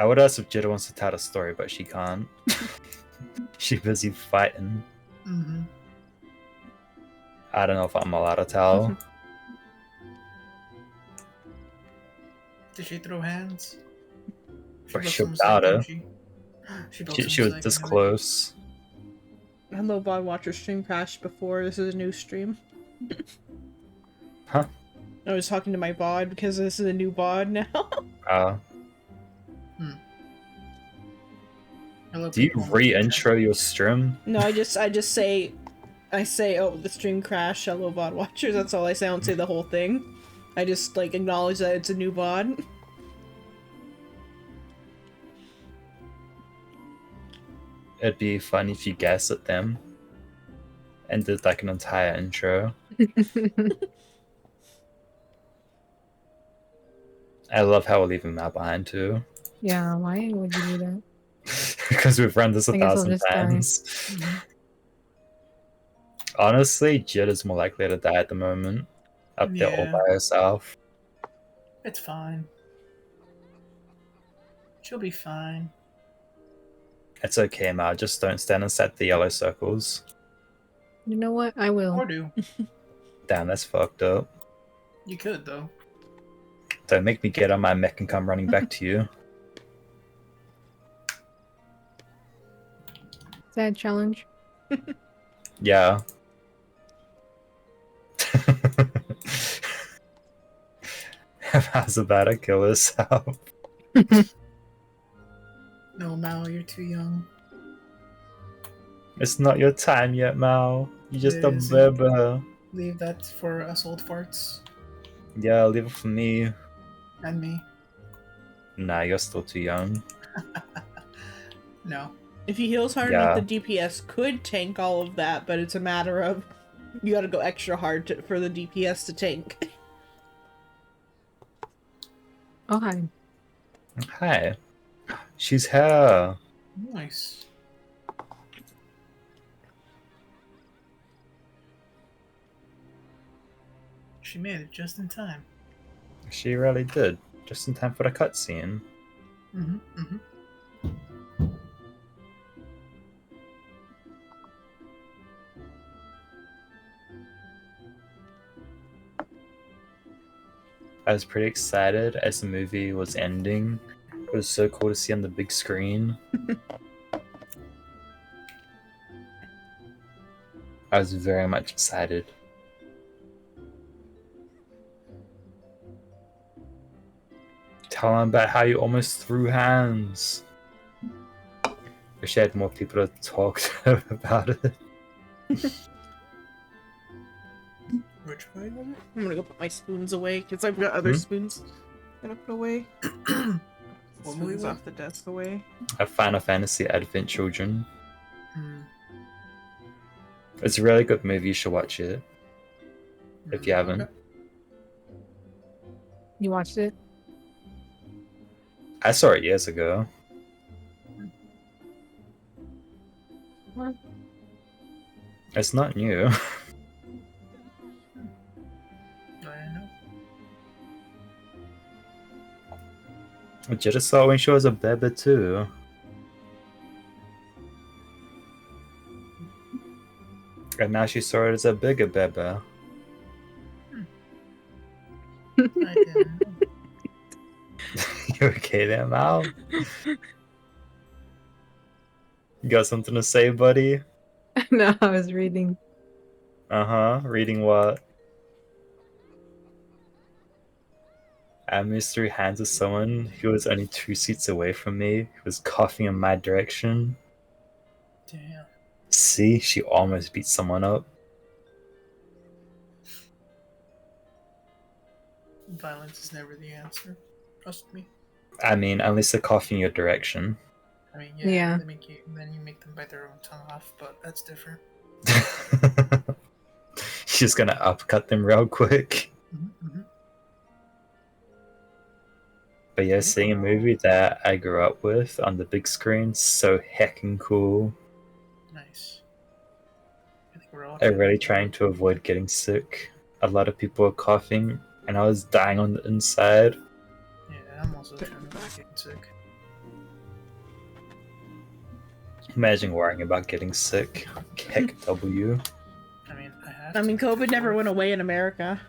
I would ask if Jida wants to tell a story, but she can't. She's busy fighting. Mm-hmm. I don't know if I'm allowed to tell. Did she throw hands? But broke she some stick, about didn't it. she? She broke She some was stick, this didn't close. Hello, VOD Watcher stream crashed before. This is a new stream. Huh? I was talking to my VOD because this is a new VOD now. Hello, Do you people. re-intro your stream? No, I just say, oh, the stream crashed. Hello, VOD Watchers. That's all I say. I don't say the whole thing. I just like acknowledge that it's a new VOD. It'd be fun if you guess at them and did like an entire intro. I love how we're leaving Mal behind too. Yeah, why would you do that? Because we've run this I guess I'll 1,000 just die. times. Honestly, Jid is more likely to die at the moment. Up there all Yeah. by herself. It's fine. She'll be fine. It's okay, Mal. Just don't stand inside the yellow circles. You know what? I will. Or do. Damn, that's fucked up. You could, though. Don't make me get on my mech and come running back to you. Sad challenge. Yeah. I was about to kill herself. No, Mal, you're too young. It's not your time yet, Mal. You're just It a is. baby. Leave that for us old farts. Yeah, leave it for me. And me. Nah, you're still too young. No. If he heals hard enough, the DPS could tank all of that, but it's a matter of you gotta go extra hard for the DPS to tank. Oh, hi. Hi. She's here. Nice. She made it just in time. She really did. Just in time for the cutscene. Mm-hmm. Mm-hmm. I was pretty excited as the movie was ending. It was so cool to see on the big screen. I was very much excited. Tell him about how you almost threw hands. Wish I had more people to talk to about it. Which way was it? I'm gonna go put my spoons away because I've got other spoons I'm gonna put away. What Spoons movie? off the desk away. A Final Fantasy Advent Children. Hmm. It's a really good movie. You should watch it if you haven't. Okay. You watched it? I saw it years ago. What? It's not new. I know. Jetta saw it when she was a baby too. And now she saw it as a bigger baby. I didn't know. You okay there, Mal? You got something to say, buddy? No, I was reading. Uh-huh. Reading what? I almost threw hands with someone who was only 2 seats away from me, who was coughing in my direction. Damn. See? She almost beat someone up. Violence is never the answer. Trust me. I mean, unless they're coughing your direction. I mean, Yeah. then you make them bite their own tongue off, but that's different. She's gonna upcut them real quick. Mm-hmm. Mm-hmm. But yeah, seeing a movie that I grew up with on the big screen, so heckin' cool. Nice. I think we're all. I'm really trying to avoid getting sick. A lot of people were coughing, and I was dying on the inside. Yeah, I'm also trying to not get sick. Imagine worrying about getting sick. Heck W. I mean, I have. I mean, to. COVID never went away in America.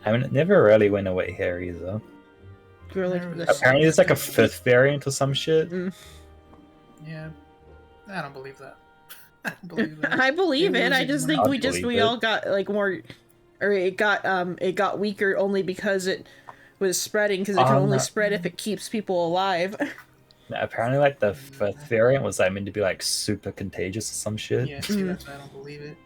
I mean, it never really went away here either. Really, Never the- was. Apparently, there's like a fifth variant or some shit. Yeah, I don't believe that. I don't believe that. I believe They're it. I losing just money. think I'd believe we it. all got like more, or it got weaker only because it was spreading because it can only no. spread if it keeps people alive. Apparently, like the fifth variant was like meant to be like super contagious or some shit. Yeah, see, that's why I don't believe it.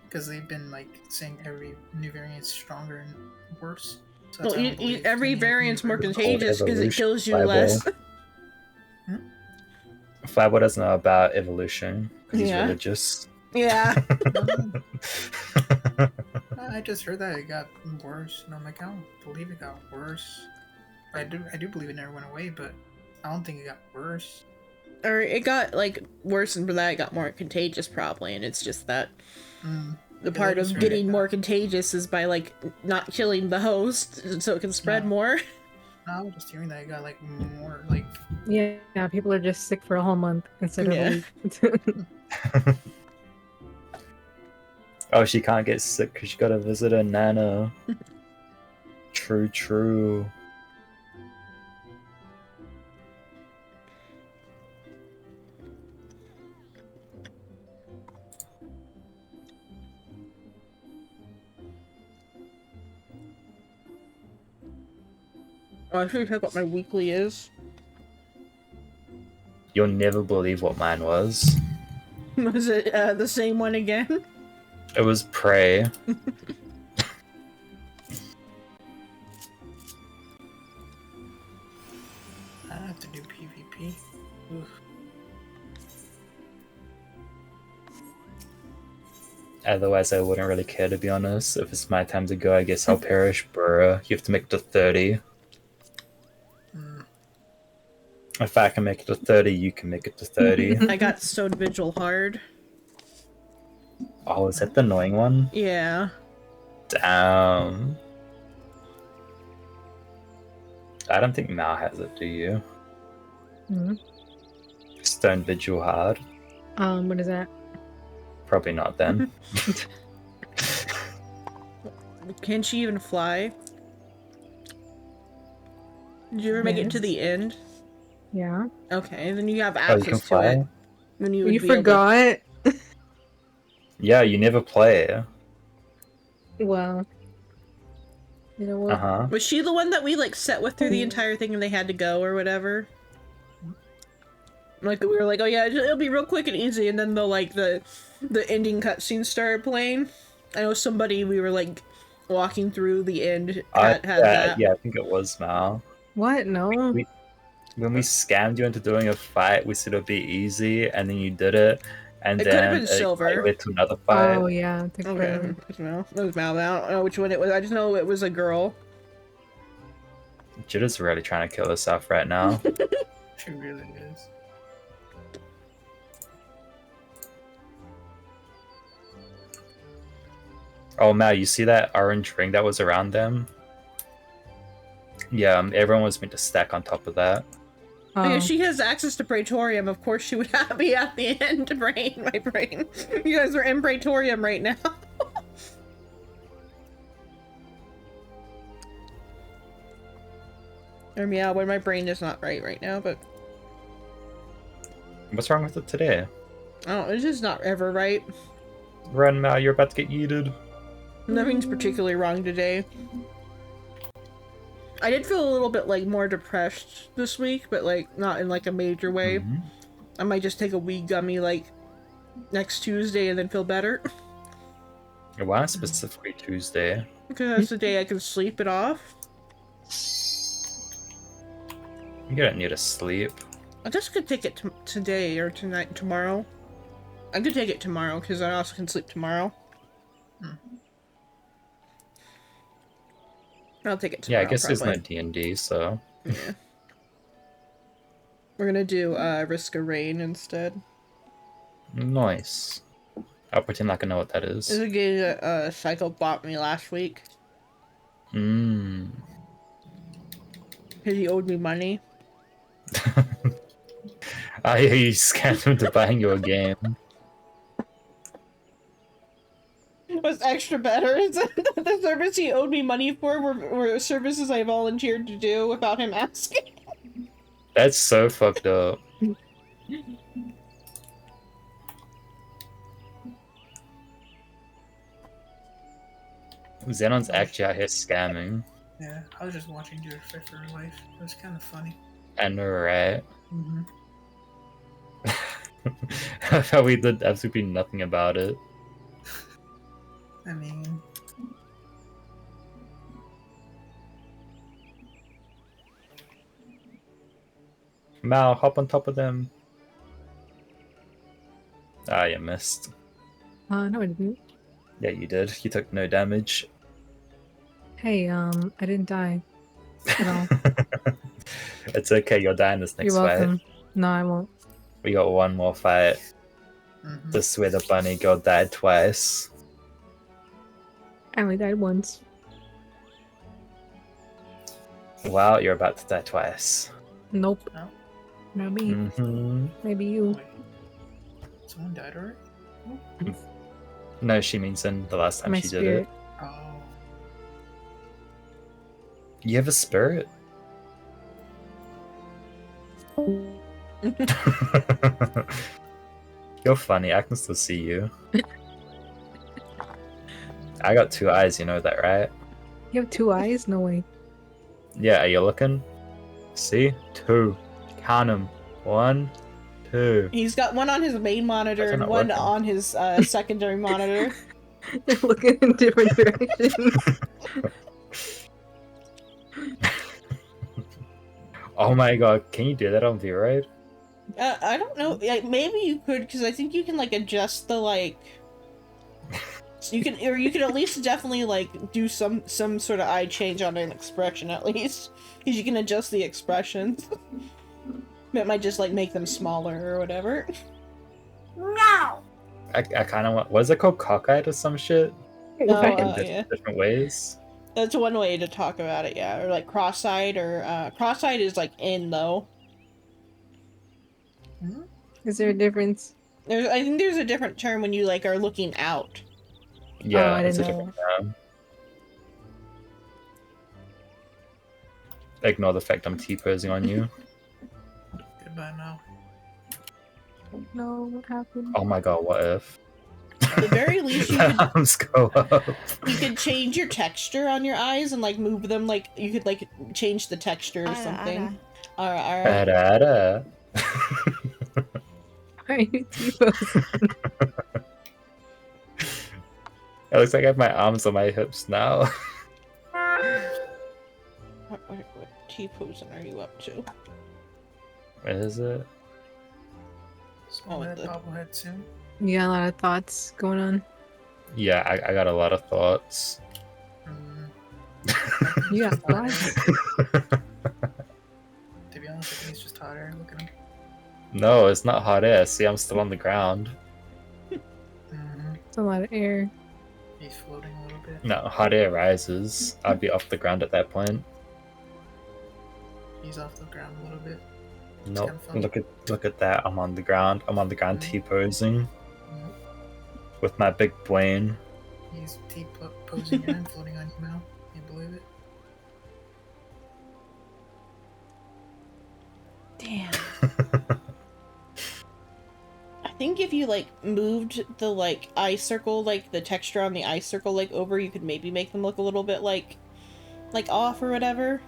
Because they've been like saying every new variant's stronger and worse. So that's Well, why I don't believe every any new variant's more variant. contagious because it evolution, kills you Bible. less. Flabo doesn't know about evolution because he's Yeah. religious. Yeah. I just heard that it got worse, and I'm like, I don't believe it got worse. I do believe it never went away, but I don't think it got worse. Or it got like worse, and for that it got more contagious probably, and it's just that the Yeah, part that's of right. getting more contagious is by like not killing the host so it can spread No. more. No, I was just hearing that it got like more like. Yeah, people are just sick for a whole month instead of Yeah. a week. Oh, she can't get sick because she got to visit her nana. True. Oh, I should check what my weekly is. You'll never believe what mine was. Was it the same one again? It was Prey. I have to do PvP. Oof. Otherwise, I wouldn't really care, to be honest. If it's my time to go, I guess I'll perish. Bruh, you have to make it to 30. Mm. If I can make it to 30, you can make it to 30. I got Stone Vigil hard. Oh, is that the annoying one? Yeah. Damn. I don't think Mal has it, do you? Mhm. Stone Vigil hard? What is that? Probably not then. Can she even fly? Did you ever make it to Yes. the end? Yeah. Okay, then you have Oh, you can access to fly? it. Then you would You be able to- forgot? Yeah, you never play. Well. You know what? Uh-huh. Was she the one that we like set with through the entire thing and they had to go or whatever? Like we were like, oh yeah, it'll be real quick and easy, and then the ending cutscene started playing. I know somebody we were like walking through the end had that. Yeah, I think it was Mal. What? No. When we scammed you into doing a fight, we said it'd be easy, and then you did it, and It could've then been silver. led to another fight. Oh, yeah. it took Okay, forever. it was Mal. It was Mal. I don't know which one it was. I just know it was a girl. Jitta's really trying to kill herself right now. She really is. Oh, Mal, you see that orange ring that was around them? Yeah, everyone was meant to stack on top of that. Oh, yeah, Oh. she has access to Praetorium. Of course, she would be at the end. My brain. You guys are in Praetorium right now. Yeah, when my brain is not right now, but What's wrong with it today? I don't. It's just not ever right. Run, Mal, you're about to get yeeted. Nothing's particularly wrong today. I did feel a little bit like more depressed this week, but like not in like a major way. Mhm. I might just take a wee gummy like next Tuesday and then feel better. Why specifically Tuesday? Because that's the day I can sleep it off. You don't need to sleep. I just could take it today or tonight, tomorrow. I could take it tomorrow because I also can sleep tomorrow. I'll take it tomorrow. Yeah, I guess there's no probably. D&D, so... Yeah. We're gonna do Risk of Rain instead. Nice. I'll pretend like I know what that This is. is a game that Psycho bought me last week Mmm. because he owed me money. I you scammed him to buying you a game. What's extra better is that the service he owed me money for were services I volunteered to do without him asking. That's so fucked up. Xenon's actually out here scamming. Yeah, I was just watching Dude fight for her life. It was kind of funny. I know, right? Mm-hmm. How we did absolutely nothing about it. I mean, Mal, hop on top of them. Ah, you missed. No, I didn't. Yeah, you did. You took no damage. Hey, I didn't die. No. It's okay, you'll die in this next You're fight. welcome. No, I won't. We got one more fight. mm-hmm. This is where the bunny girl died twice. I only died once. Wow, you're about to die twice. Nope. No? Not me. Mm-hmm. Maybe you. Wait. Someone died already? No, she means in the last time My she spirit. did it. Oh. You have a spirit? You're funny, I can still see you. I got 2 eyes, you know that, right? You have 2 eyes? No way. Yeah, are you looking? See? 2. Count them. 1, 2. He's got one on his main monitor Those are and not one working. on his secondary monitor. They're looking in different directions. Oh my god, can you do that on V-Ride? I don't know. Like, maybe you could, because I think you can like adjust the like. You can, or you could at least definitely like do some sort of eye change on an expression at least, because you can adjust the expressions. It might just like make them smaller or whatever. I kind of want. Was it called cockeyed or some shit? No, Like in yeah. different ways. That's one way to talk about it, yeah. Or like cross-eyed, or cross-eyed is like in though. Is there a difference? I think there's a different term when you like are looking out. Yeah, I it's a didn't different term. Ignore the fact I'm T-posing on you. Goodbye now. No, what happened? Oh my god, what if? At the very least, you The could arms go up. you could change your texture on your eyes and like move them. Like you could like change the texture or something. Alright. Da-da-da. Why are you T-posing? It looks like I have my arms on my hips now. What T-posing are you up to? What is it? Small head, bobblehead soon. You got a lot of thoughts going on. Yeah, I got a lot of thoughts. You got thoughts? To be honest, I think he's just hot air. Look at him. No, it's not hot air. See, I'm still on the ground. It's a lot of air. He's floating a little bit. No, hot air rises. I'd be off the ground at that point. He's off the ground a little bit. No, kinda fun. look at that. I'm on the ground. I'm on the ground T-posing Mhm. with my big brain. He's T-posing and floating on you now. Can you believe it? Damn. I think if you like moved the like eye circle, like the texture on the eye circle, like over, you could maybe make them look a little bit like off or whatever.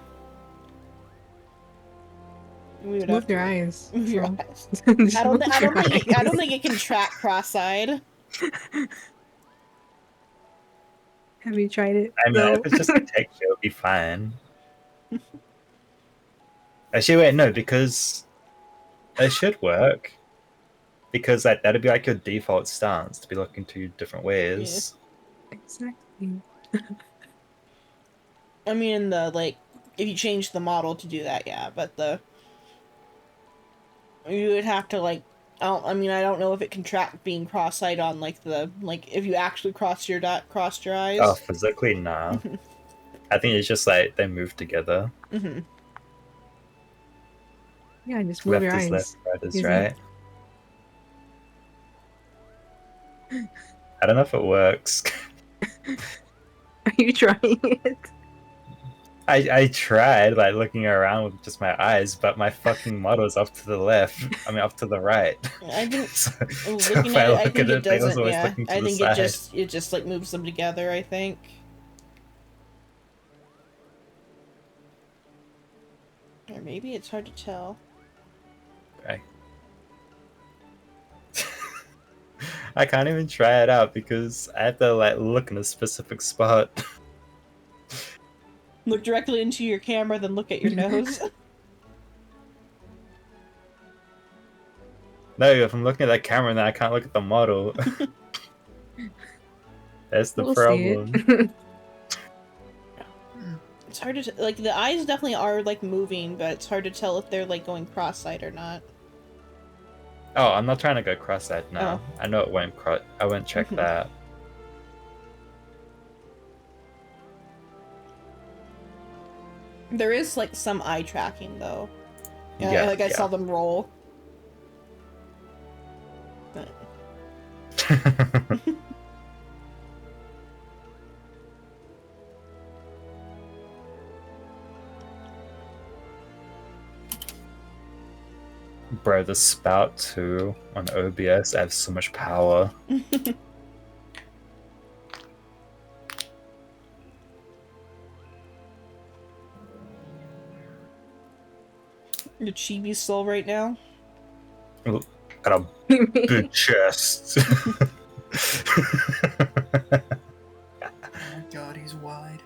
We would have Move to- your eyes. Move your So- eyes. Just I don't move your think eyes. it can track cross-eyed. Have you tried it? I mean, No. if it's just a texture, it'll be fine. Actually, wait, no, because it should work. Because that'd be like your default stance to be looking 2 different ways. Exactly. I mean, the like, if you change the model to do that, yeah, but you would have to like, I don't know if it can track being cross-eyed on like if you actually crossed your eyes. Oh, physically, nah. I think it's just like they move together. Mm-hmm. Yeah, just move your Left is eyes. left, right is Easy. right. I don't know if it works. Are you trying it? I tried like looking around with just my eyes, but my fucking model's up to the left. I mean, up to the right. I think so looking if at I it, I look think at it it, they was doesn't. always Yeah, looking to I the think side. it just like moves them together. I think. Or maybe it's hard to tell. Okay. I can't even try it out because I have to like look in a specific spot. Look directly into your camera, then look at your nose. No, if I'm looking at that camera, then I can't look at the model. That's the We'll see problem. it. It's hard to like the eyes definitely are like moving, but it's hard to tell if they're like going cross-eyed or not. Oh, I'm not trying to go cross-eyed now. Oh. I know it went cross. I won't check that. There is like some eye tracking though. Yeah, Yeah, like I yeah. saw them roll. But... Bro, the spout too on OBS, I have so much power. Your chibi's slow right now. Ooh, got a big chest. Oh my god, he's wide.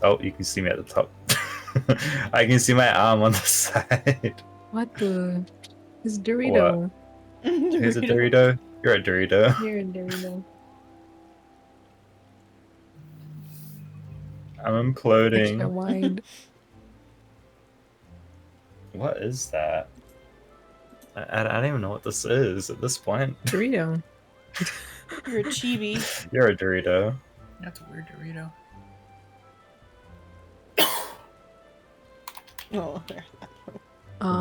Oh, you can see me at the top. I can see my arm on the side. What the? It's Dorito. Who's a Dorito? You're a Dorito. You're a Dorito. I'm Extra imploding. wide. What is that? I don't even know what this is at this point. Dorito. You're a chibi. You're a Dorito. That's a weird Dorito. Oh,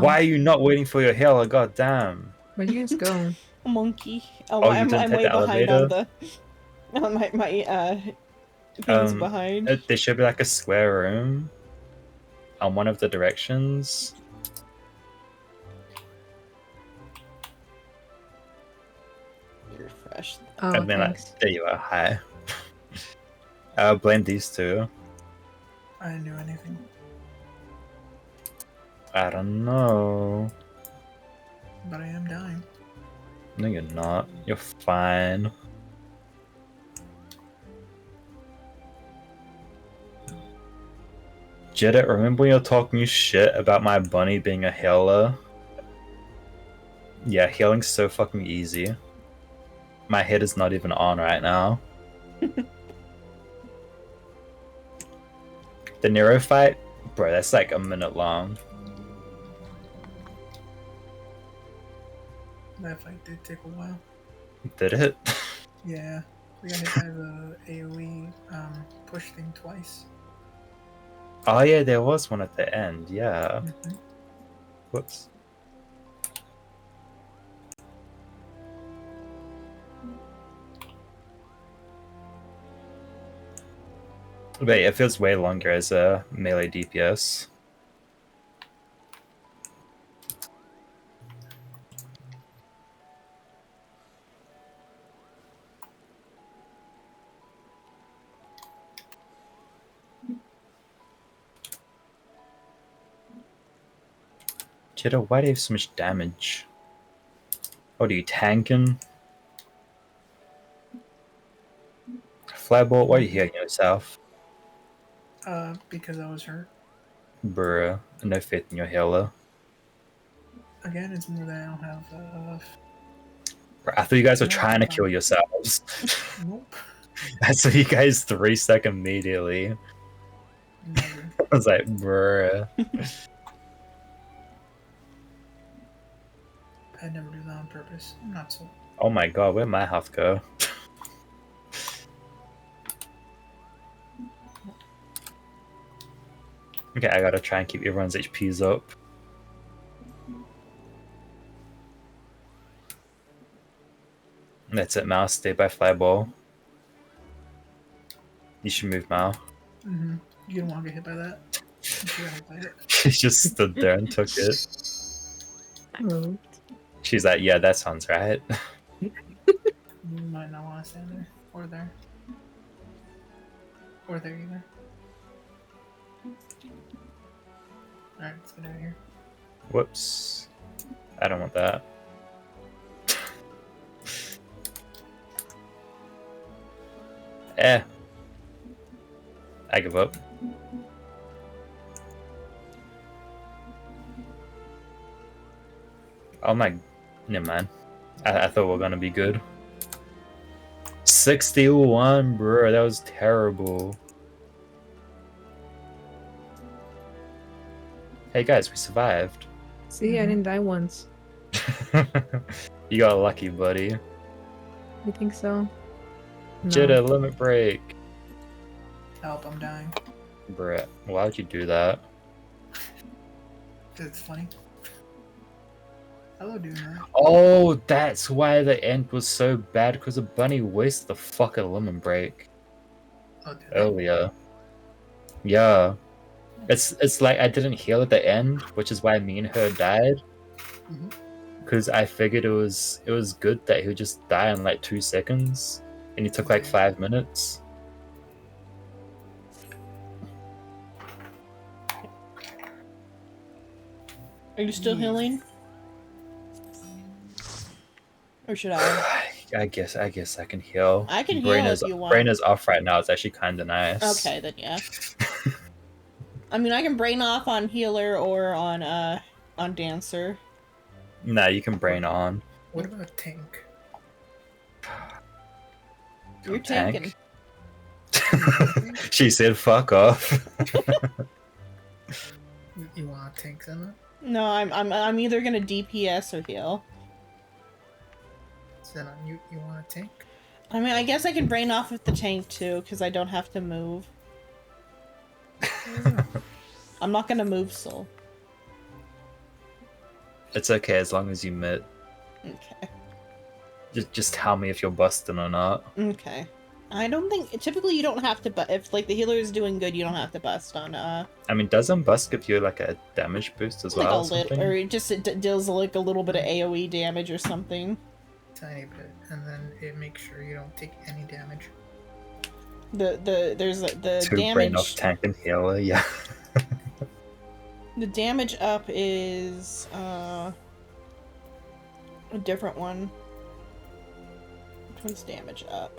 Why are you not waiting for your healer? God damn. Where'd you guys go? a monkey. Oh, Oh, you I'm didn't take way the behind elevator? on the my things behind. There should be like a square room on one of the directions. Refresh. Oh, And then like, thanks. there you are. Hi. I'll blend these two. I didn't do anything. I don't know. But I am dying. No, you're not. You're fine. Jedit, remember when you're talking shit about my bunny being a healer? Yeah, healing's so fucking easy. My head is not even on right now. The Nero fight? Bro, that's like a minute long. That fight did take a while. Did it? Yeah. We got hit by the AoE push thing twice. Oh yeah, there was one at the end, yeah. Mhm. Whoops. But yeah, it feels way longer as a melee DPS. Jetta, why do you have so much damage? What are you tanking? Flybolt, why are you healing yourself? Because I was hurt. Bruh, no faith in your healer. Again, it's more that I don't have, Bruh, I thought you guys were No, trying to no. kill yourselves. Nope. I saw you guys 3 sec immediately. Never. I was like, bruh. I never do that on purpose. I'm not so. Oh my god, where'd my health go? Okay, I gotta try and keep everyone's HPs up. That's it, Mal. Stay by Flyball. You should move, Mal. Mm-hmm. You don't want to get hit by that. You got hit by it. She just stood there and took it. I moved. She's like, yeah, that sounds right. You might not want to stand there. Or there. Or there either. Alright, let's get out of here. Whoops. I don't want that. I give up. Oh my... Never mind. I thought we were gonna be good. 61, bro. That was terrible. Hey guys, we survived. See, I didn't die once. You got lucky, buddy. You think so? No. Jitta, limit break. Help, I'm dying. Bruh, why would you do that? Because it's funny. Hello, doing that. Oh, that's why the end was so bad, because the bunny wasted the fucking lemon break Oh, dude. earlier. Yeah. It's like I didn't heal at the end, which is why me and her died. Mhm. Because I figured it was good that he would just die in like 2 seconds, and he took like 5 minutes. Are you still healing? Or should I? I guess I can heal. I can Brain heal is, if you want. Brain is off right now. It's actually kind of nice. Okay, then yeah. I mean, I can brain off on healer or on dancer. Nah, you can brain on. What about tank? You're Tank? tanking. She said, "Fuck off." You want a tank then? No, I'm either gonna DPS or heal. So then you want a tank? I mean, I guess I can brain off with the tank too, because I don't have to move. I'm not gonna move, Soul. It's okay as long as you admit. Okay. Just tell me if you're busting or not. Okay. I don't think typically you don't have to, but if like the healer is doing good, you don't have to bust on I mean, doesn't bust give you like a damage boost as like well? a little, or it deals like a little bit of AOE damage or something. Tiny bit, and then it makes sure you don't take any damage. There's the Two brain off damage. tank and healer, yeah. The damage up is a different one. Which one's damage up?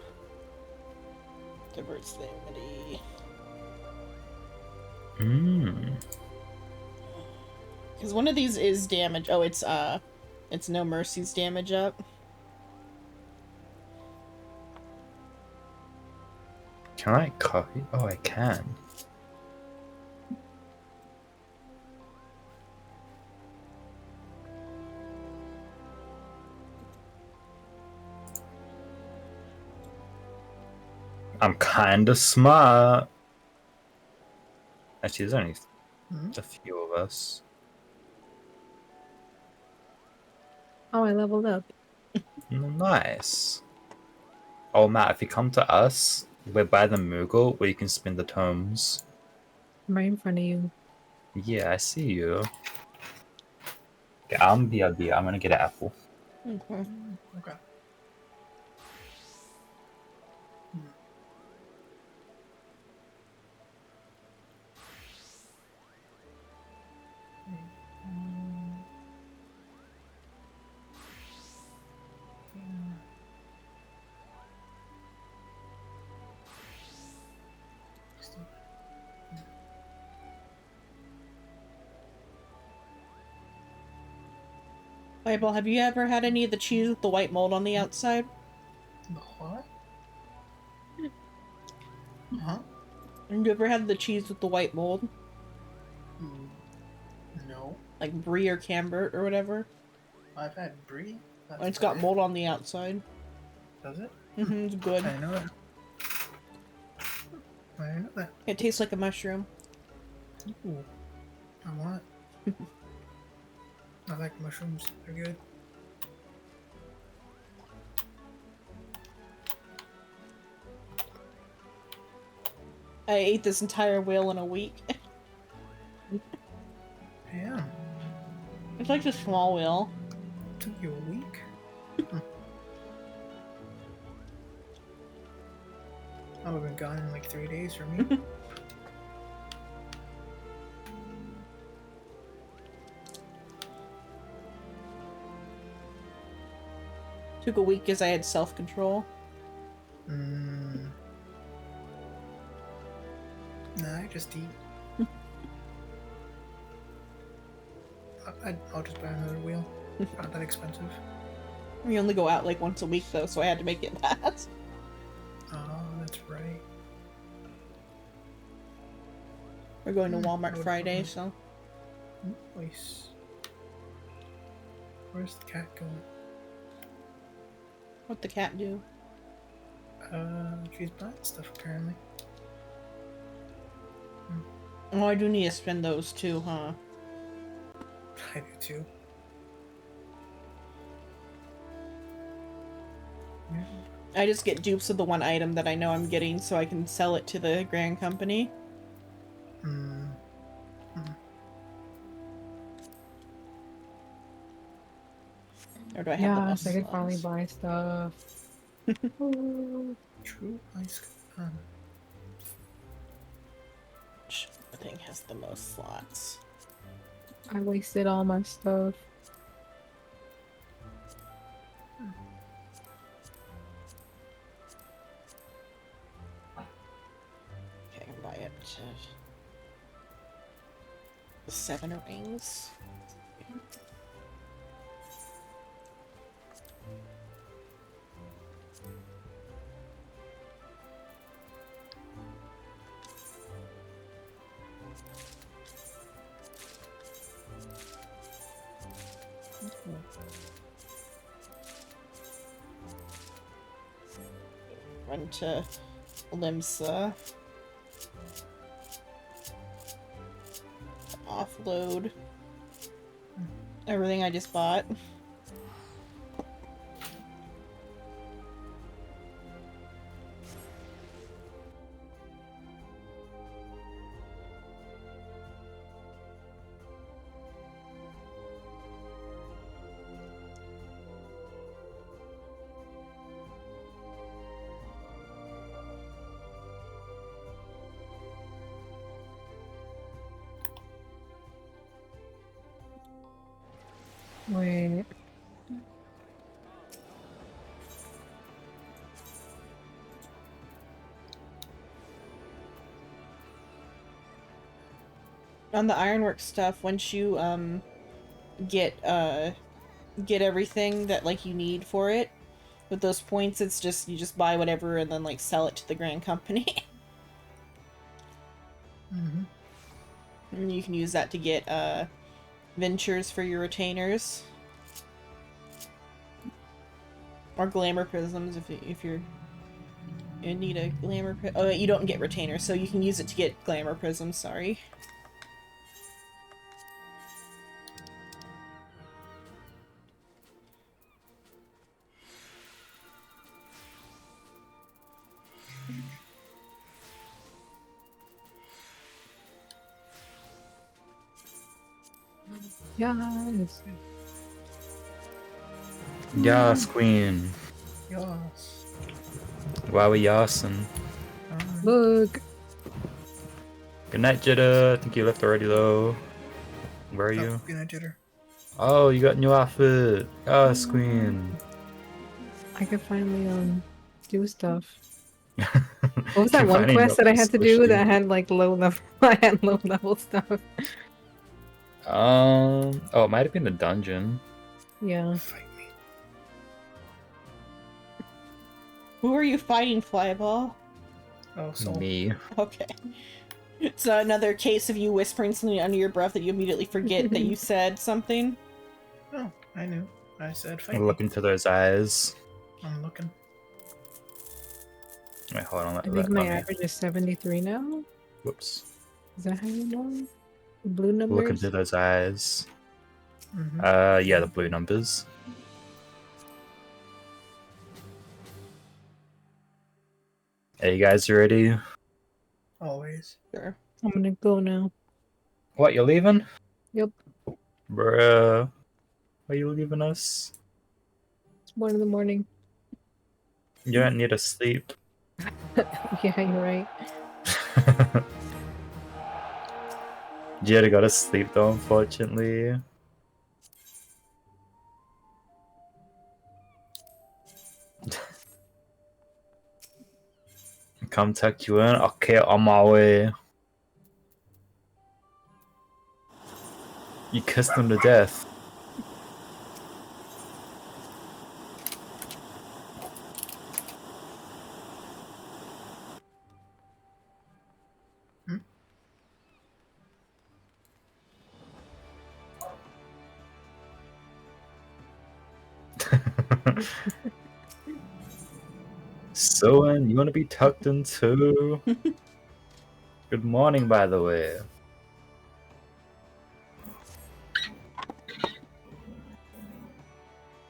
Diverts the immunity. Because one of these is damage. Oh, it's No Mercy's damage up. Can I copy? Oh, I can. I'm kinda smart. Actually, there's only a few of us. Oh, I leveled up. Nice. Oh, Matt, if you come to us, we're by the Moogle where you can spin the tomes. I'm right in front of you. Yeah, I see you. Okay, I'm BRB. I'm gonna get an apple. Okay. Okay. Bible, have you ever had any of the cheese with the white mold on the outside? The what? Huh? Have you ever had the cheese with the white mold? No. Like brie or camembert or whatever? I've had brie. And it's got mold on the outside. Does it? Mm-hmm, it's good. I know that. I know that. It tastes like a mushroom. Ooh, I want. I like mushrooms. They're good. I ate this entire whale in a week. Damn. It's like a small whale. Took you a week? I would have been gone in like 3 days for me. Took a week because I had self-control. Nah, I just eat. I'll just buy another wheel. Not that expensive. We only go out like once a week though, so I had to make it that. Oh, that's right. We're going to I Walmart would Friday, probably- so Nice. Where's the cat going? what'd the cat do? She's buying stuff apparently. Oh, I do need to spend those too, huh? I do too. Yeah. I just get dupes of the one item that I know I'm getting so I can sell it to the grand company. Or do I have the Yes, I best could finally slots? buy stuff. Ooh. True ice. Which thing has the most slots? I wasted all my stuff. Okay, I can buy it to the 7 rings. Run to Limsa. Offload everything I just bought. Wait. On the ironwork stuff, once you get everything that like you need for it, with those points it's just you just buy whatever and then like sell it to the grand company. Mm-hmm. And you can use that to get ventures for your retainers. Or glamour prisms if you're in need a glamour oh, you don't get retainers, so you can use it to get glamour prisms, sorry. Yes. Yas, queen. Yes. Wowie yasin. Look. Good night, Jitta. I think you left already, though. Where are you? Good night, Jitter. Oh, you got a new outfit. Yas, queen. I could finally do stuff. What What was that one quest that I had to do that had like low level? I had low level stuff. Oh, it might have been the dungeon. Yeah. Fight me. Who are you fighting, Flyball? Oh, soul. Me. Okay. So another case of you whispering something under your breath that you immediately forget that you said something? Oh, I knew. I said fight Look me. into those eyes. I'm looking. Wait, hold on. I think my average is 73 now. Whoops. Is that how you know? Blue Look numbers? into those eyes. Mm-hmm. Yeah, the blue numbers. Are you guys ready? Always. Sure. I'm gonna go now. What, you're leaving? Yep. Bruh. Why are you leaving us? It's 1 in the morning. You don't need to sleep. Yeah, you're right. You had to go to sleep though, unfortunately. Come tuck you in. Okay, on my way. You kissed him to death. Hmm? So, and you want to be tucked in too? Good morning, by the way.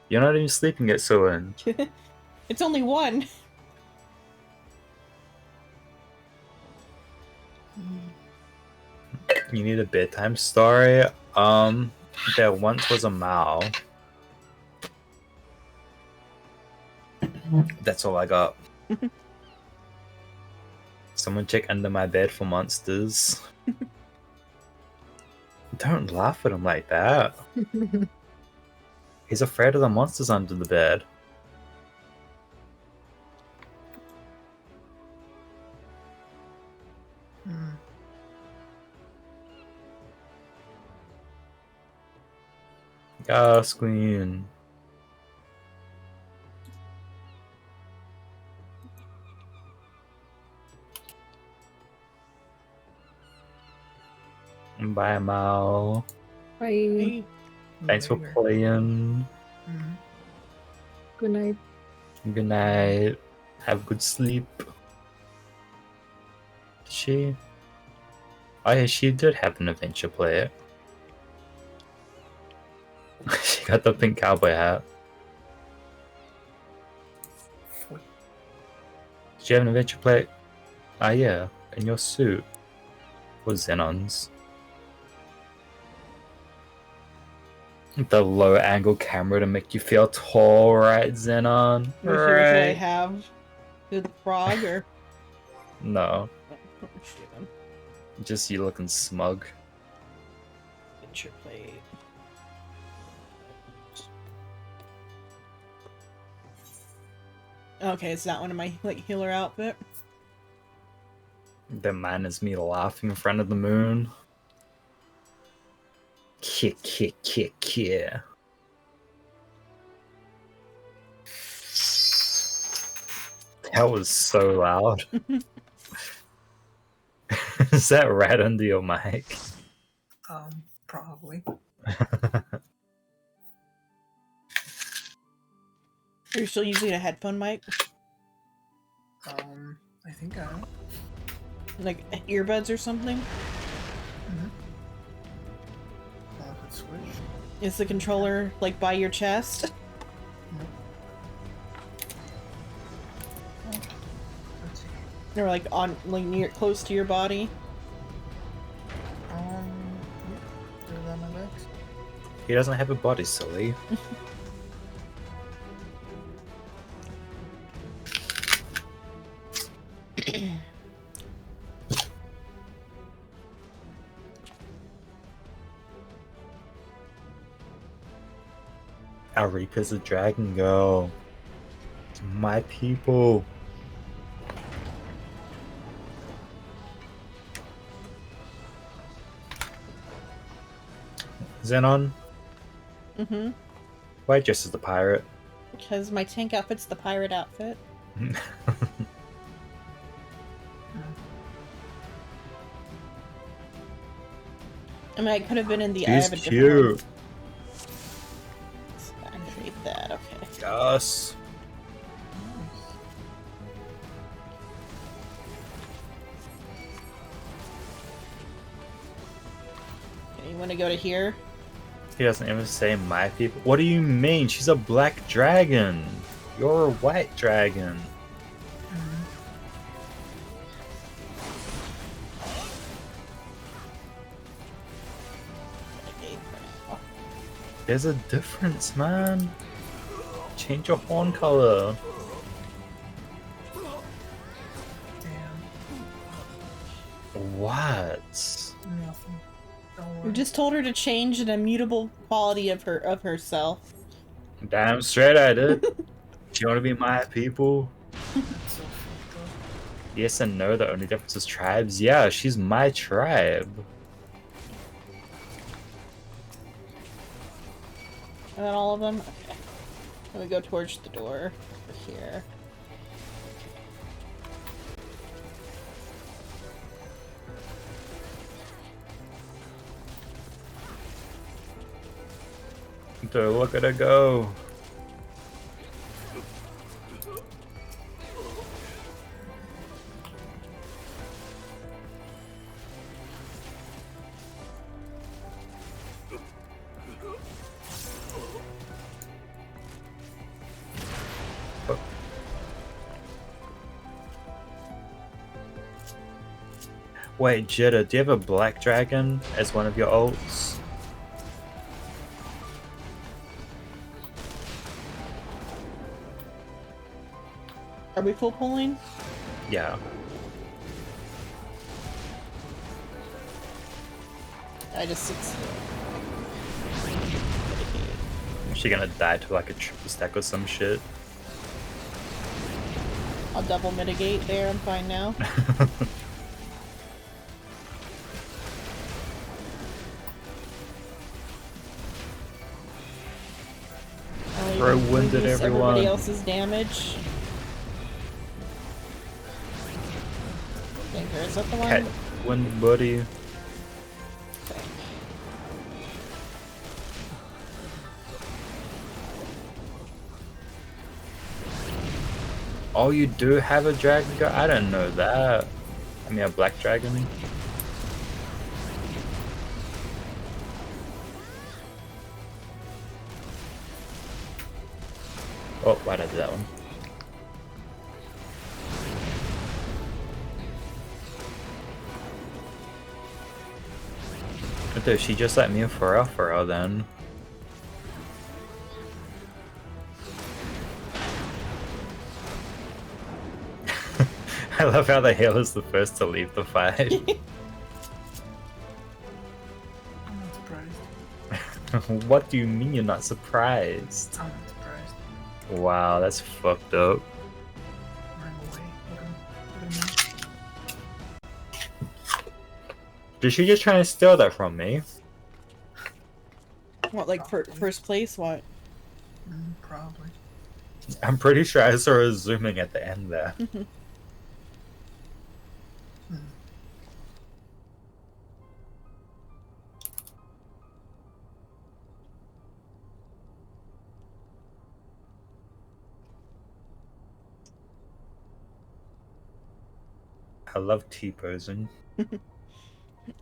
You're not even sleeping yet, Soen. It's only 1. You need a bedtime story? There once was a Mao. That's all I got. Someone check under my bed for monsters. Don't laugh at him like that. He's afraid of the monsters under the bed. Mm. Yes, queen. Bye, Mao. Bye. Hey. Thanks for Later. playing. Mhm. Good night. Good night. Have good sleep. Did she? Oh yeah, she did have an adventure play. She got the pink cowboy hat. Did you have an adventure play? Ah yeah, in your suit. Was Xenon's. The low angle camera to make you feel tall, right, Xenon? What hero should I Right. have? The frog or? No, Oh, shit. just you looking smug. Adventure plate. Okay, it's not one of my healer outfit. That man is me laughing in front of the moon. Kick, kick, kick, kick. That was so loud. Is that right under your mic? Probably. Are you still using a headphone mic? I think I am. Like earbuds or something? Mm-hmm. I could switch. Is the controller like by your chest? Let's see. Or like on near close to your body? Yeah, they're on my legs. He doesn't have a body, silly. Arika's a dragon girl. My people. Xenon, Mm-hmm. why dress as the pirate? Because my tank outfit's the pirate outfit. I mean, I could have been in the eye She's of a different cute. one. Activate that, okay. Yes. You want to go to here? He doesn't even say my people. What do you mean? She's a black dragon. You're a white dragon. There's a difference, man. Change your horn color. Damn. What? Nothing. Don't We worry. just told her to change an immutable quality of herself. Damn straight I did. Do you want to be my people? That's so fucked up. Yes and no. The only difference is tribes. Yeah, she's my tribe. And then all of them? Okay. Then we go towards the door over here. Dude, look at her go. Wait, Jitta, do you have a black dragon as one of your ults? Are we full pulling? Yeah. I just succeeded. Is she gonna die to like a triple stack or some shit? I'll double mitigate there, I'm fine now. Throw wind at everyone. Everybody else's damage. Thinker, is that the one? Cat wind buddy. Okay. Oh, you do have a dragon girl? I didn't know that. I mean, a black dragon. Oh, why'd I do that one? Dude, she just let me in for real then. I love how the healer's the first to leave the fight. I'm not surprised. What do you mean you're not surprised? I'm not surprised. Wow, that's fucked up. Run away. Look at him. Did she just try and steal that from me? What, like first place? What? Probably. I'm pretty sure I saw her zooming at the end there. I love T-posing.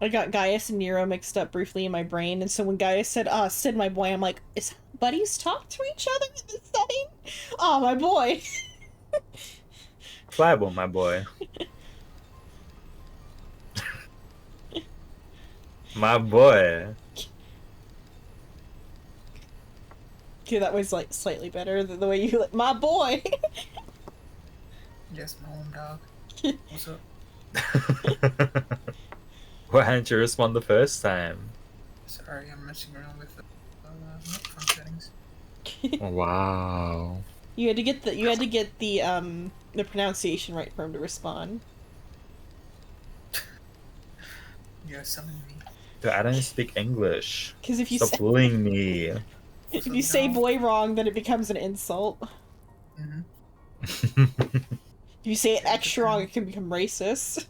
I got Gaius and Nero mixed up briefly in my brain, and so when Gaius said, Sid, my boy, I'm like, is buddies talk to each other in this setting? Oh, my boy. Pliable, my boy. My boy. Okay, that was like slightly better than the way you like, my boy. Yes, my home dog. What's up? Why didn't you respond the first time? Sorry, I'm messing around with the microphone settings. Wow. You had to get the pronunciation right for him to respond. You're summoning me. Dude, I don't speak English. Because if you Stop bullying me. if you say boy wrong, then it becomes an insult. Mm-hmm. If you say it extra wrong, it can become racist.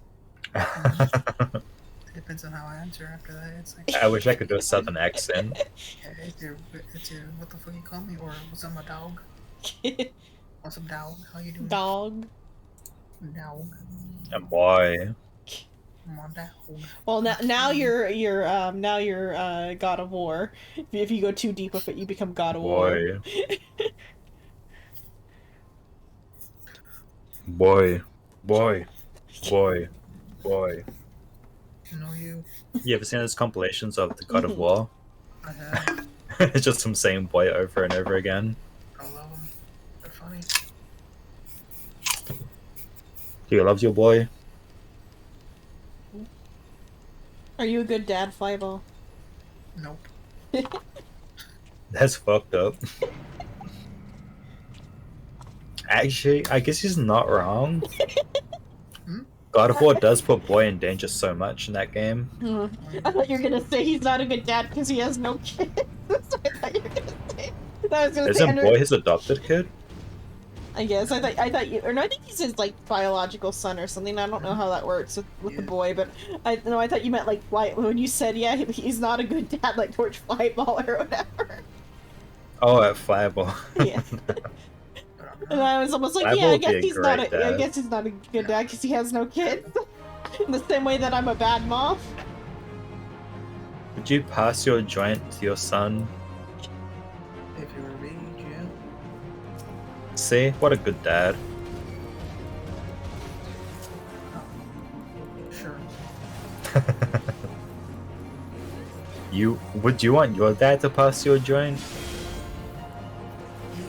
It depends on how I answer after that. It's like, I wish I could do a southern accent. it's your, what the fuck you call me? Or what's up, my dog? What's up, dog? How you doing? Dog. Dog. And boy. Come on down. Well, now you're God of War. If you go too deep with it, you become God of War. Boy. Boy. Boy. Boy. No, you. You ever seen those compilations of the God of War? I have. It's just him saying boy over and over again. I love them. They're funny. Do you love your boy? Are you a good dad, Flyball? Nope. That's fucked up. Actually, I guess he's not wrong. God of War does put boy in danger so much in that game. I thought you were gonna say he's not a good dad because he has no kids. That's what I thought you were gonna say. Isn't boy his adopted kid? I guess I thought you, or no, I think he's his like biological son or something. I don't know how that works with the boy, but I thought you meant like when you said he's not a good dad like towards Flyball or whatever. Oh, at Fireball. Yeah. And I was almost like, I guess he's not a good dad because he has no kids. In the same way that I'm a bad mom. Would you pass your joint to your son? If you were me, yeah. See, what a good dad. Sure. Would you want your dad to pass your joint? Yeah.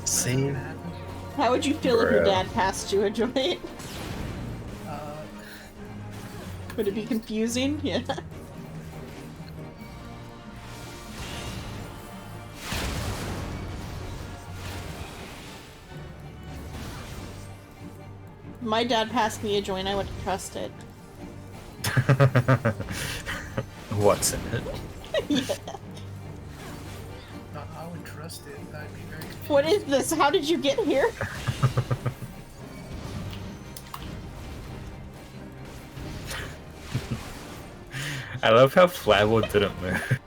See? How would you feel if your Bruh. dad passed you a joint? Uh, Would it be confusing? Yeah. My dad passed me a joint, I wouldn't trust it. What's in it? Yeah. no, I would trust it. I'd be very confused. What is this? How did you get here? I love how Flywheel didn't move.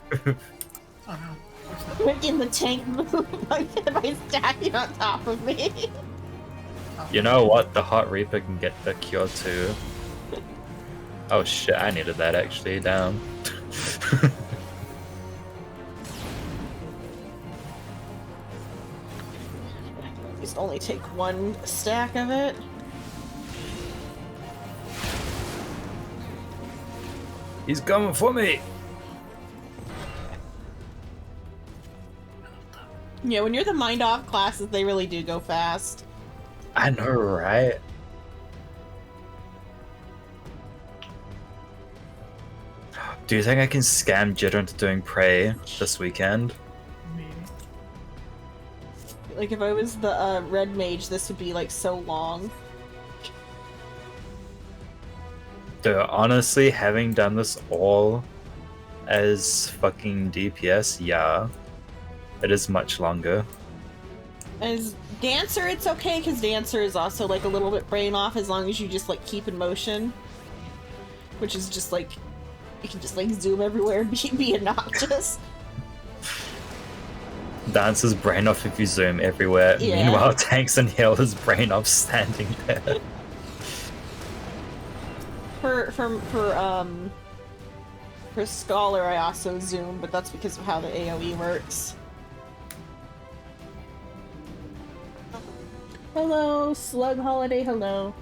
Oh no. What's that? Making the tank move by stacking on top of me. You know what? The Hot Reaper can get the cure too. Oh shit, I needed that actually. Damn. Just only take one stack of it. He's coming for me! Yeah, when you're the mind off classes, they really do go fast. I know, right? Do you think I can scam Jitter into doing Prey this weekend? Maybe. Like, if I was the red mage, this would be, like, so long. Dude, honestly, having done this all as fucking DPS, yeah, it is much longer. As Dancer, it's okay, because Dancer is also, like, a little bit brain off as long as you just, like, keep in motion. Which is just, like, you can just, like, zoom everywhere and be obnoxious. Dancer's brain off if you zoom everywhere. Yeah. Meanwhile, Tanks and Healer's brain off standing there. For Scholar, I also zoom, but that's because of how the AoE works. Hello, Slug Holiday, hello.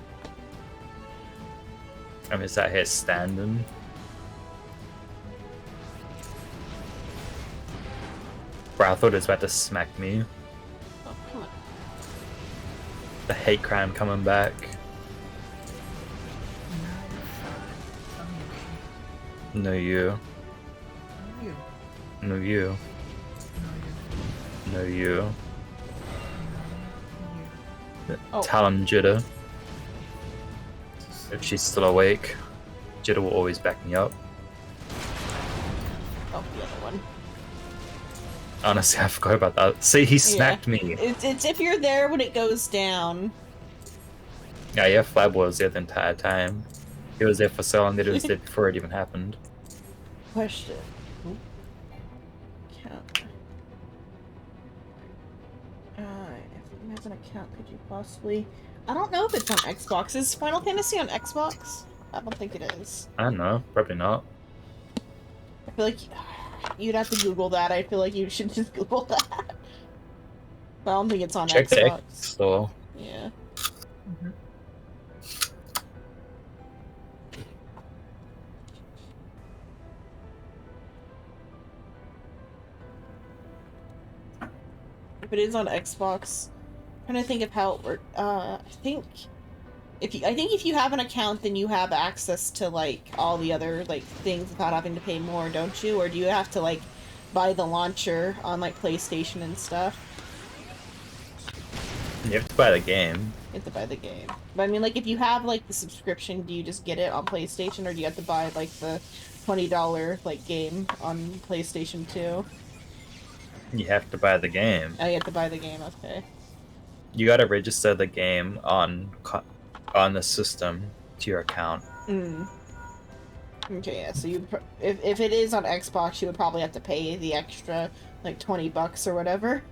I'm just out here standing. Bro, I thought it was about to smack me. Oh, come on. The hate crime coming back. No, you. You. No, you. No, you. Oh. Tell him, Jitter. If she's still awake, Jitter will always back me up. Oh, the other one. Honestly, I forgot about that. See, he smacked me. It's if you're there when it goes down. Yeah, Flab was there the entire time. He was there for so long that he was there before it even happened. Question. Account. If you have an account, could you possibly... I don't know if it's on Xbox. Is Final Fantasy on Xbox? I don't think it is. I don't know. Probably not. I feel like you'd have to Google that. I feel like you should just Google that. But I don't think it's on Check the Xbox. Xbox store. Yeah. Mhm. If it is on Xbox, I'm trying to think of how it works. I think if you have an account, then you have access to like all the other like things without having to pay more, don't you? Or do you have to like buy the launcher on like PlayStation and stuff? You have to buy the game. You have to buy the game. But I mean, like, if you have like the subscription, do you just get it on PlayStation, or do you have to buy like the $20 like game on PlayStation 2? You have to buy the game. Oh, you have to buy the game. Okay. You gotta register the game on the system to your account. Mm. Okay, yeah. So if it is on Xbox, you would probably have to pay the extra like $20 or whatever.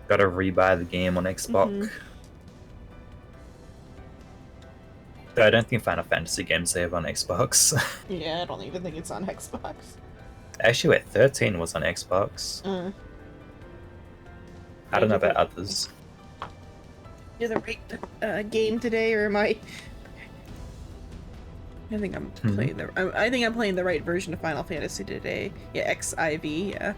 Gotta rebuy the game on Xbox. Mhm. Though I don't think Final Fantasy games they have on Xbox. Yeah, I don't even think it's on Xbox. Actually, wait, 13 was on Xbox. I don't know about others. You're the right game today, or am I? I think I'm playing the. I think I'm playing the right version of Final Fantasy today. Yeah, XIV. Yeah.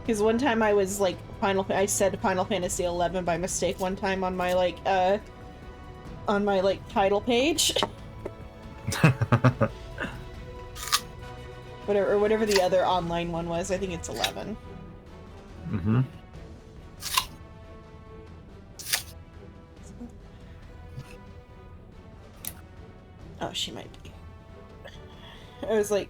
Because one time I was like I said Final Fantasy 11 by mistake one time on my title page. whatever the other online one was. I think it's 11. Mm-hmm. Oh, she might be. I was like,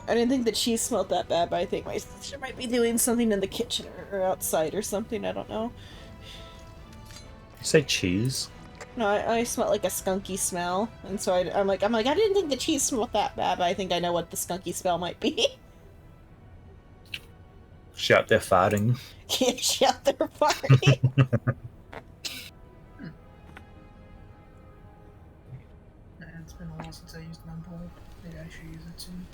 I didn't think the cheese smelled that bad, but I think my sister might be doing something in the kitchen or outside or something. I don't know. You say cheese? No, I smelled like a skunky smell, and so I'm like, I didn't think the cheese smelled that bad, but I think I know what the skunky smell might be. She out there farting. Yeah, she out there farting. It's been a while since I used my bowl. Maybe I should use it soon.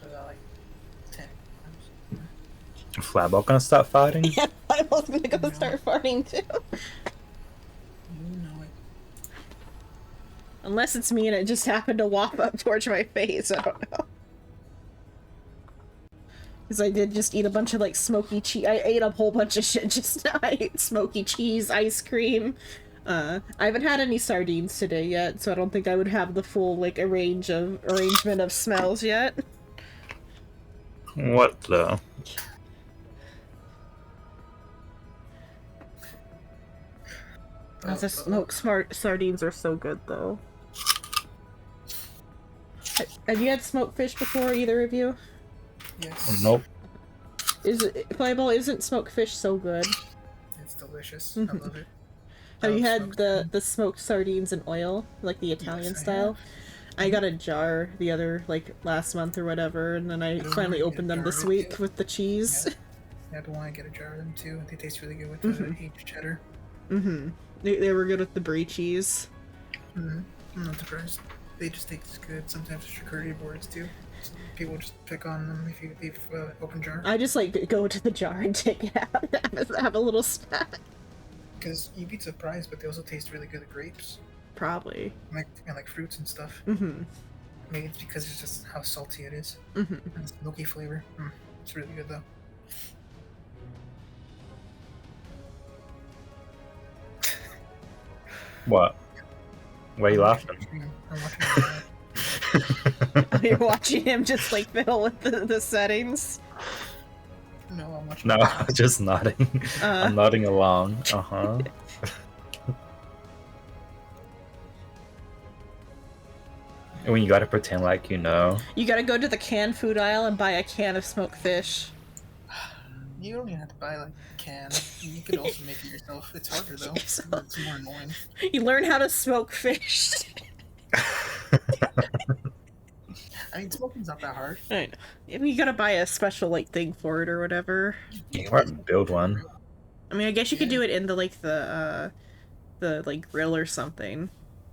So about like 10 times. Flabot gonna start farting? Yeah, I was gonna go start farting too. You know it. Unless it's me and it just happened to walk up towards my face, I don't know. Because I did just eat a bunch of like smoky cheese. I ate a whole bunch of shit just now. I ate smoky cheese, ice cream. I haven't had any sardines today yet, so I don't think I would have the full like arrangement of smells yet. What the? The smoked sardines are so good though. Have you had smoked fish before, either of you? Yes. Nope. Playable? Isn't smoked fish so good? It's delicious. I love it. Have you had smoked the smoked sardines in oil, like the Italian Yes, I style? have. I got a jar the other, like, last month or whatever, and then I don't finally want to opened get a them jar this of it, week too. with the cheese. Yeah, I don't want to get a jar of them too. They taste really good with the aged cheddar. Mm-hmm. They were good with the brie cheese. I'm not surprised. They just taste good. Sometimes charcuterie boards too. People just pick on them if you leave open jar. I just, like, go to the jar and take it out and have a little snack. Because you'd be surprised, but they also taste really good with grapes. Probably. And like fruits and stuff. Mm-hmm. Maybe it's because it's just how salty it is. Mm-hmm. And it's milky flavor. It's really good though. What? Why are you laughing? I'm watching You're watching him just, like, fiddle with the settings. No, I'm watching No, I'm just nodding. I'm nodding along. Uh-huh. When you gotta pretend like you know. You gotta go to the canned food aisle and buy a can of smoked fish. You don't even have to buy like a can. You could also make it yourself. It's harder though. It's more annoying. You learn how to smoke fish. I mean, smoking's not that hard. I know. You gotta buy a special like thing for it or whatever. You might build one. I mean, I guess you could do it in the like grill or something.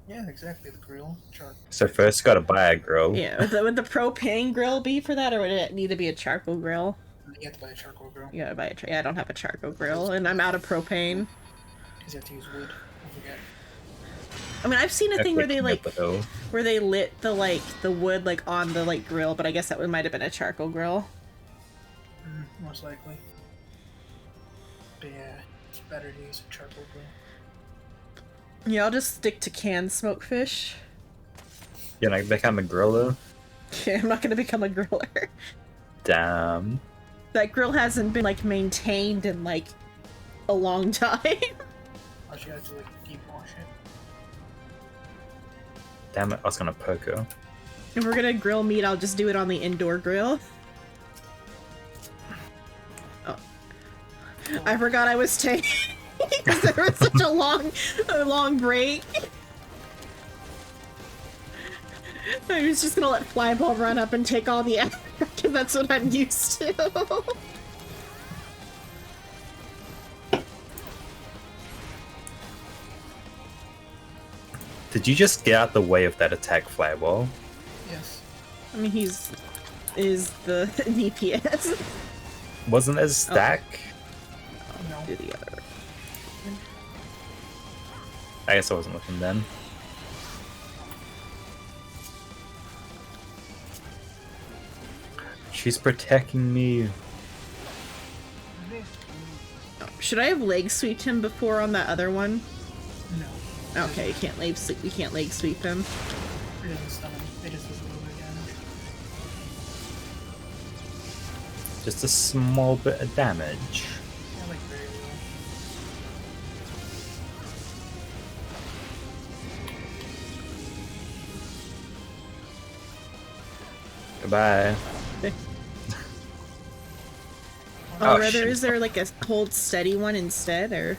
Yeah, exactly. The grill. Char. So first gotta buy a grill. Yeah, would the propane grill be for that, or would it need to be a charcoal grill? You have to buy a charcoal grill. You gotta buy yeah, I don't have a charcoal grill, and I'm out of propane. Because you have to use wood. Don't forget. I mean, I've seen a thing where they like though. where they lit the wood like on the like grill, but I guess that one might have been a charcoal grill. Most likely. But yeah, it's better to use a charcoal grill. Yeah, I'll just stick to canned smoked fish. You're like become a griller? Yeah, I'm not gonna become a griller. Damn. That grill hasn't been like maintained in like a long time. I should have to like deep wash it. Damn it, I was gonna poke her. If we're gonna grill meat, I'll just do it on the indoor grill. Oh. I forgot I was taking because there was such a long break. I was just gonna let Flyball run up and take all the effort, because that's what I'm used to. Did you just get out the way of that attack, Flyball? Yes. I mean, is the DPS. Wasn't it a stack? No. Do the other. I guess I wasn't looking then. She's protecting me. Should I have leg sweeped him before on that other one? No. Okay, you can't leg sweep. You can't leg sweep him. It doesn't stun him. It just does a little bit of damage. Just a small bit of damage. Yeah, like very little. Goodbye. Oh, Oh, rather, shit. is there like a hold steady one instead, or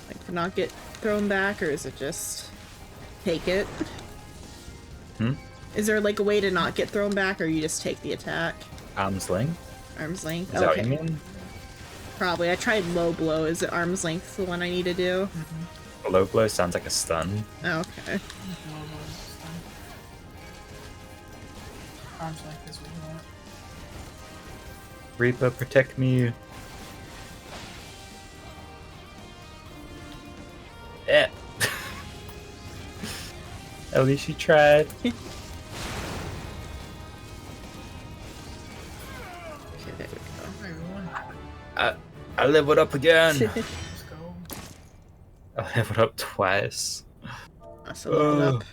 like to not get thrown back, or is it just take it? Is there like a way to not get thrown back, or you just take the attack? Arm's length? Arm's length. Is that Okay, what you mean? probably. I tried low blow. Is it arm's length the one I need to do? Low blow sounds like a stun. Oh, okay. Arms like this, what you want. Reaper, protect me. Eh. At least you tried. Okay, there we Hi, everyone. I leveled up again. go. Let's go. I leveled up twice. So leveled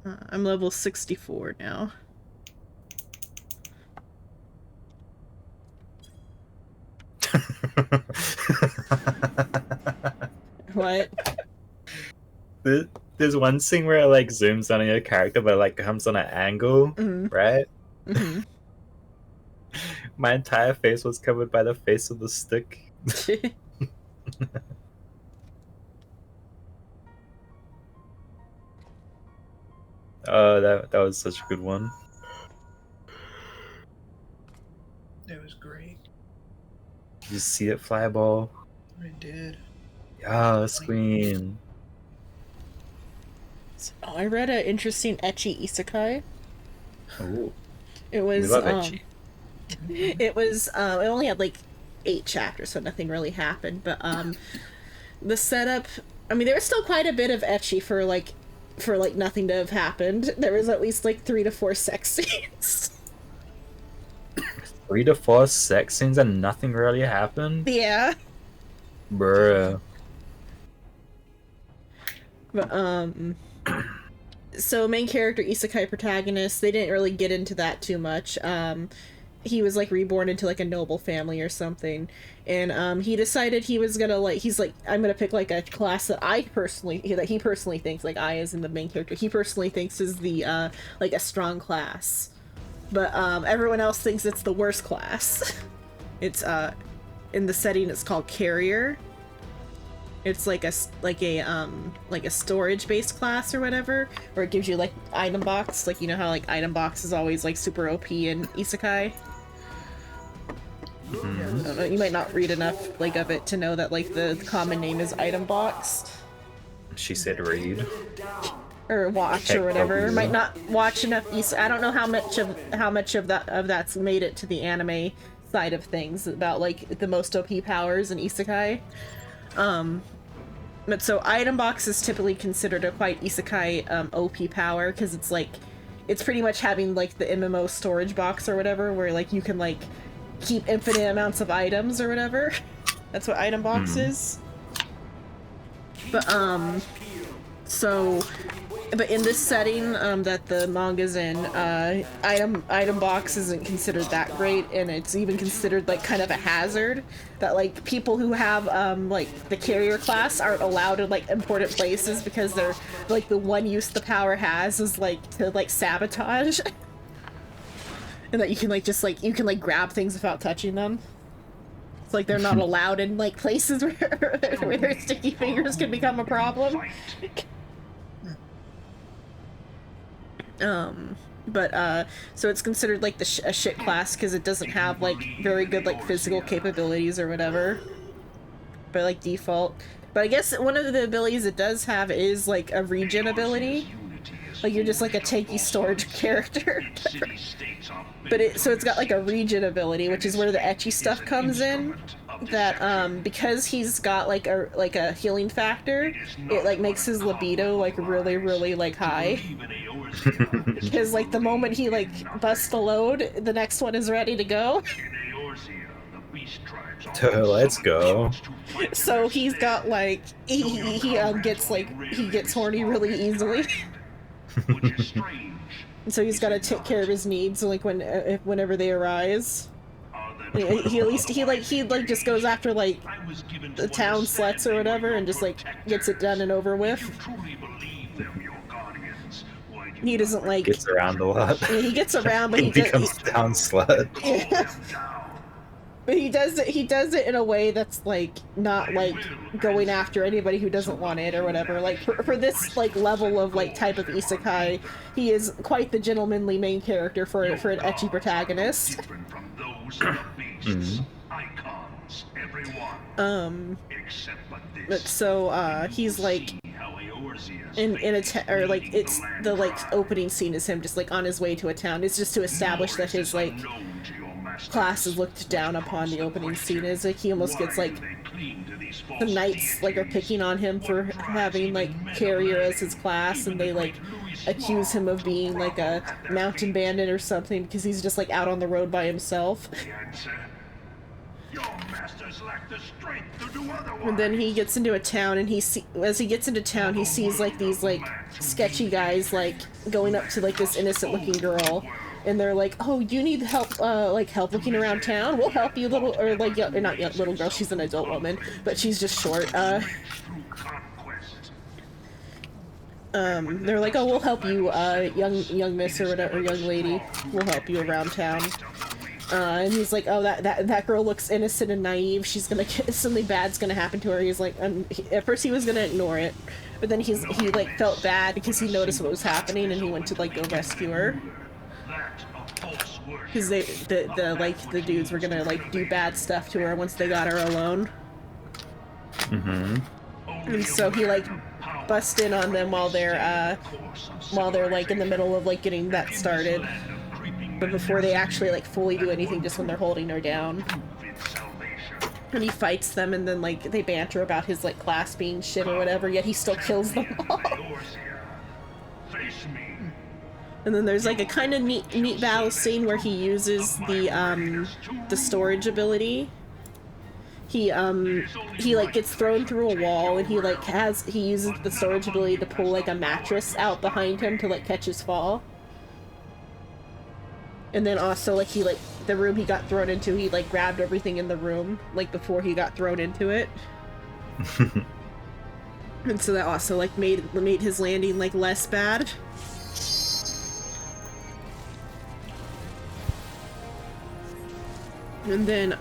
up. I'm level 64 now. What? There's one scene where it like zooms on your character, but it, like comes on an angle, right? Mm-hmm. My entire face was covered by the face of the stick. Oh, that was such a good one. It was great. Did you see it, Flyball? I did. Yes, Queen. Oh, I read an interesting ecchi isekai. Ooh, It we was love ecchi. it was it only had like 8 chapters, so nothing really happened, but the setup, I mean, there was still quite a bit of ecchi for like nothing to have happened. There was at least like 3 to 4 sex scenes. 3 to 4 sex scenes and nothing really happened? Yeah. Bruh. But so main character isekai protagonist, they didn't really get into that too much. He was like reborn into like a noble family or something, and he decided he was gonna he's like, I'm gonna pick like a class that he personally thinks, like I as in the main character, he personally thinks is the like a strong class, but everyone else thinks it's the worst class. It's in the setting it's called carrier. It's like a storage based class or whatever, where it gives you like item box, like you know how like item box is always like super OP in isekai. I don't know, you might not read enough like of it to know that like the common name is item box. She said read. Or watch or whatever. Might not watch enough I don't know how much of that's made it to the anime side of things about like the most OP powers in isekai. But so item box is typically considered a quite isekai OP power because it's like it's pretty much having like the MMO storage box or whatever where like you can like keep infinite amounts of items or whatever. That's what item box is. But but in this setting that the manga's in, item box isn't considered that great, and it's even considered like kind of a hazard that like people who have like the carrier class aren't allowed in like important places because they're like the one use the power has is like to like sabotage, and that you can like just like you can like grab things without touching them. It's like they're not allowed in like places where their sticky fingers can become a problem. So it's considered like a shit class because it doesn't have like very good like physical capabilities or whatever by like default. But I guess one of the abilities it does have is like a regen ability. Like you're just like a tanky storage character. So it's got like a regen ability, which is where the ecchi stuff comes in. That because he's got like a healing factor, it like makes his libido like really like high. Because like the moment he like busts the load, the next one is ready to go. Let's go. So he's got like he gets horny really easily. So he's got to take care of his needs like whenever they arise. He just goes after like the town sluts or whatever and just like gets it done and over with. He doesn't like gets around a lot. He gets around, but he becomes town slut. Yeah. But he does it in a way that's like not like going after anybody who doesn't want it or whatever. Like for this like level of like type of isekai, he is quite the gentlemanly main character for an ecchi protagonist. But so he's like in a like it's the like opening scene is him just like on his way to a town. It's just to establish that his like class is looked down upon. The opening scene is like he almost gets like the knights like are picking on him for having like carrier as his class, and they like accuse him of being like a mountain bandit or something because he's just like out on the road by himself. And then he gets into a town, and as he gets into town, he sees like these like sketchy guys like going up to like this innocent looking girl, and they're like, "Oh, you need help? Like help looking around town? We'll help you, little," or like not yet little girl. She's an adult woman, but she's just short. They're like, "Oh, we'll help you, young miss or whatever, young lady. We'll help you around town." And he's like, "Oh, that girl looks innocent and naive. She's gonna get something bad's gonna happen to her." He's like, at first he was gonna ignore it, but then he like felt bad because he noticed what was happening, and he went to like go rescue her. Because the dudes were gonna like do bad stuff to her once they got her alone. And so he like busts in on them while they're like in the middle of like getting that started. But before they actually like fully do anything, just when they're holding her down. And he fights them, and then like they banter about his like class being shit or whatever, yet he still kills them all. And then there's like a kind of neat battle scene where he uses the storage ability. He like gets thrown through a wall, and he uses the storage ability to pull like a mattress out behind him to like catch his fall. And then also, like, the room he got thrown into, he, like, grabbed everything in the room, like, before he got thrown into it. And so that also, like, made his landing, like, less bad. And then,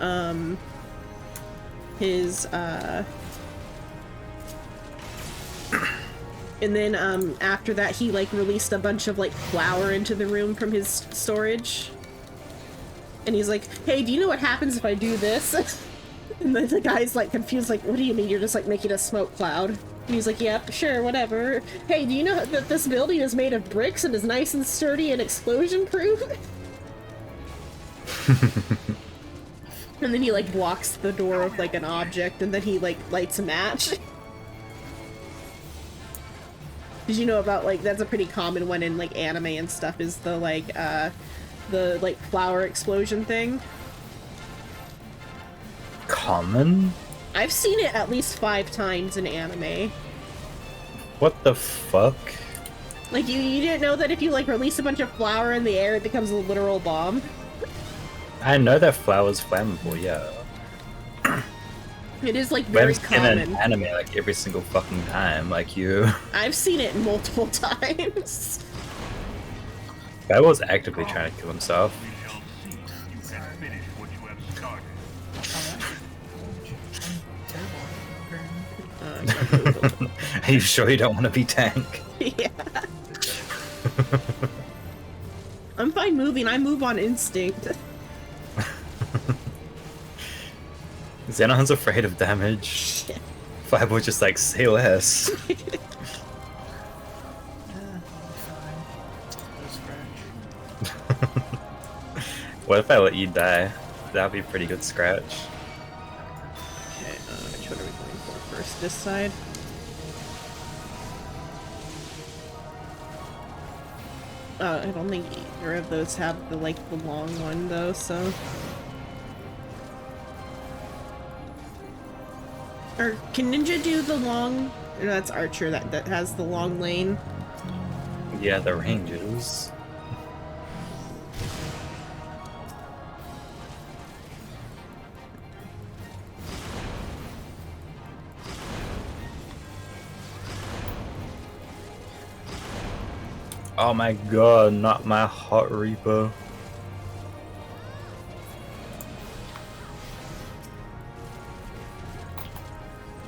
and then, after that, he, like, released a bunch of, like, flour into the room from his storage. and he's like, hey, do you know what happens if I do this? And the guy's like confused, like, what do you mean you're just like making a smoke cloud? And he's like, yep, sure, whatever. Hey, do you know that this building is made of bricks and is nice and sturdy and explosion proof? And then he like blocks the door of like an object, and then he like lights a match. Did you know about like, that's a pretty common one in like anime and stuff, is the like flower explosion thing? Common? I've seen it at least 5 times in anime. What the fuck? Like, you didn't know that if you like release a bunch of flour in the air, it becomes a literal bomb? I know that flower's flammable, yeah. It is like But very I've seen common. an anime like every single fucking time, like you. I've seen it multiple times. Guy was actively trying to kill himself. Are you sure you don't want to be tank? Yeah. I'm fine moving. I move on instinct. Xenon's afraid of damage. Fireball just like, say less. What if I let you die? That'd be a pretty good scratch. Okay, which one are we going for first? This side? I don't think either of those have the long one though, so. Or can Ninja do the long? No, that's Archer that has the long lane. Yeah, the ranges. Oh my god, not my hot Reaper.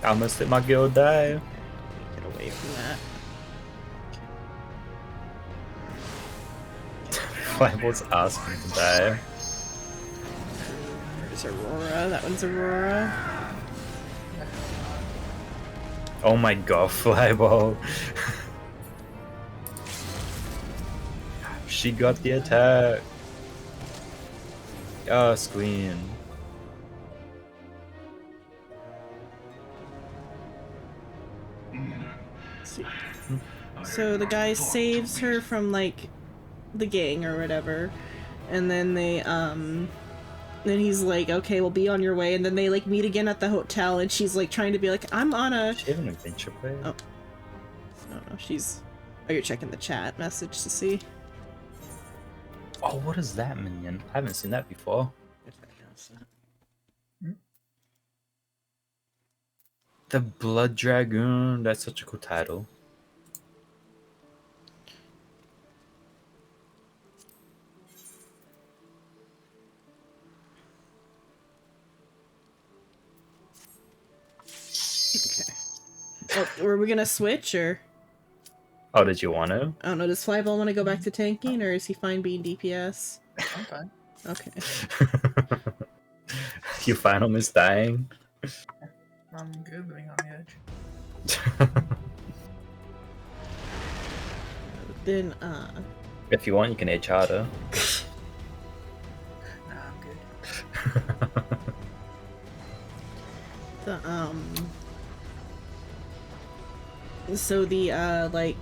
I almost let my guild die. Get away from that. Fireball's asking to die. There's Aurora. That one's Aurora. Oh my god, Fireball. She got the attack. Yes, queen. So the guy saves her from like the gang or whatever, and then then he's like, okay, we'll be on your way, and then they like meet again at the hotel, and she's like trying to be like, I'm on a. She have an adventure play? Oh. No, she's. Oh, you're checking the chat message to see. Oh, what is that minion? I haven't seen that before. The Blood Dragoon. That's such a cool title. Okay. Oh, were we gonna switch or? Oh, did you want to? I don't know. Does Flyball want to go back to tanking, or is he fine being DPS? I'm fine. Okay. You find him is dying. I'm good being on the edge. Then, If you want, you can edge harder. Nah, I'm good. So the, like,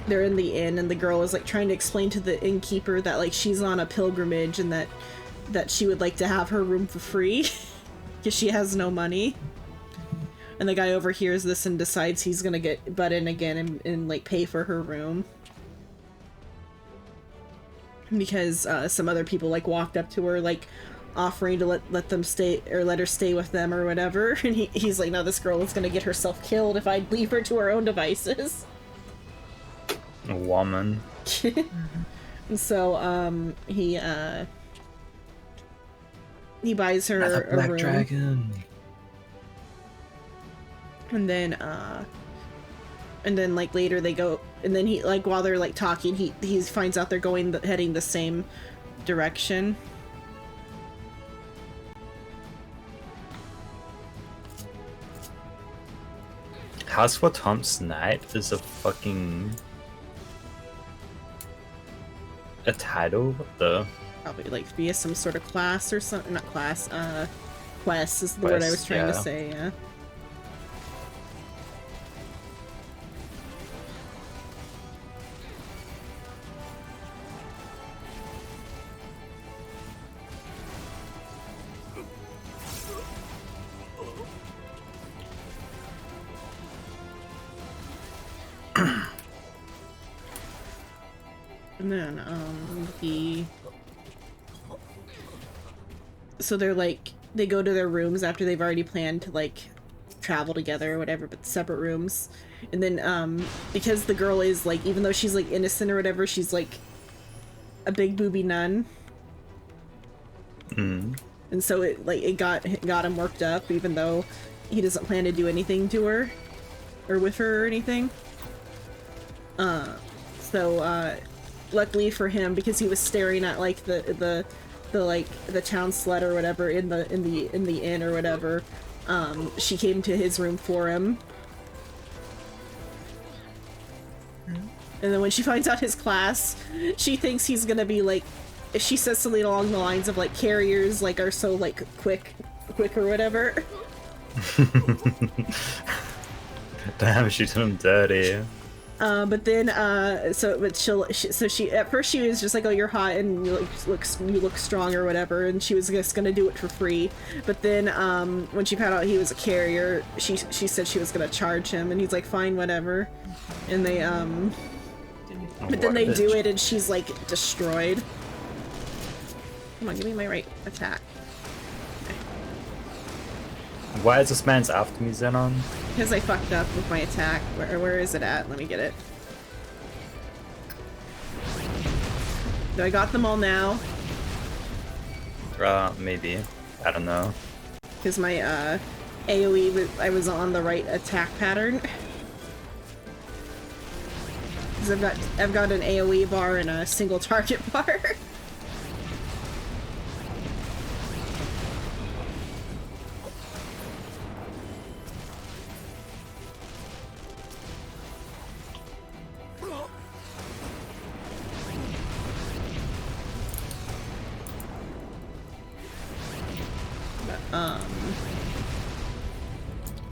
they're in the inn, and the girl is, like, trying to explain to the innkeeper that, like, she's on a pilgrimage, and that she would like to have her room for free, because she has no money. And the guy overhears this and decides he's gonna get butt in again and like, pay for her room. Because, some other people, like, walked up to her, like, offering to let them stay, or let her stay with them or whatever, and he's like, no, this girl is gonna get herself killed if I leave her to her own devices. A woman. So, he buys her Another a black room. dragon. And then like later they go, and then he, like, while they're like talking, he finds out they're heading the same direction. House for Tom's Night is a fucking a title? What the? Probably like via some sort of class or something. Not class. Quest is the word I was Quest, trying to yeah. say. Yeah. And then, so they're like, they go to their rooms after they've already planned to like travel together or whatever, but separate rooms. And then, because the girl is like, even though she's like innocent or whatever, she's like a big booby nun. Mm. And so it got him worked up, even though he doesn't plan to do anything to her or with her or anything. Luckily for him, because he was staring at like the town slut or whatever in the inn or whatever, she came to his room for him. And then when she finds out his class, she thinks he's gonna be like, she says something along the lines of like, carriers like are so like quick or whatever. Damn, she did him dirty. But then, she at first she was just like, oh, you're hot and you look strong or whatever, and she was just gonna do it for free. But then, when she found out he was a carrier, she said she was gonna charge him, and he's like, fine, whatever. And they, but then they do it, and she's like destroyed. Come on, give me my right attack. Why is this man's after me, Xenon? Because I fucked up with my attack. Where is it at? Let me get it. Do I got them all now? Maybe. I don't know. Because my AoE, I was on the right attack pattern. Because I've got an AoE bar and a single target bar.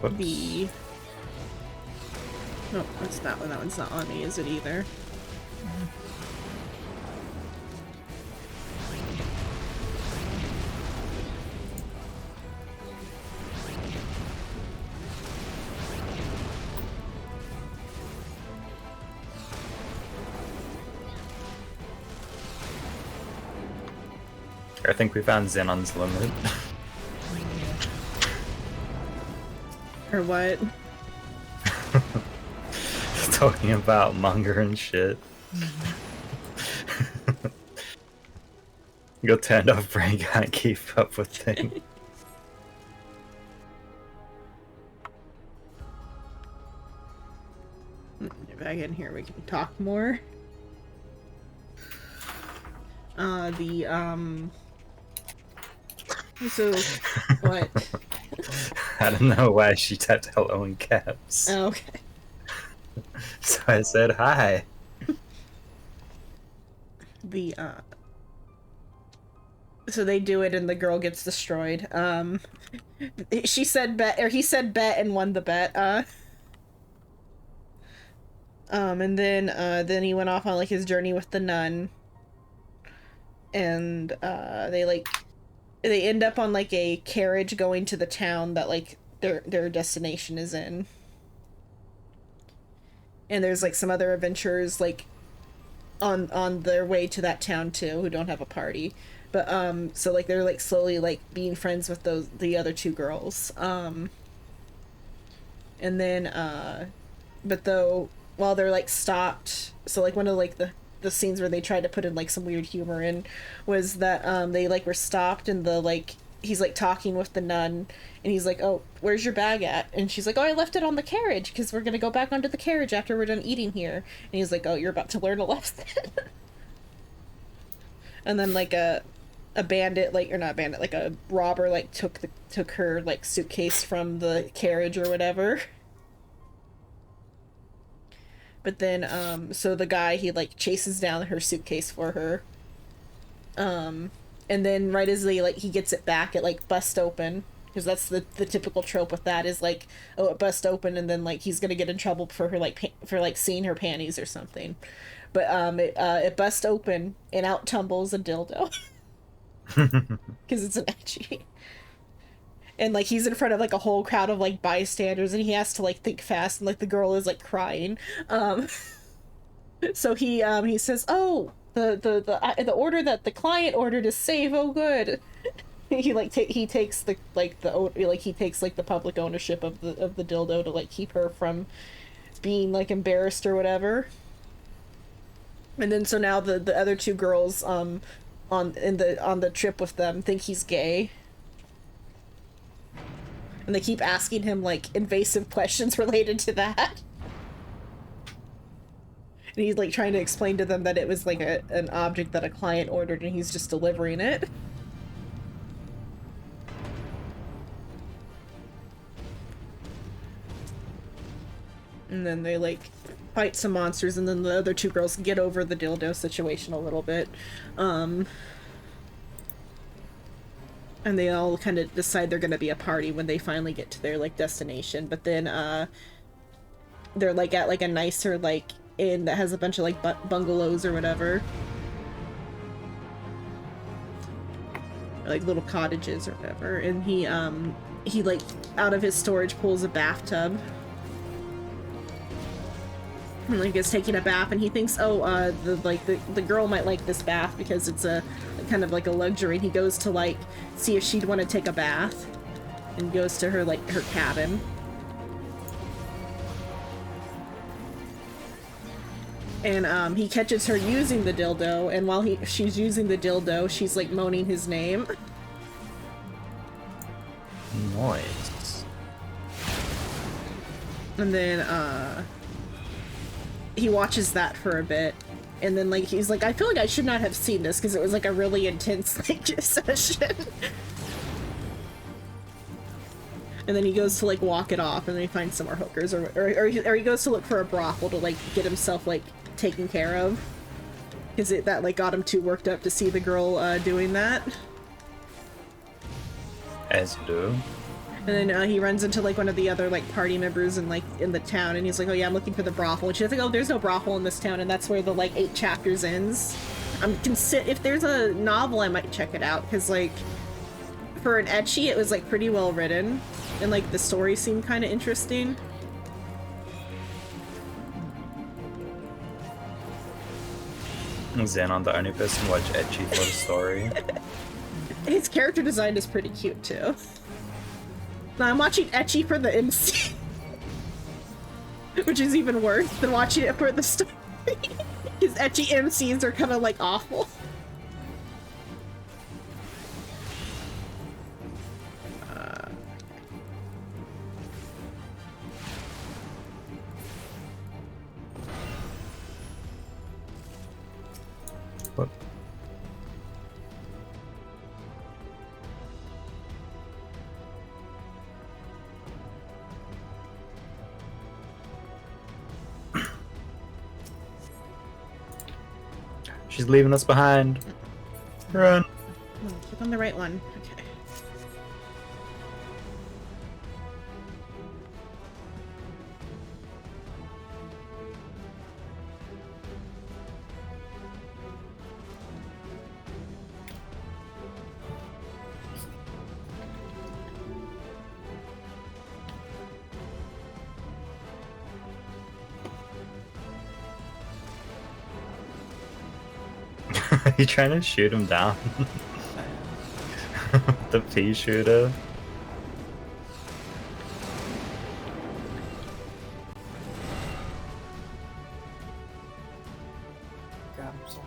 Whoops. Oh, what's that one? That one's not on me, is it either? I think we found Xenon's limit. Or what? Talking about manga and shit. Go turned off brain, can't keep up with things. Get back in here, we can talk more. So, what? I don't know why she typed hello in caps. Oh, okay. So I said hi. So they do it and the girl gets destroyed. She said bet, or he said bet and won the bet. And then he went off on like his journey with the nun. And they end up on like a carriage going to the town that like their destination is in. And there's like some other adventurers like on their way to that town too who don't have a party. But so like they're like slowly like being friends with the other two girls. And then but though while they're like stopped, so like one of like the scenes where they tried to put in like some weird humor in was that they like were stopped and the like he's like talking with the nun and he's like, oh, where's your bag at? And she's like, oh, I left it on the carriage because we're gonna go back onto the carriage after we're done eating here. And he's like, oh, you're about to learn a lesson. And then like a bandit, like, or not a bandit, like a robber like took her like suitcase from the carriage or whatever. But then, so the guy, he, like, chases down her suitcase for her. And then right as he gets it back, it, like, busts open. Because that's the typical trope with that is, like, oh, it busts open and then, like, he's gonna get in trouble for her, like, seeing her panties or something. But, it busts open and out tumbles a dildo. Because it's an ecchi. And, like, he's in front of, like, a whole crowd of, like, bystanders, and he has to, like, think fast, and, like, the girl is, like, crying. So he says, oh, the order that the client ordered is safe, oh good. He, like, he takes the public ownership of the dildo to, like, keep her from being, like, embarrassed or whatever. And then, so now the other two girls, on the trip with them think he's gay. And they keep asking him, like, invasive questions related to that. And he's, like, trying to explain to them that it was, like, an object that a client ordered and he's just delivering it. And then they, like, fight some monsters, and then the other two girls get over the dildo situation a little bit. And they all kind of decide they're gonna be a party when they finally get to their, like, destination. But then, they're, like, at, like, a nicer, like, inn that has a bunch of, like, bungalows or whatever. Or, like, little cottages or whatever. And he, like, out of his storage pulls a bathtub. And, like, is taking a bath, and he thinks, oh, the girl might like this bath because it's a kind of like a luxury. And he goes to, like, see if she'd want to take a bath, and goes to her, like, her cabin. And he catches her using the dildo, and while she's using the dildo, she's, like, moaning his name. Nice. And then he watches that for a bit, and then, like, he's like, I feel like I should not have seen this because it was, like, a really intense, like, session. And then he goes to, like, walk it off, and then he finds some more hookers, or he goes to look for a brothel to, like, get himself, like, taken care of, because that, like, got him too worked up to see the girl doing that. As you do. And then he runs into, like, one of the other, like, party members in the town, and he's like, oh yeah, I'm looking for the brothel. And she's like, oh, there's no brothel in this town, and that's where the, like, 8 chapters ends. If there's a novel, I might check it out, because, like, for an ecchi, it was, like, pretty well written, and, like, the story seemed kind of interesting. Xenon, the only person who watched ecchi for the story. His character design is pretty cute, too. Now, I'm watching ecchi for the MC. Which is even worse than watching it for the story. His ecchi MCs are kind of, like, awful. What? She's leaving us behind. Run. Oh, click on the right one. Okay. You trying to shoot him down? The pea shooter. Got him something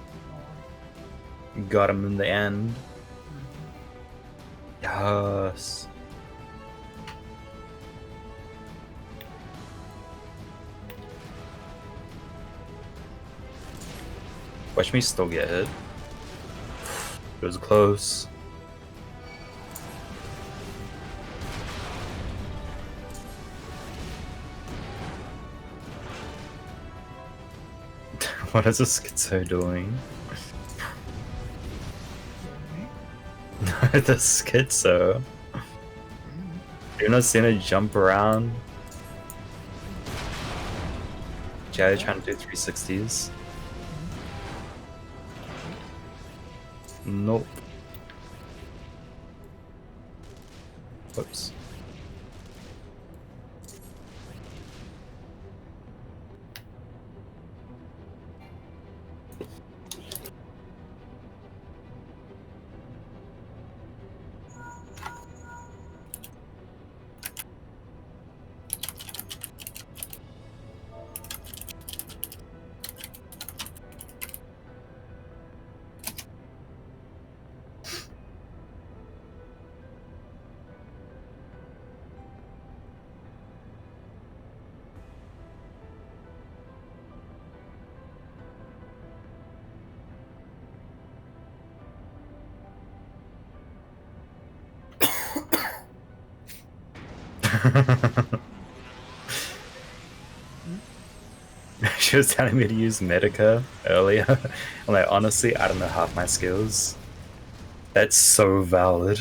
more. Got him in the end. Yes. Watch me still get hit. It was close. What is this schizo doing? The schizo. You're not seeing it jump around. Yeah, trying to do 360s. Nope. Whoops. She was telling me to use Medica earlier. I'm like, honestly, I don't know half my skills. That's so valid.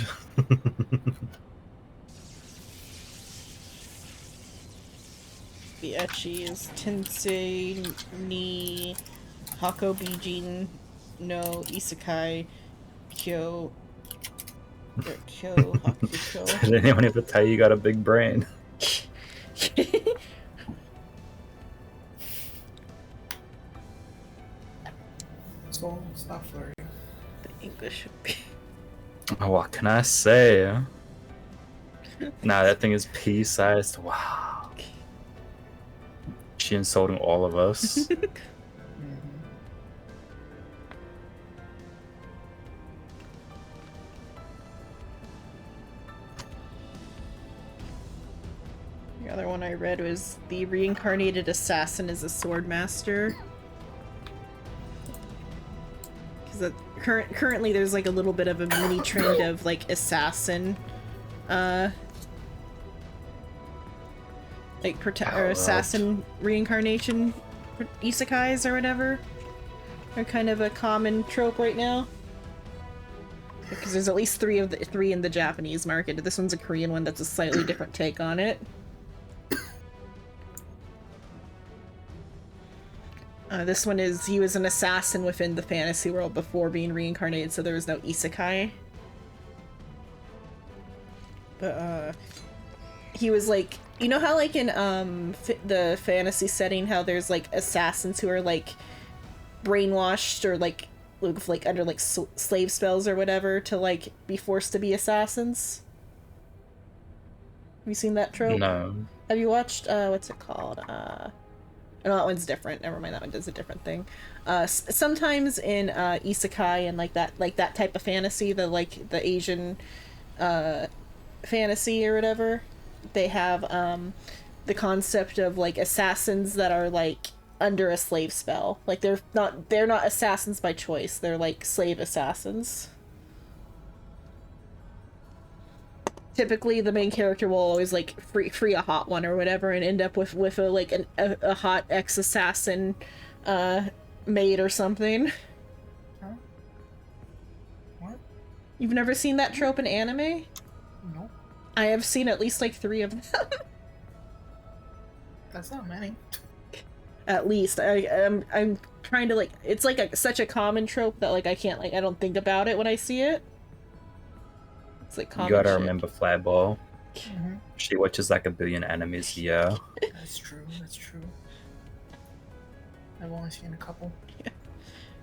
The ecchi is Tensei ni Hakobijin no Isekai Kyo Hakuko. Did anyone ever tell you got a big brain? So stop flirting. The English would be. Oh, what can I say? Nah, that thing is pea-sized. Wow. She insulting all of us. The other one I read was the reincarnated assassin is a sword master. Because currently there's like a little bit of a mini trend of like assassin, like or assassin reincarnation isekais or whatever. They're kind of a common trope right now. Because there's at least three in the Japanese market. This one's a Korean one that's a slightly different take on it. This one is, he was an assassin within the fantasy world before being reincarnated, so there was no isekai. But, he was like, you know how like in, the fantasy setting, how there's like assassins who are like brainwashed or like under like slave spells or whatever to like be forced to be assassins? Have you seen that trope? No. Have you watched, what's it called? No, that one's different. Never mind, that one does a different thing. Sometimes in isekai and like that type of fantasy, the Asian fantasy or whatever, they have the concept of like assassins that are like under a slave spell. Like they're not assassins by choice. They're like slave assassins. Typically, the main character will always like free a hot one or whatever, and end up with a like a hot ex-assassin maid or something. Huh? What? You've never seen that trope in anime? No. I have seen at least like 3 of them. That's not many. At least I'm trying to like, it's like such a common trope that like I don't think about it when I see it. It's like common You gotta shit. remember Flyball. Mm-hmm. She watches like 1 billion animes a year. That's true. That's true. I've only seen a couple.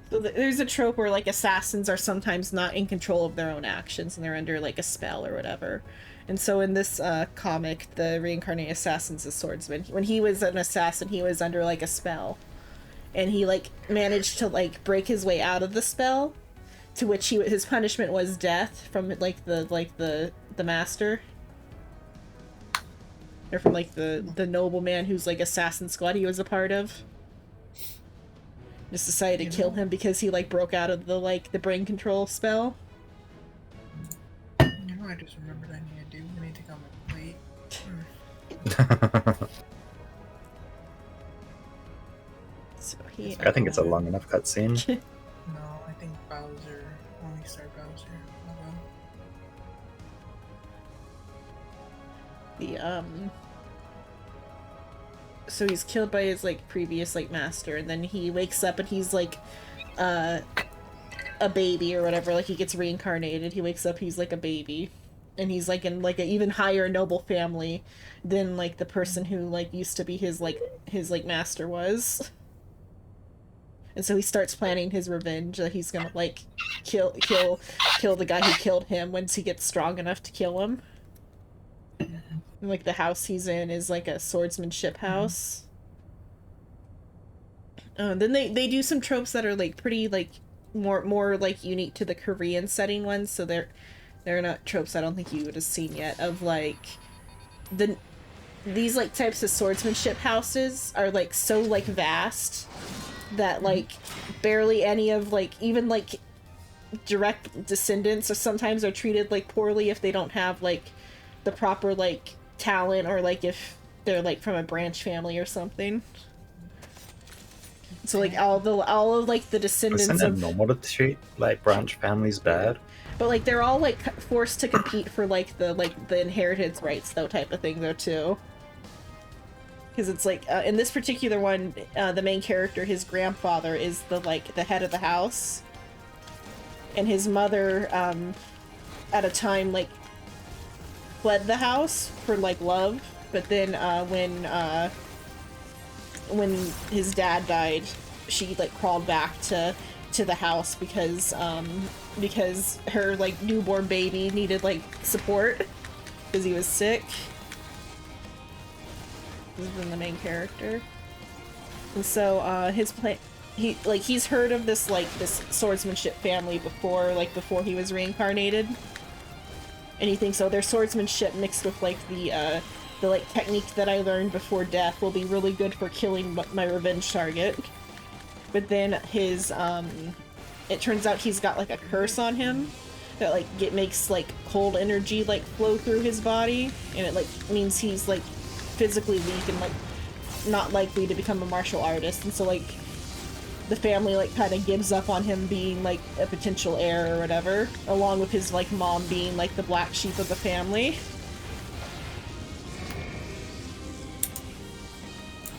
So there's a trope where like assassins are sometimes not in control of their own actions and they're under like a spell or whatever. And so in this comic, the reincarnated assassin's a swordsman. When he was an assassin, he was under like a spell, and he like managed to like break his way out of the spell, to which his punishment was death from like the master, or from like the nobleman whose like assassin squad he was a part of. Just decided to kill him because he like broke out of the brain control spell. You know, I just remembered I need to do. I need to come and plate. So he I think it's a long enough cutscene. No, I think Bowser, when we start Bowser. So he's killed by his like previous like master, and then he wakes up and he's like a baby or whatever, like he gets reincarnated. He wakes up, he's like a baby, and he's like in like an even higher noble family than like the person who like used to be his master was. And so he starts planning his revenge, that he's gonna like kill the guy who killed him once he gets strong enough to kill him. And, like the house he's in is like a swordsmanship house. Then they do some tropes that are like pretty like more like unique to the Korean setting ones. So they're not tropes I don't think you would have seen yet, of like these like types of swordsmanship houses are like so like vast that like barely any of like even like direct descendants or sometimes are treated like poorly if they don't have like the proper like talent, or like if they're like from a branch family or something. So like all of like the descendants Isn't it of normal to treat like branch families bad? but like they're all like forced to compete for like the inheritance rights though, type of thing though too. Because it's like in this particular one, the main character, his grandfather is the head of the house, and his mother at a time like fled the house for like love, but then when his dad died, she like crawled back to the house because her like newborn baby needed like support because he was sick. This is the main character, and so his plan. He's heard of this swordsmanship family before he was reincarnated, and he thinks, oh, their swordsmanship mixed with like the like technique that I learned before death will be really good for killing my revenge target. But then his it turns out he's got like a curse on him that like makes like cold energy like flow through his body, and it like means he's like physically weak and like not likely to become a martial artist. And so like the family like kind of gives up on him being like a potential heir or whatever, along with his like mom being like the black sheep of the family.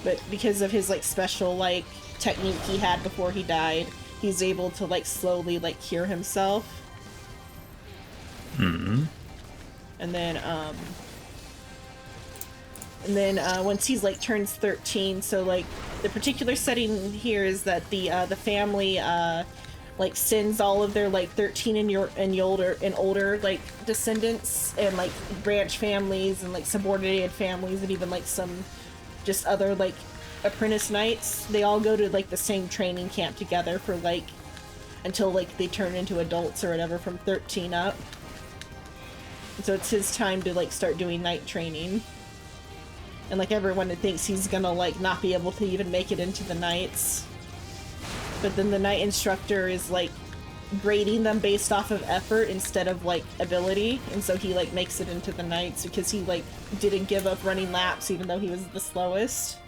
But because of his like special like technique he had before he died, he's able to like slowly like cure himself. And then once he's like turns 13, so like the particular setting here is that the family like sends all of their like 13 and older like descendants and like branch families and like subordinated families and even like some just other like apprentice knights. They all go to like the same training camp together for like until like they turn into adults or whatever, from 13 up. And so it's his time to like start doing knight training. And like everyone thinks he's gonna like not be able to even make it into the knights. But then the knight instructor is like grading them based off of effort instead of like ability, and so he like makes it into the knights because he like didn't give up running laps even though he was the slowest.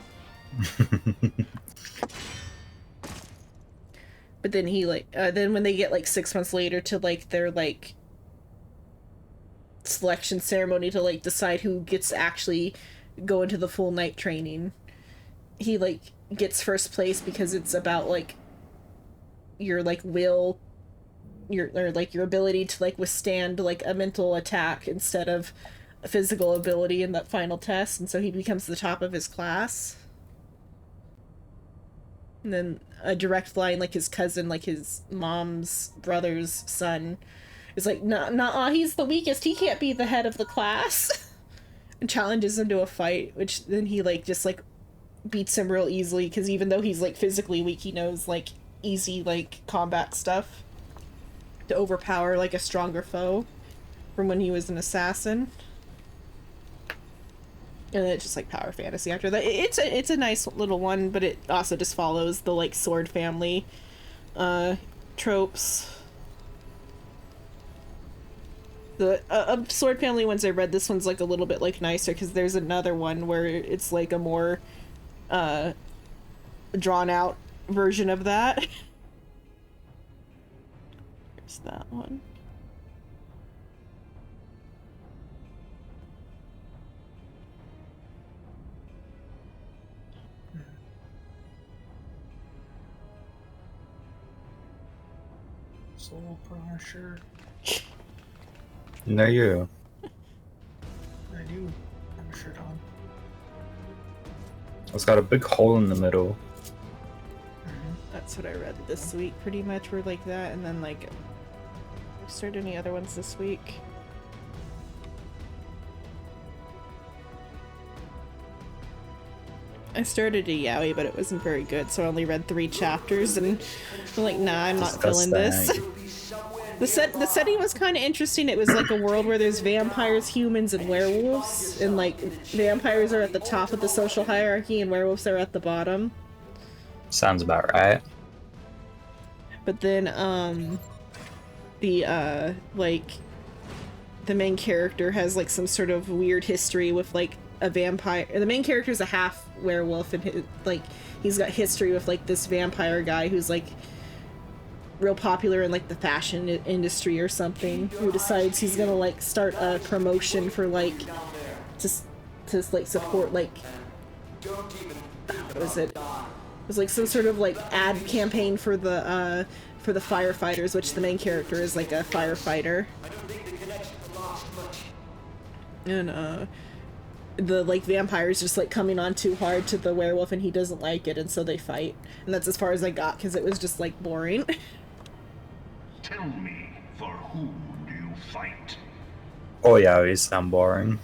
But then he like then when they get like 6 months later to like their like selection ceremony to like decide who gets to actually go into the full knight training, he like gets first place because it's about like your like will, your ability to like withstand like a mental attack instead of a physical ability in that final test. And so he becomes the top of his class. And then a direct line, like his cousin, like his mom's brother's son, is like, nah, he's the weakest, he can't be the head of the class. And challenges him to a fight, which then he like just like beats him real easily, because even though he's like physically weak, he knows like easy like combat stuff to overpower like a stronger foe from when he was an assassin. And then it's just like power fantasy after that. It's a nice little one, but it also just follows the like sword family tropes. The sword family ones I read, this one's like a little bit like nicer, because there's another one where it's like a more drawn out version of that. There's that one. Soul put on a shirt. No, you. I do have a shirt on. It's got a big hole in the middle. That's what I read this week, pretty much. Were like that, and then like, I started any other ones this week. I started a yaoi, but it wasn't very good, so I only read 3 chapters, and I'm like, nah, I'm not feeling this. The setting was kind of interesting. It was like a world where there's vampires, humans, and werewolves, and like vampires are at the top of the social hierarchy, and werewolves are at the bottom. Sounds about right. But then, like, the main character has like some sort of weird history with like a vampire. The main character is a half werewolf, and he's got history with like this vampire guy who's like real popular in like the fashion industry or something, who decides he's gonna like start a promotion for like to like support like, what was it? It was like some sort of like ad campaign for the firefighters, which the main character is like a firefighter. And the like vampires just like coming on too hard to the werewolf, and he doesn't like it, and so they fight. And that's as far as I got, because it was just like boring. Tell me, for whom do you fight? Oh yeah, it sound boring.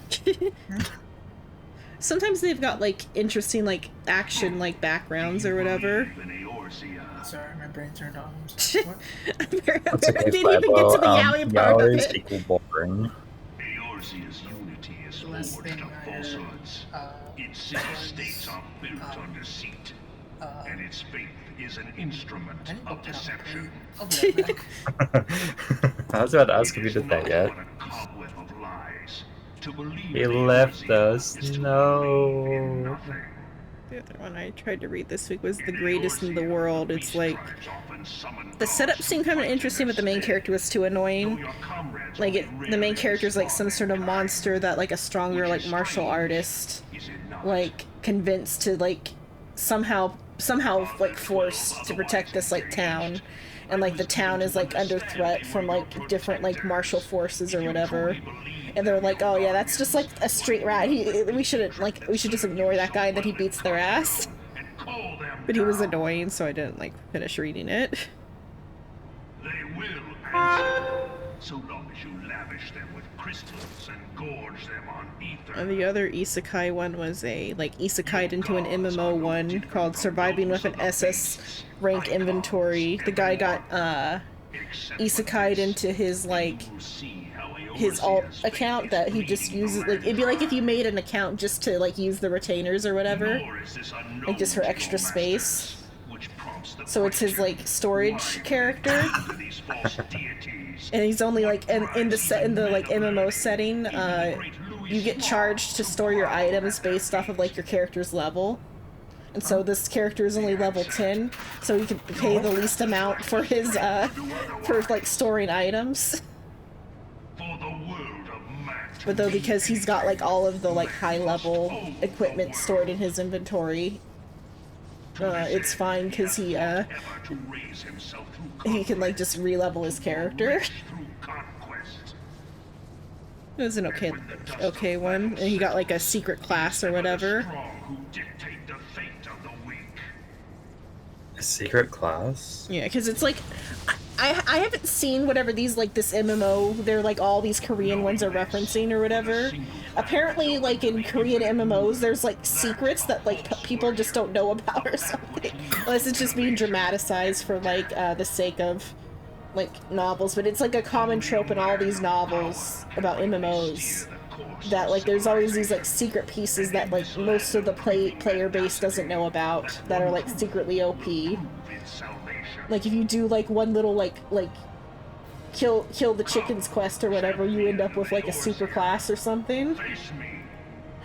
Sometimes they've got like interesting like action like backgrounds or whatever. Sorry, my brain turned on. What? That's okay, I didn't even get to the yaoi part of yaoi it. equal boring. Eorzea's unity is The last forged thing of I heard, falsehoods. Its city-states are built on deceit, and its faith is an instrument I need to of put on a deception. plate. I'll be right back. I was about to ask if you did that yet. He left us. No. The other one I tried to read this week was The Greatest in the World. It's like, the setup seemed kind of interesting, but the main character was too annoying. Like, the main character is like some sort of monster that like a stronger like martial artist like convinced to like somehow like forced to protect this like town, and like the town is like under threat from like different like martial forces or whatever. And they're like, oh yeah, that's just like a straight rat. We should just ignore that guy, and then he beats their ass. But he was annoying, so I didn't like finish reading it. They will answer, so long as you lavish them with crystals and gorge them on ether. And the other isekai one was a like isekai'd into an MMO one called Surviving with an SS rank inventory. The guy got isekai'd into his like his alt account that he just uses. Like, it'd be like if you made an account just to like use the retainers or whatever, like just for extra space. So it's his like storage character, and he's only like in the like MMO setting. You get charged to store your items based off of like your character's level. And so this character is only level 10, so he can pay the least amount for his for like storing items. But though, because he's got like all of the like high level equipment stored in his inventory, it's fine because he can like just re-level his character. It was an okay one, and he got like a secret class or whatever. A secret class? Yeah, because it's like, I haven't seen whatever these, like, this MMO, they're like all these Korean ones are referencing or whatever. Apparently, like, in Korean MMOs, there's, like, secrets that, like, people just don't know about or something. Unless it's just being dramatized for, like, the sake of, like, novels. But it's, like, a common trope in all these novels about MMOs. That, like, there's always these, like, secret pieces that, like, most of the player base doesn't know about that are, like, secretly OP. Like, if you do, like, one little, like kill the chickens quest or whatever, you end up with, like, a super class or something.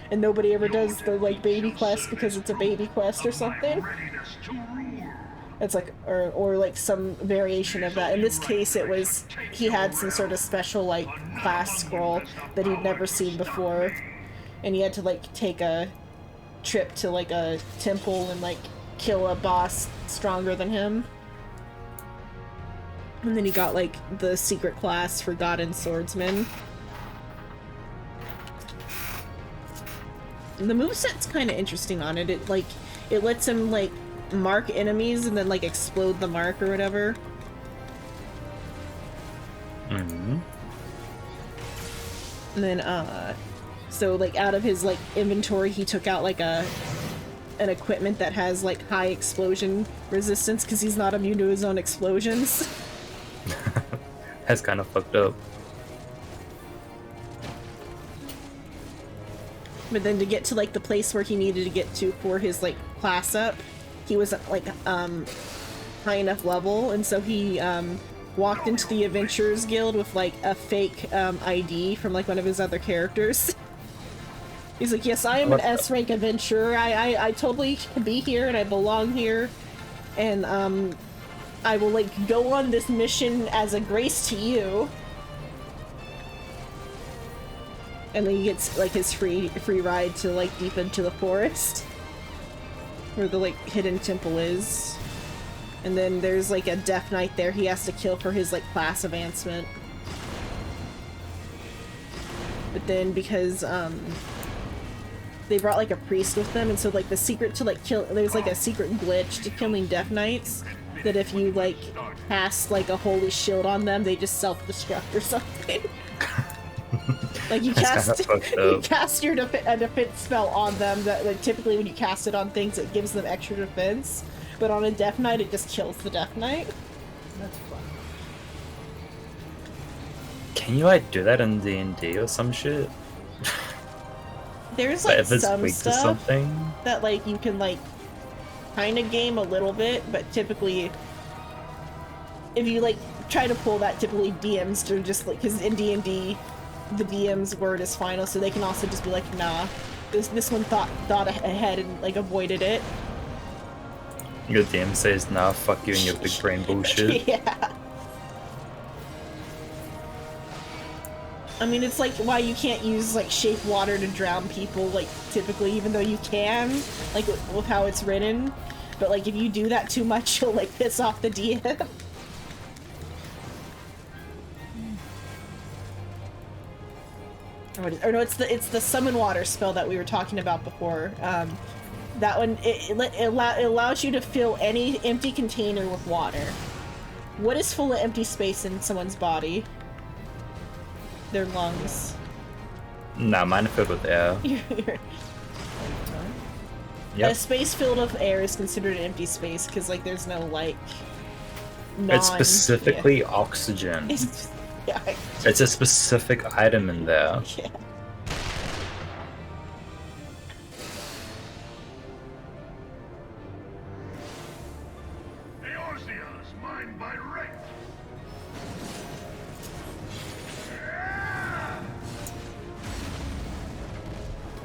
And nobody ever does the, like, baby quest because it's a baby quest or something. It's like, or like some variation of that. In this case, it was he had some sort of special like class scroll that he'd never seen before, and he had to like take a trip to like a temple and like kill a boss stronger than him. And then he got like the secret class Forgotten Swordsman. And the moveset's kind of interesting on it. It lets him like mark enemies and then like explode the mark or whatever. Mm-hmm. And then so like out of his like inventory he took out like an equipment that has like high explosion resistance because he's not immune to his own explosions. That's kind of fucked up. But then to get to like the place where he needed to get to for his like class up, he wasn't like high enough level, and so he walked into the Adventurers Guild with like a fake ID from like one of his other characters. He's like, yes, I am an S-rank adventurer. I totally can be here and I belong here, and I will like go on this mission as a grace to you. And then he gets like his free ride to like deep into the forest where the like hidden temple is. And then there's like a Death Knight there he has to kill for his like class advancement. But then because they brought like a priest with them, and so like the secret to like kill, there's like a secret glitch to killing Death Knights that if you like cast like a holy shield on them, they just self-destruct or something. Like you cast your defense spell on them that like typically when you cast it on things it gives them extra defense, but on a Death Knight it just kills the Death Knight. That's fun. Can you like do that in D&D or some shit? There's like if it's some weak to stuff something? that like you can like kind of game a little bit, but typically if you like try to pull that, typically DMs are just like, because in D&D the DM's word is final, so they can also just be like, nah, this one thought ahead and like avoided it. Your DM says, nah, fuck you and your big brain bullshit. Yeah. I mean, it's like why you can't use like shape water to drown people, like typically, even though you can, like with how it's written. But like if you do that too much, you'll like piss off the DM. Or no, it's the summon water spell that we were talking about before. That one it allows you to fill any empty container with water. What is full of empty space in someone's body? Their lungs. Nah, mine are filled with air. Yep. A space filled with air is considered an empty space because like there's no like. It's specifically oxygen. It's a specific item in there. Yeah. Eorzea's mine by right.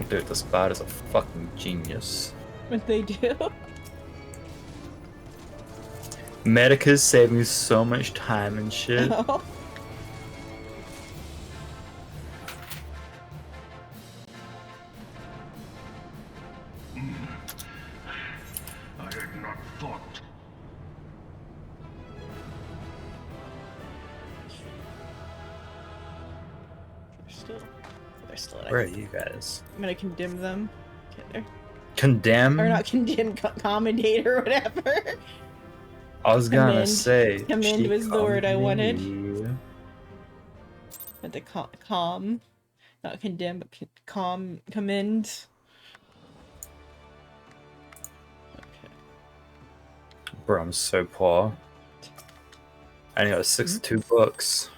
Dude, this bot is a fucking genius. What they do? Medicas save me so much time and shit. Oh. I had not thought. They're still. Where are you guys? I'm gonna condemn them. Okay, there. Condemn? Or not condemn, commendate or whatever. I was gonna Commend. say. Commend was the word I wanted. me. At the calm, not condemn, but commend. Okay. Bro, I'm so poor. I only got 62 books.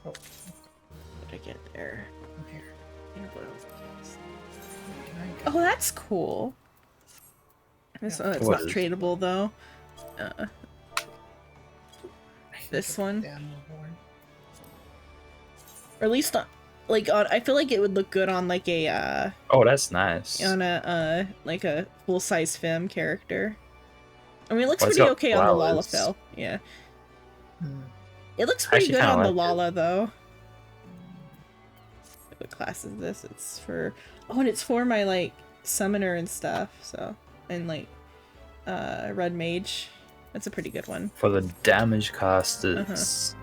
What did I get there? Here. Oh, that's cool. It's not What is- tradable though. This one, Damn, Lord. or at least not. like on. I feel like it would look good on like a Oh, that's nice. on a like a full size femme character. I mean, it looks Well, it's pretty got okay on the flowers. Lalafell. Yeah, Hmm. it looks pretty actually good kinda on the like it. Lala though. What class is this? It's for and it's for my like summoner and stuff. So and like red mage. That's a pretty good one. For the damage casters.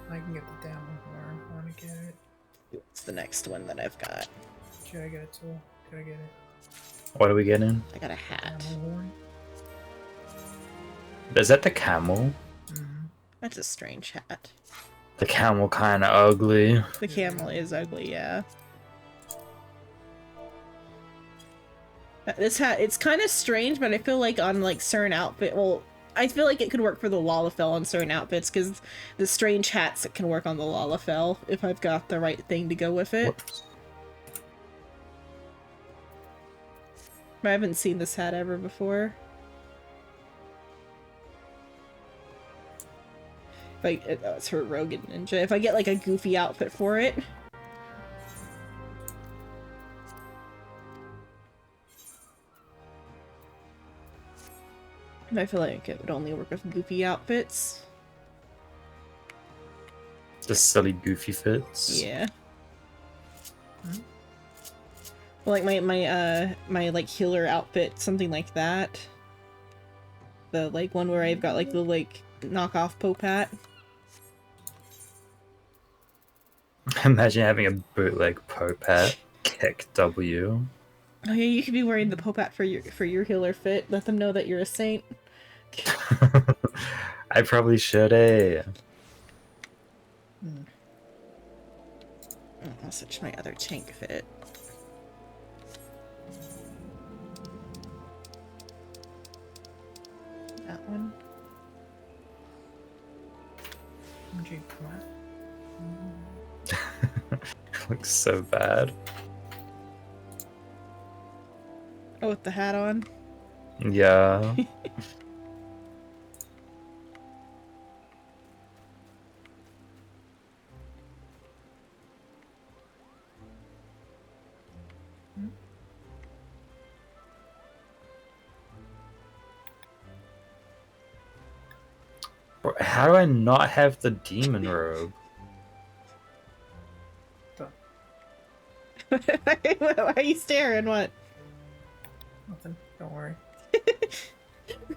I can get the damn horn. I want to get it. It's the next one that I've got. Should I get it too? Could I get it? What are we getting? I got a hat. Camel horn? Is that the camel? That's a strange hat. The camel kind of ugly. The camel is ugly, yeah. This hat, it's kind of strange, but I feel like on like certain outfit, well, I feel like it could work for the Lalafell on certain outfits because the strange hats that can work on the Lalafell if I've got the right thing to go with it. Whoops. I haven't seen this hat ever before. If oh, it's her Rogan Ninja. If I get like a goofy outfit for it. I feel like it would only work with goofy outfits. The silly goofy fits. Yeah. Well, like my like healer outfit, something like that. The like one where I've got like the like knockoff Pope hat. Imagine having a bootleg Pope hat. Kick W. Oh yeah, you could be wearing the Pope hat for your healer fit. Let them know that you're a saint. I probably should, eh? I'll switch my other tank fit. That one. Okay, come on. Looks so bad. Oh, with the hat on. Yeah. How do I not have the demon robe? Why are you staring? What? Nothing. Don't worry.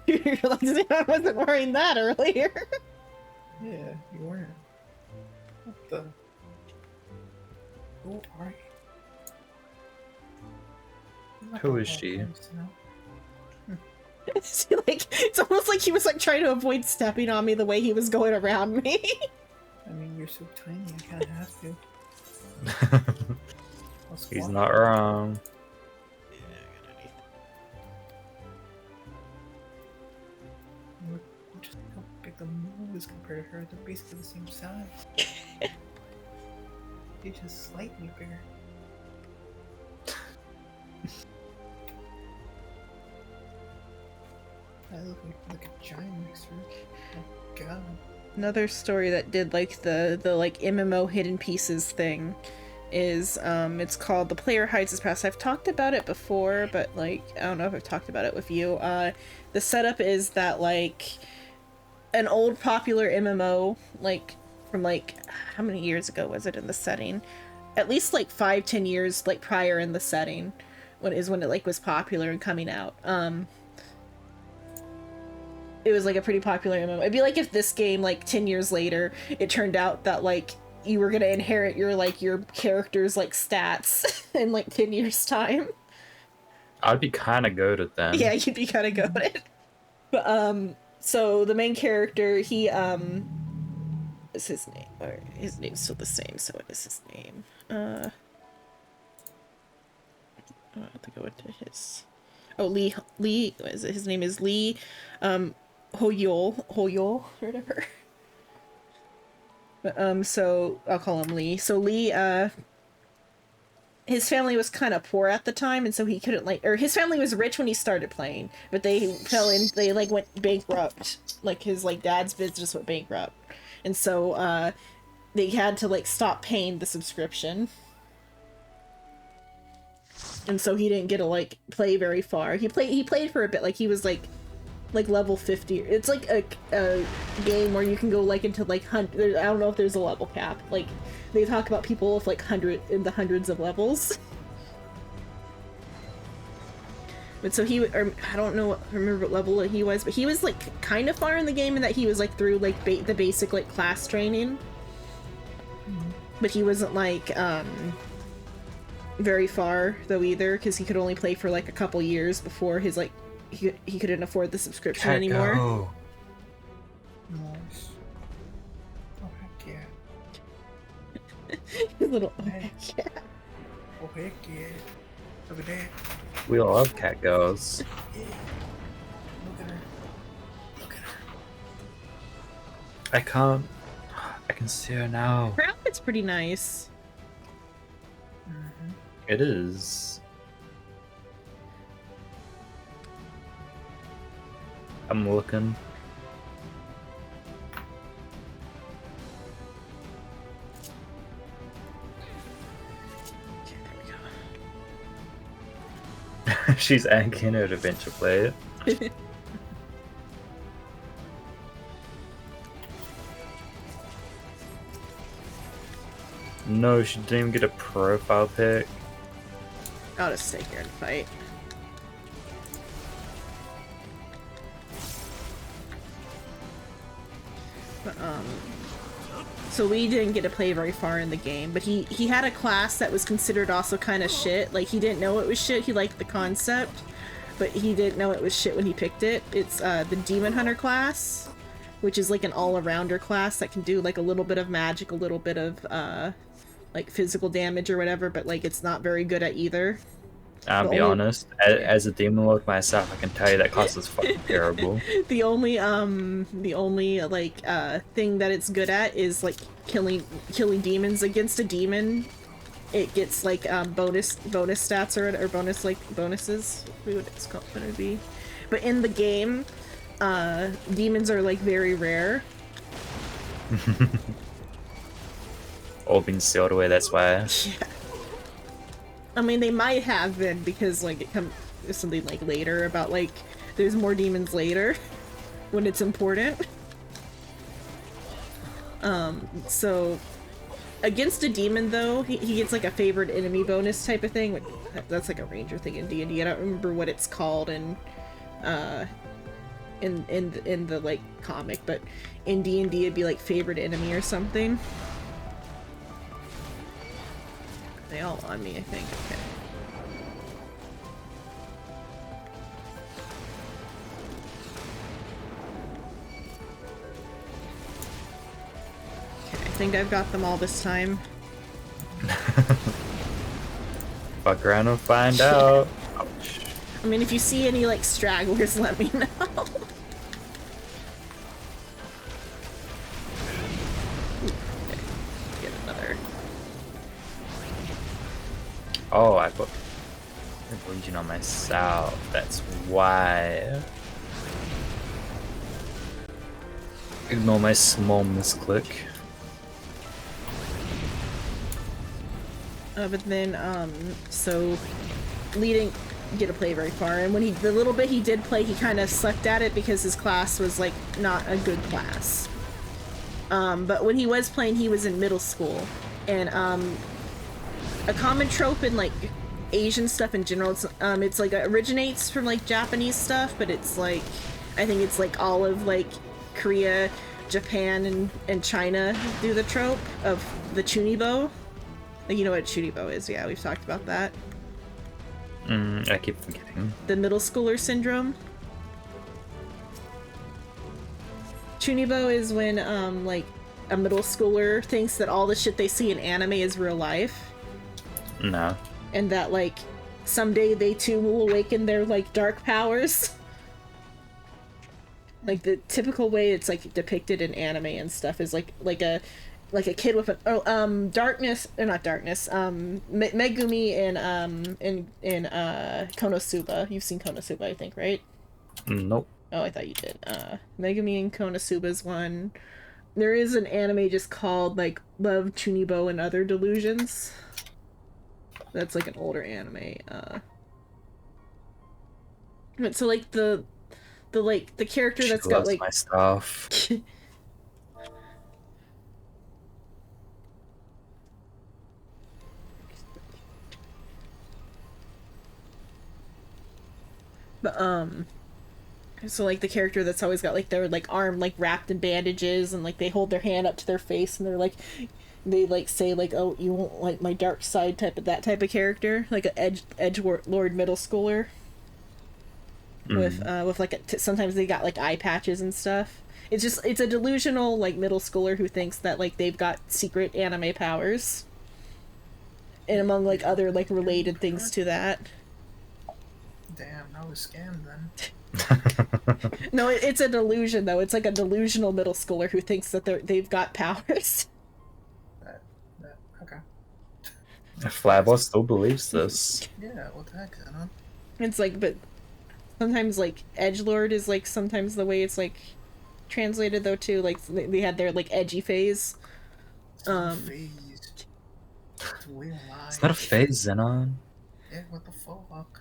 You're like, I wasn't wearing that earlier. Yeah, you weren't. What the? Who are you? Who is she? See, like, it's almost like he was like trying to avoid stepping on me the way he was going around me. I mean, you're so tiny, I kind of have to. I'll He's squat. not wrong. Look just how big the move is compared to her. They're basically the same size. You're just slightly bigger. I look like a giant next to her. Oh god. Another story that did like the like MMO hidden pieces thing is it's called The Player Hides His Past. I've talked about it before, but like I don't know if I've talked about it with you. The setup is that like an old popular MMO, like from like how many years ago was it in the setting? At least like 5-10 years like prior in the setting when it like was popular and coming out. It was like a pretty popular MMO. It'd be like if this game, like 10 years later, it turned out that like you were gonna inherit your character's like stats in like 10 years time. I'd be kind of good at them. Yeah, you'd be kind of good at it. But so the main character, he is his name, or his name's still the same. So what is his name? I have to go into his. Oh, Lee. What is it? His name is Lee. Hoyol, or whatever. But, so, I'll call him Lee. So Lee, his family was kind of poor at the time, and so he couldn't, like, or his family was rich when he started playing, but they like, went bankrupt. Like, his, like, dad's business went bankrupt. And so, they had to like stop paying the subscription. And so he didn't get to like play very far. He played for a bit, like he was like level 50. It's like a game where you can go like into like I don't know if there's a level cap. Like they talk about people with like hundreds of levels. But so I don't remember what level he was, but he was like kind of far in the game in that he was like through like the basic like class training. But he wasn't like very far though either, because he could only play for like a couple years before his like he couldn't afford the subscription anymore. Nice. Oh heck yeah. His little Nice. yeah. Oh heck yeah. Look at that. We love cat girls. Yeah. Look at her. Look at her. I can't. I can see her now. Her outfit's pretty nice. Mm-hmm. It is. I'm looking. Okay, there we go. She's Anakin at Adventure Play. No, she didn't even get a profile pic. I'll just stay here and fight. But, so we didn't get to play very far in the game, but he had a class that was considered also kind of shit. Like, he didn't know it was shit, he liked the concept, but he didn't know it was shit when he picked it. It's the Demon Hunter class, which is like an all-arounder class that can do like a little bit of magic, a little bit of like physical damage or whatever, but like it's not very good at either. I'll be honest, as a demon lord myself, I can tell you that class is fucking terrible. The only like thing that it's good at is like killing demons. Against a demon, it gets like bonus stats or bonuses. What would it's called? What would it be? But in the game, demons are like very rare. All been sealed away, that's why. Yeah. I mean, they might have been, because like it comes something like later about like there's more demons later when it's important. So against a demon though, he gets like a favored enemy bonus type of thing. That's like a ranger thing in D&D. I don't remember what it's called in the like comic, but in D&D it'd be like favored enemy or something. They all on me, I think. Okay. Okay, I think I've got them all this time. Fuck around and find out. Ouch. I mean, if you see any like stragglers, let me know. Okay, get another. Oh, I put Legion on myself. That's why. Ignore my small misclick. But then, so leading get to play very far, and when the little bit he did play, he kind of sucked at it because his class was like not a good class. But when he was playing, he was in middle school, and a common trope in like Asian stuff in general, it's like it originates from like Japanese stuff, but it's like I think it's like all of like Korea, Japan, and China do the trope of the chunibo. Like, you know what chunibo is? Yeah, we've talked about that. I keep forgetting. The middle schooler syndrome. Chunibo is when like a middle schooler thinks that all the shit they see in anime is real life. No. And that like someday they too will awaken their like dark powers. Like the typical way it's like depicted in anime and stuff is like a kid with darkness, or not darkness, Megumi in Konosuba. You've seen Konosuba, I think, right? Nope. Oh, I thought you did. Megumi and Konosuba's one. there is an anime just called like Love, Chunibo, and Other Delusions. That's like an older anime. But so like the character She that's got loves like my stuff. but so like the character that's always got like their like arm like wrapped in bandages and like they hold their hand up to their face and they're like they like say like, oh, you won't like my dark side type of that type of character, like an edge lord middle schooler with like sometimes they got like eye patches and stuff. It's a delusional like middle schooler who thinks that like they've got secret anime powers, and among like other like related things to that. Damn, I was scammed then. No, it's a delusion though. It's like a delusional middle schooler who thinks that they've got powers. Okay. Flabos still believes this. Yeah, what the heck, I don't know. It's like, but sometimes like edgelord is like sometimes the way it's like translated though too. Like they had their like edgy phase. It's not a phase. It's way lie. It's not a phase, Xenon. Yeah, what the fuck?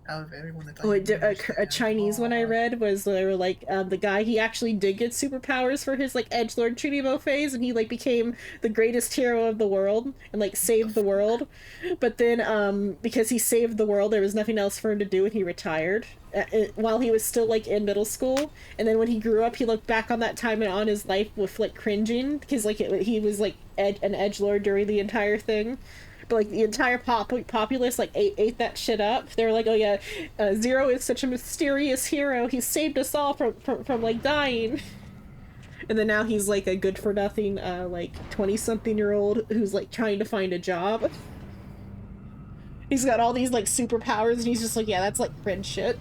Out of everyone that A Chinese one I read was they were like the guy, he actually did get superpowers for his like edgelord Chunibo phase, and he like became the greatest hero of the world and like saved the world. But then because he saved the world, there was nothing else for him to do, and he retired while he was still like in middle school. And then when he grew up, he looked back on that time and on his life with like cringing because like he was like an edgelord during the entire thing. But like the entire populace like ate that shit up. They were like, oh yeah, Zero is such a mysterious hero. He saved us all from like dying. And then now he's like a good for nothing like 20-something-year-old who's like trying to find a job. He's got all these like superpowers and he's just like, yeah, that's like cringe shit.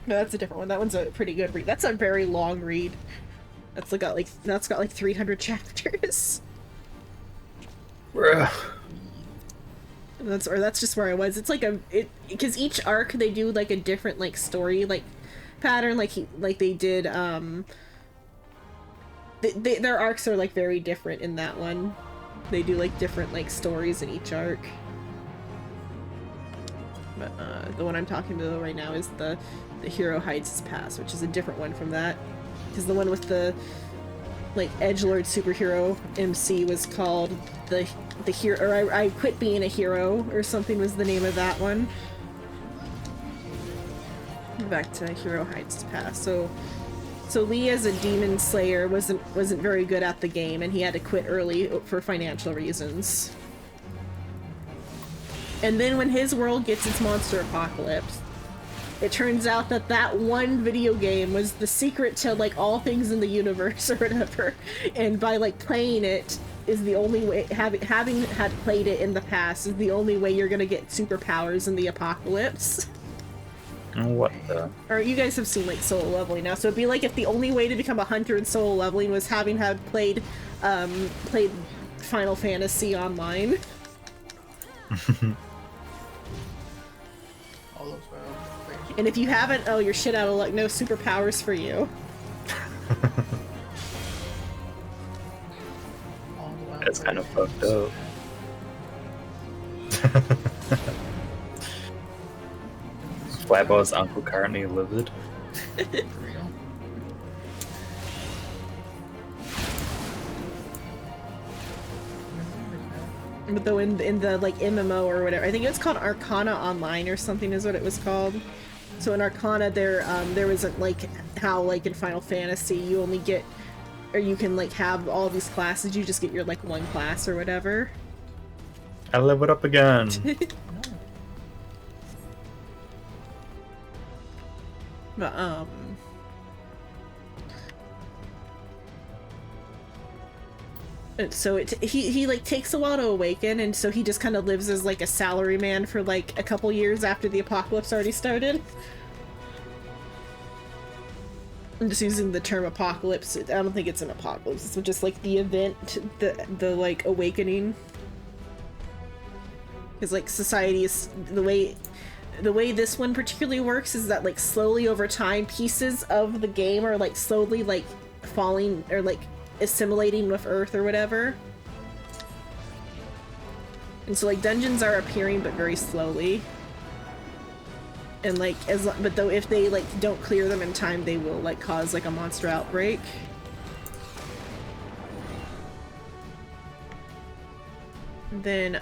No, that's a different one. That one's a pretty good read. That's a very long read. That's got like 300 chapters. That's just where I was. It's like because each arc they do like a different like story like pattern, like they did their arcs are like very different in that one. They do like different like stories in each arc. But the one I'm talking about right now is the hero hides his past, which is a different one from that, because the one with the like edgelord superhero MC was called the hero, or I quit being a hero or something was the name of that one. Back to hero hides his past. So Lee as a demon slayer wasn't very good at the game, and he had to quit early for financial reasons. And then when his world gets its monster apocalypse, it turns out that one video game was the secret to like all things in the universe or whatever, and by like playing it is the only way, having had played it in the past is the only way you're gonna get superpowers in the apocalypse. What the? Or you guys have seen like solo leveling now, so it'd be like if the only way to become a hunter in solo leveling was having had played Final Fantasy Online. And if you haven't, oh, you're shit out of luck. No superpowers for you. That's kind of fucked up. Flatball's uncle currently livid. But though in the like MMO or whatever, I think it was called Arcana Online or something is what it was called. So in Arcana there wasn't like how like in Final Fantasy you only get, or you can like have all these classes, you just get your like one class or whatever. I leveled up again. But so he like takes a while to awaken, and so he just kind of lives as like a salaryman for like a couple years after the apocalypse already started. I'm just using the term apocalypse. I don't think it's an apocalypse. It's just like the event, the like awakening. Because like society is the way the way this one particularly works is that like slowly over time pieces of the game are like slowly like falling or like assimilating with Earth or whatever. And so like dungeons are appearing but very slowly. And like but though if they like don't clear them in time, they will like cause like a monster outbreak. Then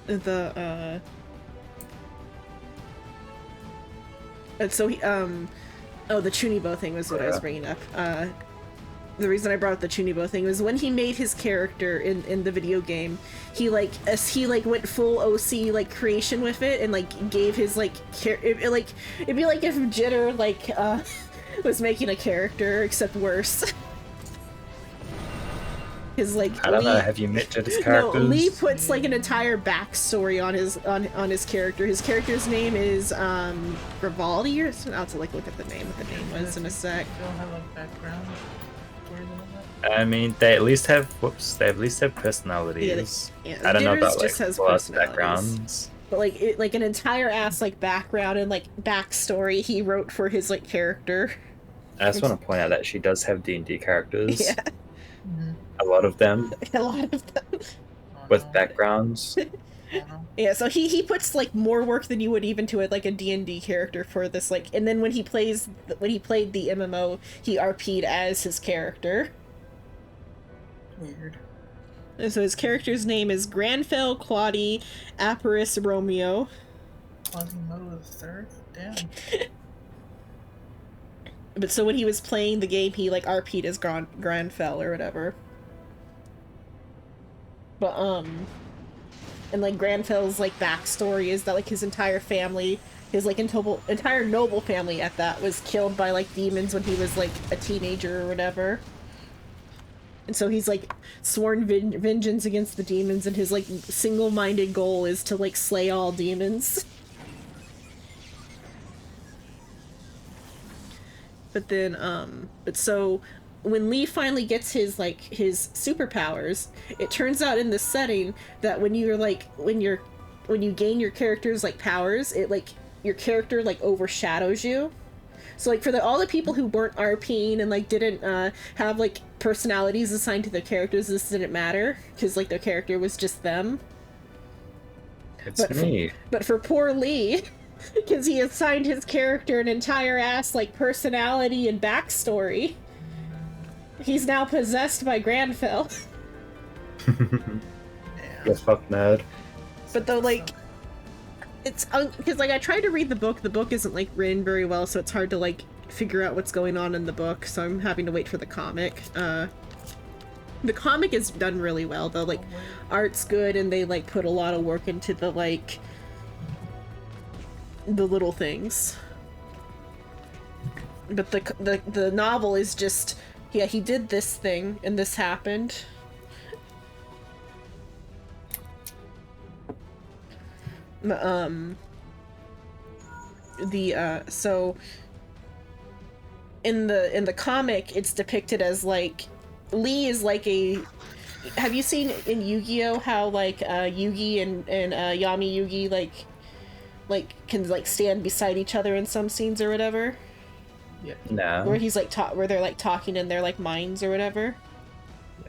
and so he oh, the Chunibo thing was what I was bringing up. The reason I brought up the Chunibo thing was when he made his character in the video game, he like went full OC like creation with it and like gave his like it'd be like if Jitter like was making a character except worse. His like I don't know. Have you met Jitter's characters? No, Lee puts like an entire backstory on his character. His character's name is Grivaldi or something. I'll have to like look at the name. What the name was in a sec. They don't have like background stories and all that. I mean, they at least have personalities. Yeah, I don't know Jitter's about just like has plus personalities. backgrounds. But like like an entire ass like background and like backstory he wrote for his like character. I just want to point out that she does have D&D characters. Yeah, A lot of them a lot of them. Oh, with no. backgrounds. Oh, no. Yeah, so he puts like more work than you would even to it like a D&D character for this like, and then when he played the MMO, he RP'd as his character. Weird. And so his character's name is Granfell Claudi Aparis Romeo. Quasimodo the third? Damn. But so when he was playing the game, he like RP'd as Granfell or whatever. But and like Granfell's like backstory is that like his entire family, his like entire noble family at that, was killed by like demons when he was like a teenager or whatever. And so he's like sworn vengeance against the demons, and his like single-minded goal is to like slay all demons. But then but so when Lee finally gets his like his superpowers, it turns out in this setting that when you gain your character's like powers, it like your character like overshadows you. So like for all the people who weren't RPing and like didn't have like personalities assigned to their characters, this didn't matter because like their character was just them. It's me. But for poor Lee, because he assigned his character an entire ass like personality and backstory, he's now possessed by Granfell. Yes, fuck nerd. But though like it's because like I tried to read the book isn't like written very well, so it's hard to like figure out what's going on in the book, so I'm having to wait for the comic. The comic is done really well though, like art's good and they like put a lot of work into the like the little things. But the novel is just, yeah, he did this thing and this happened. So in the comic it's depicted as like Lee is like a, have you seen in Yu-Gi-Oh how like Yugi and Yami Yugi like can like stand beside each other in some scenes or whatever? Yeah. No. Where he's like where they're like talking in their like minds or whatever.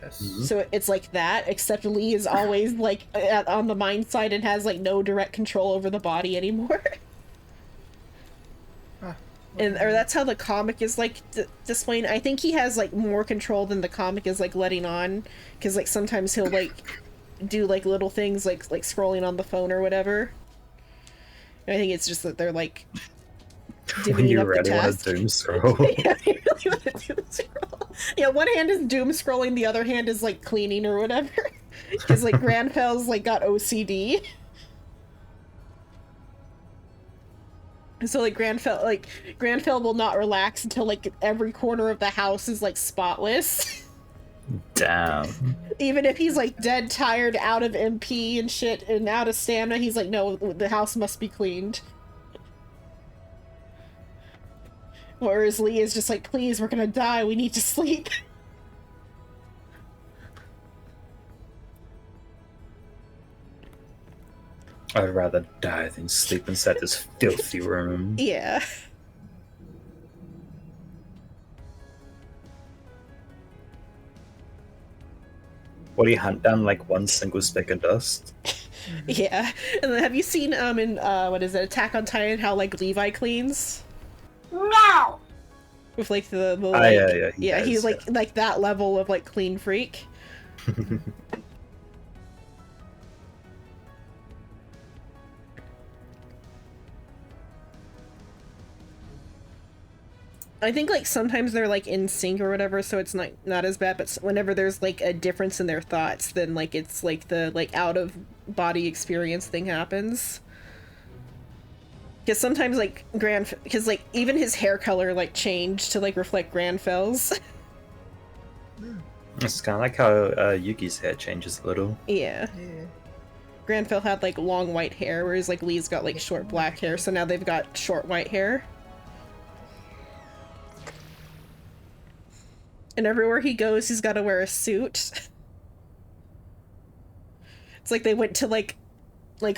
Yes. So it's like that, except Lee is always like on the mind side and has like no direct control over the body anymore. And or that's how the comic is like displaying. I think he has like more control than the comic is like letting on, because like sometimes he'll like do like little things like scrolling on the phone or whatever. And I think it's just that they're like When you up the really want task. to doom scroll. Yeah, I really want to doom scroll. Yeah, one hand is doom scrolling, the other hand is like cleaning or whatever. Because like Granfell's like got OCD. So like Granfell will not relax until like every corner of the house is like spotless. Damn. Even if he's like dead tired, out of MP and shit, and out of stamina, he's like, no, the house must be cleaned. Whereas Lee is just like, please, we're gonna die, we need to sleep. I'd rather die than sleep inside this filthy room. Yeah. What do you hunt down like one single speck of dust? Yeah. And then have you seen in what is it, Attack on Titan, how like Levi cleans? No! With like the Ah, like yeah, he he's does, like that level of like clean freak. I think like sometimes they're like in sync or whatever, so it's not as bad. But whenever there's like a difference in their thoughts, then like it's like the like out of body experience thing happens. Because sometimes like because like even his hair color like changed to like reflect Granfel's. It's kind of like how Yuki's hair changes a little. Yeah. Yeah. Granfell had like long white hair, whereas like Lee's got like short black hair, so now they've got short white hair. And everywhere he goes, he's got to wear a suit. It's like they went to like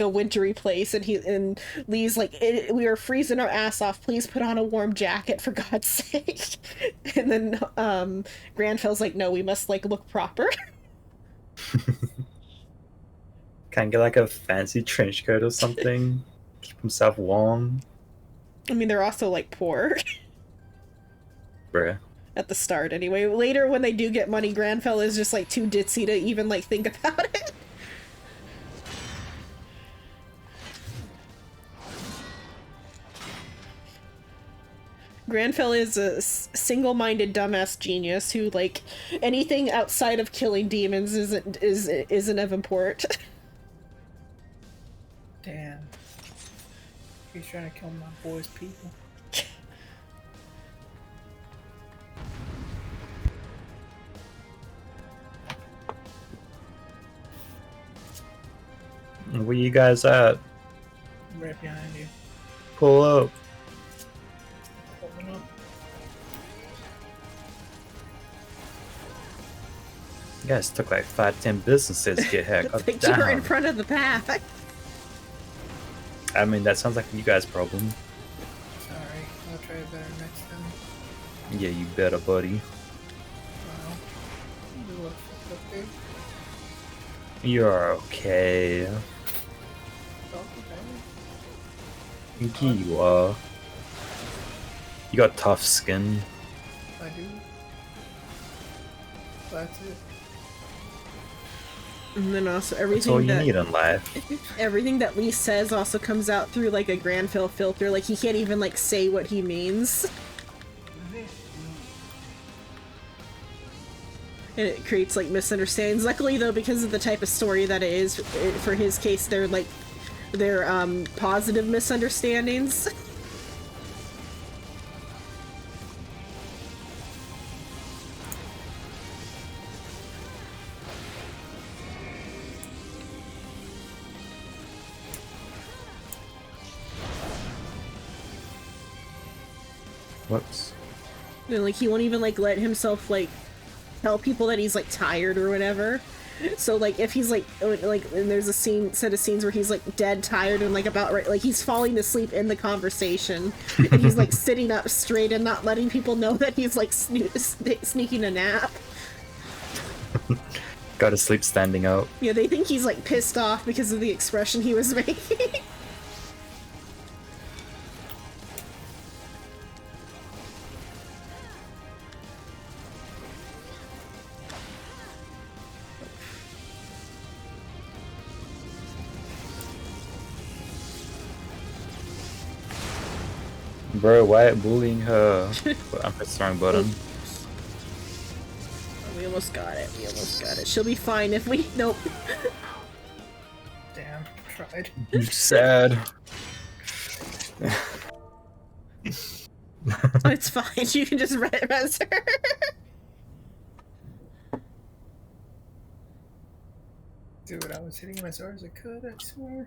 a wintry place, and Lee's like, "We are freezing our ass off. Please put on a warm jacket for God's sake." And then Granfell's like, "No, we must like look proper." Can't get like a fancy trench coat or something. Keep himself warm. I mean, they're also like poor. Bruh. At the start, anyway. Later, when they do get money, Granfell is just like too ditzy to even like think about it. Granfell is a single-minded dumbass genius who, like, anything outside of killing demons isn't of import. Damn. He's trying to kill my boy's people. Where you guys at? Right behind you. Pull up. Open up. You guys took like 5-10 businesses to get here. I God think you were in damn. front of the pack. I mean, that sounds like you guys' problem. Sorry. I'll try better next time. Yeah, you better, buddy. Wow. You look fucked up, dude. You're okay. Talk about it. You are. You got tough skin. I do. That's it. And then also That's all everything you that need in life. everything that Lee says also comes out through like a Granfell filter. Like he can't even like say what he means. And it creates like misunderstandings. Luckily though, because of the type of story that it is, for his case, they're positive misunderstandings. Whoops. And like he won't even like let himself like tell people that he's like tired or whatever. So like if he's like and there's a set of scenes where he's like dead tired and like about right, like he's falling asleep in the conversation and he's like sitting up straight and not letting people know that he's like sneaking a nap. Go to sleep standing up. Yeah, they think he's like pissed off because of the expression he was making. Bro, why bullying her? I'm pressing the wrong button. We almost got it. We almost got it. She'll be fine if we... Nope. Damn. Tried. You sad. It's fine. You can just res her. Dude, I was hitting him as hard as I could, I swear.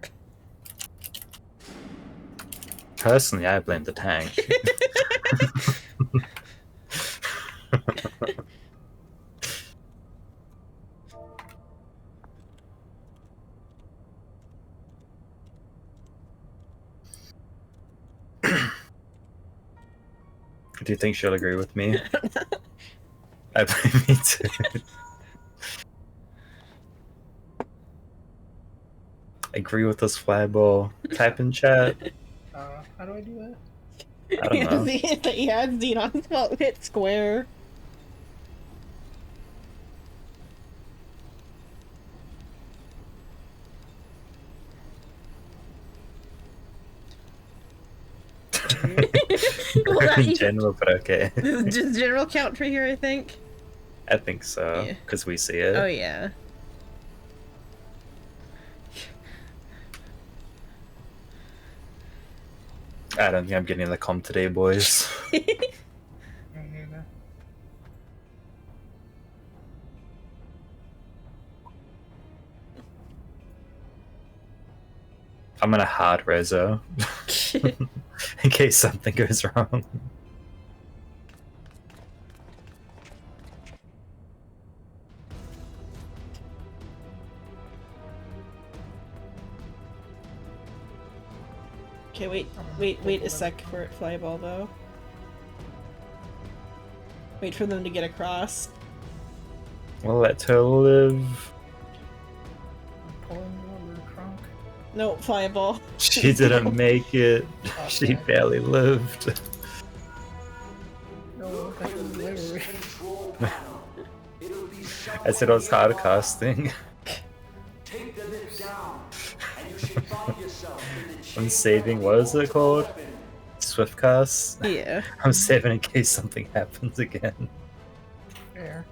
Personally, I blame the tank. Do you think she'll agree with me? I me too. Agree with this flyball. Type in chat. How do I do that? I don't know. Yeah, Xenon's fault. Hit square. Well, that In general, but okay. Just general count for here, I think. I think so, Yeah. because we see it. Oh yeah. I don't think I'm getting the comp today, boys. I hear that. I'm gonna hard rezo in case something goes wrong. Okay, wait a sec for it flyball though. Wait for them to get across. We'll let her live. I'm pulling over the trunk. No, flyball. She didn't make it. She Okay. barely lived. No, that was literally. I said I was hard casting. Take the lid down, and you should find yourself in the I'm saving, what is it called? Swift cast? Yeah. I'm saving in case something happens again. Fair.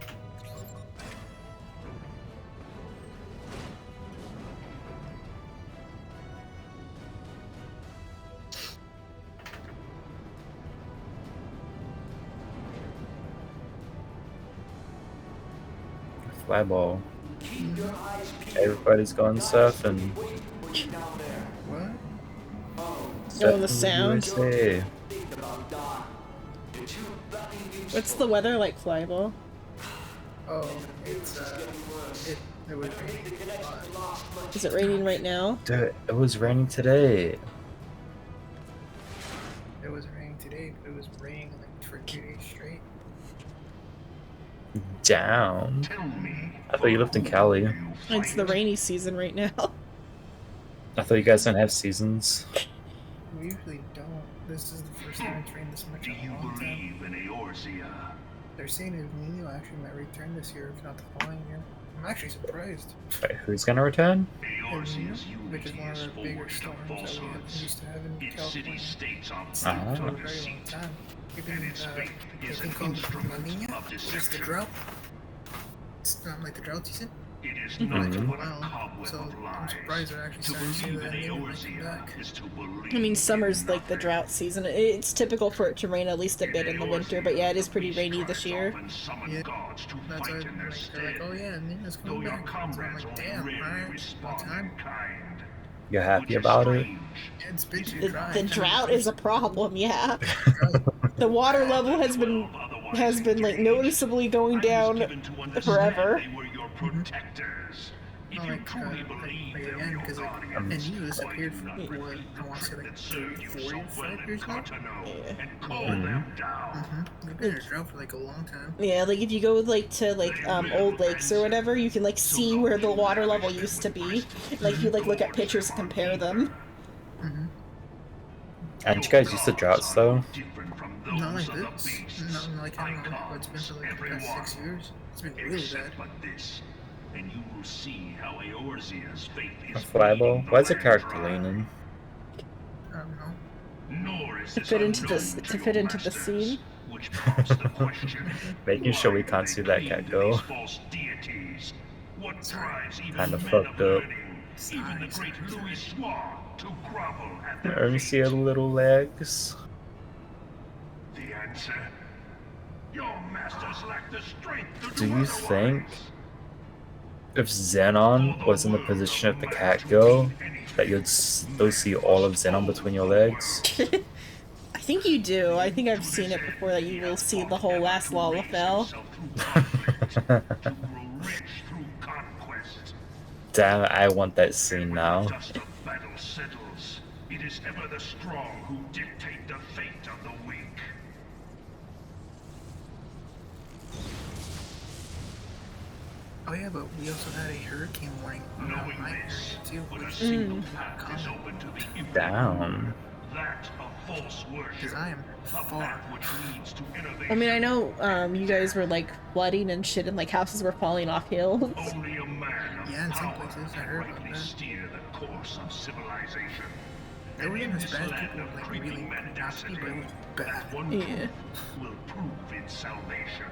Flyball. keep your eyes peeled. Everybody's going surfing. Waiting down there. What? Oh, the Surfing sound. USA. Think about Don. You're too bloody used What's to the weather like, flyball? Oh, it's it was raining a lot. Is it raining right now? Dude, it was raining today. It was raining today, but it was raining like for 2 days straight. Down. Tell me. I thought you lived in Cali. You It's the fight. rainy season right now. I thought you guys didn't have seasons. We usually don't. This is the first time it's rained this much Do in you a long time. believe in Eorzea? They're saying El Nino actually might return this year, if not the following year. I'm actually surprised. Wait, who's gonna return? Eorzea's Which is unity one is of the bigger forged of storms that we falsehoods. used to have in Its California. city-states are It's Ah. been built for a on very long deceit, time. Even and its fate the is thing an called La instrument Nina, of which is the deception. drought. It's not like the drought season. It is Mhm. nothing but a Wow. cobweb So of I'm lies. surprised they're actually To starting to see believe that in Nina might come Eorzea back. is to believe I mean, summer's in like the nothing. drought season. It's typical for it to rain at least a bit in the winter, but yeah, it is pretty rainy this year. Yeah. That's why That's they're like, oh yeah, Nina's Though coming your back. So I'm comrades like, only damn, rarely alright, respond about time. in kind. You happy Which is about it? strange. It's been too The, dry. the drought is a problem, yeah. Drought. The water level has been like noticeably going down forever. They were your protectors. If you Like, truly believe like they were again, your because like, guardians, and you disappeared why for not what, recruit I want to say the like that served you 40 so or well 5 in years now? Cotonou Yeah. and call Mhm. them down? Mm-hmm. We've been in a drought for like a long time. Yeah, like if you go like to like old lakes or whatever, you can like see where the water level used to be. Like if you like look at pictures and compare them. Mm-hmm. Aren't you guys used to droughts though? Not like this. Not like I don't know what it's been for like the past 6 years. It's been really bad. This, and you will see how Eorzea's fate A is flyball? bleeding Why is the the character land dry. leaning? I don't know. Nor is To this fit into unknown this- to your fit into the masters, scene. which prompts the question, Making sure we why can't do see they that cling cat to go. these false deities? What drives even Kinda men fucked of up. learning, even the great Louis Swan, to grovel at their Let me see her feet? little legs. The answer? Your masters lack the strength to Do do you otherwise. think if Xenon was in the position of the cat girl, that you'd still see all of Xenon between your legs? I think you do. I think I've seen it before that you will see the whole last Lalafell. Damn it, I want that scene now. Just a battle settles. It is ever the strong who dictate the fate of the weak. Oh yeah, but we also had a hurricane warning around Knowing my this, area too, but a which single is path not is common. open to the infinite. Damn. That of false worship. Because I am A far. path which leads to innovation. I mean, I know you guys were like flooding and shit, and like houses were falling off hills. Only a man of Yeah, in some power places, I can heard about rightly that. steer the course of civilization. It And wasn't in as this bad as land people of like creeping really nasty, mendacity, but it was bad. that one Yeah. truth will prove its salvation.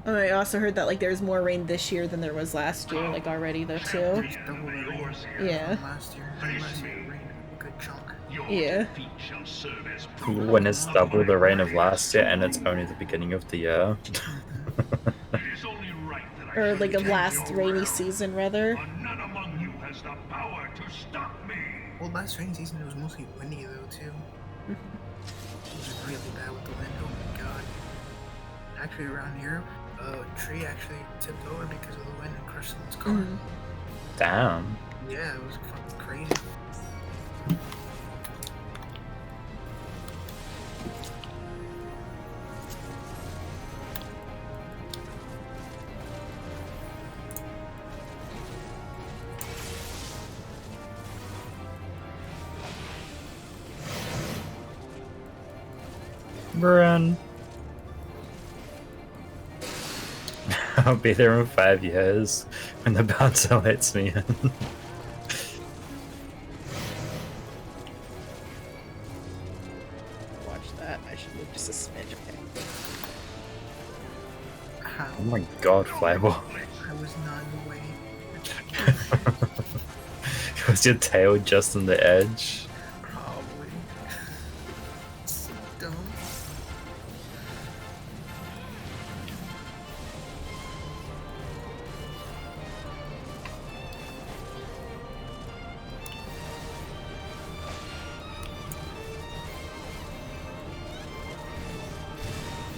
I also heard that like there's more rain this year than there was last year, like already though too. Champion Double of the the rain Orsier, Yeah. from last year. And last year it rained a good chunk. your Yeah. defeat shall serve as proof When it's of double my the rain of greatness. last year and it's only the beginning of the year. It is only right that I Or should like of take last your rainy realm, season rather. but none among you has the power to stop me. Well, last rainy season it was mostly windy though too. It was really bad with the wind. Oh my god. Actually, around here, a tree actually tipped over because of the wind and crushed someone's car. Damn. Yeah, it was fucking crazy. Brun. I'll be there in 5 years when the bouncer lets me in. Watch that. I should move just a smidge. Okay. How? Oh my god, Flyball. I was not in the way. Was your tail just on the edge? Probably. So dumb.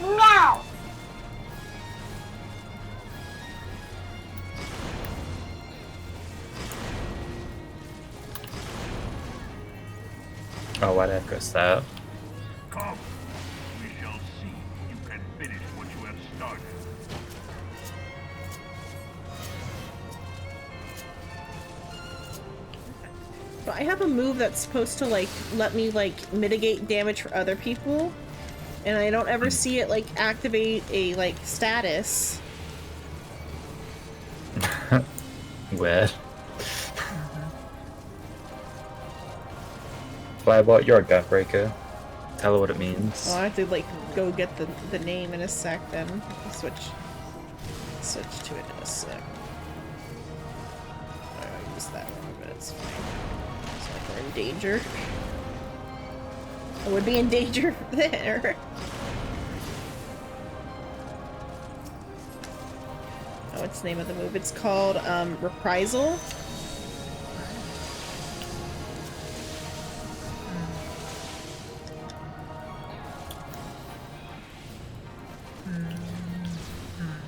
No! Oh, why'd I press that? Come, we shall see if you can finish what you have started. But I have a move that's supposed to like let me like mitigate damage for other people, and I don't ever see it like activate a like status. Weird. Flybot, you're a gut breaker. Tell her what it means. Well, I have to like go get the name in a sec. Then I'll switch to it in a sec. I'll use that one, but it's fine. It's like we're in danger. I would be in danger there. Oh, what's the name of the move? It's called Reprisal.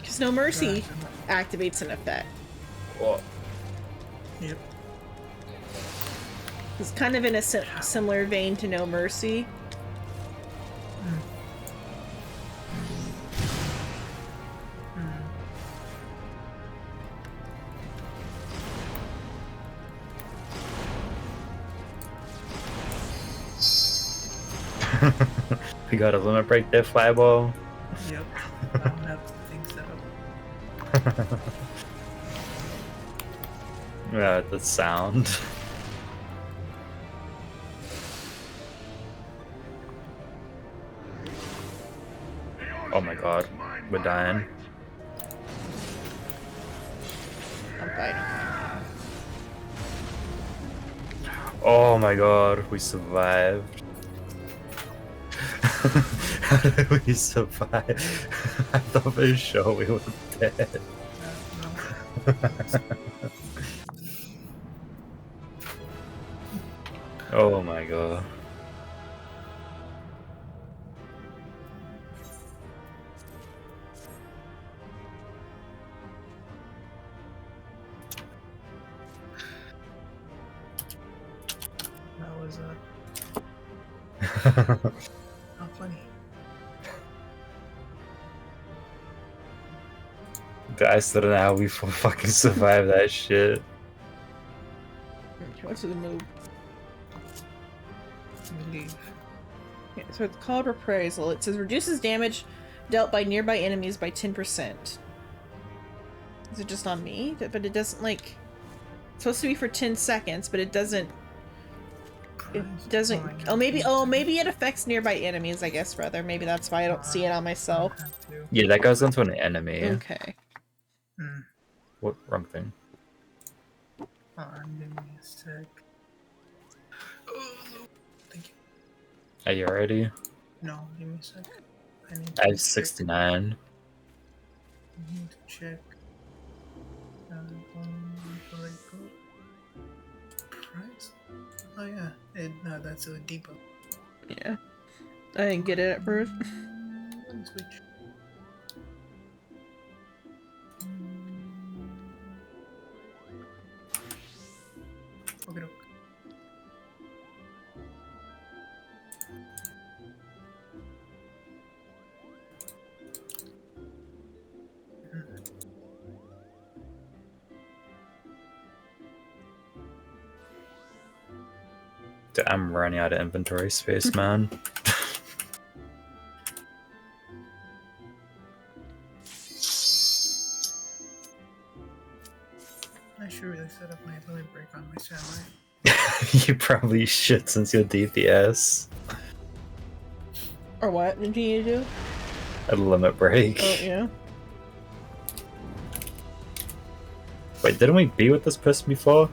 Because No Mercy activates an effect. What? Yep. It's kind of in a similar vein to No Mercy. We got a limit break there, Flyball. Yep. I don't have the thing set up. Yeah, the sound. Oh my god, we're dying. I'm fine. Oh my god, we survived. How did we survive? I thought for sure we were dead. Oh my god. That was how funny. I still don't know how we fucking survive that shit. What's the move? Leave. Okay, so it's called Reprisal. It says reduces damage dealt by nearby enemies by 10%. Is it just on me? But it doesn't, like... It's supposed to be for 10 seconds, but it doesn't... It doesn't... Oh, maybe it affects nearby enemies, I guess, rather. Maybe that's why I don't see it on myself. Yeah, that goes into an enemy. Okay. What? Wrong thing. Give me a sec. Oh, thank you. Are you ready? No, give me a sec. I have 69. I need to check. Price? Oh yeah, no, that's a depot. Yeah. I didn't get it at first. Let me switch. Okay, okay. I'm running out of inventory space, man. I should really set up my limit break on my samurai. You probably should since you're DPS. Or what did you do? A limit break. Oh, yeah. Wait, didn't we be with this person before?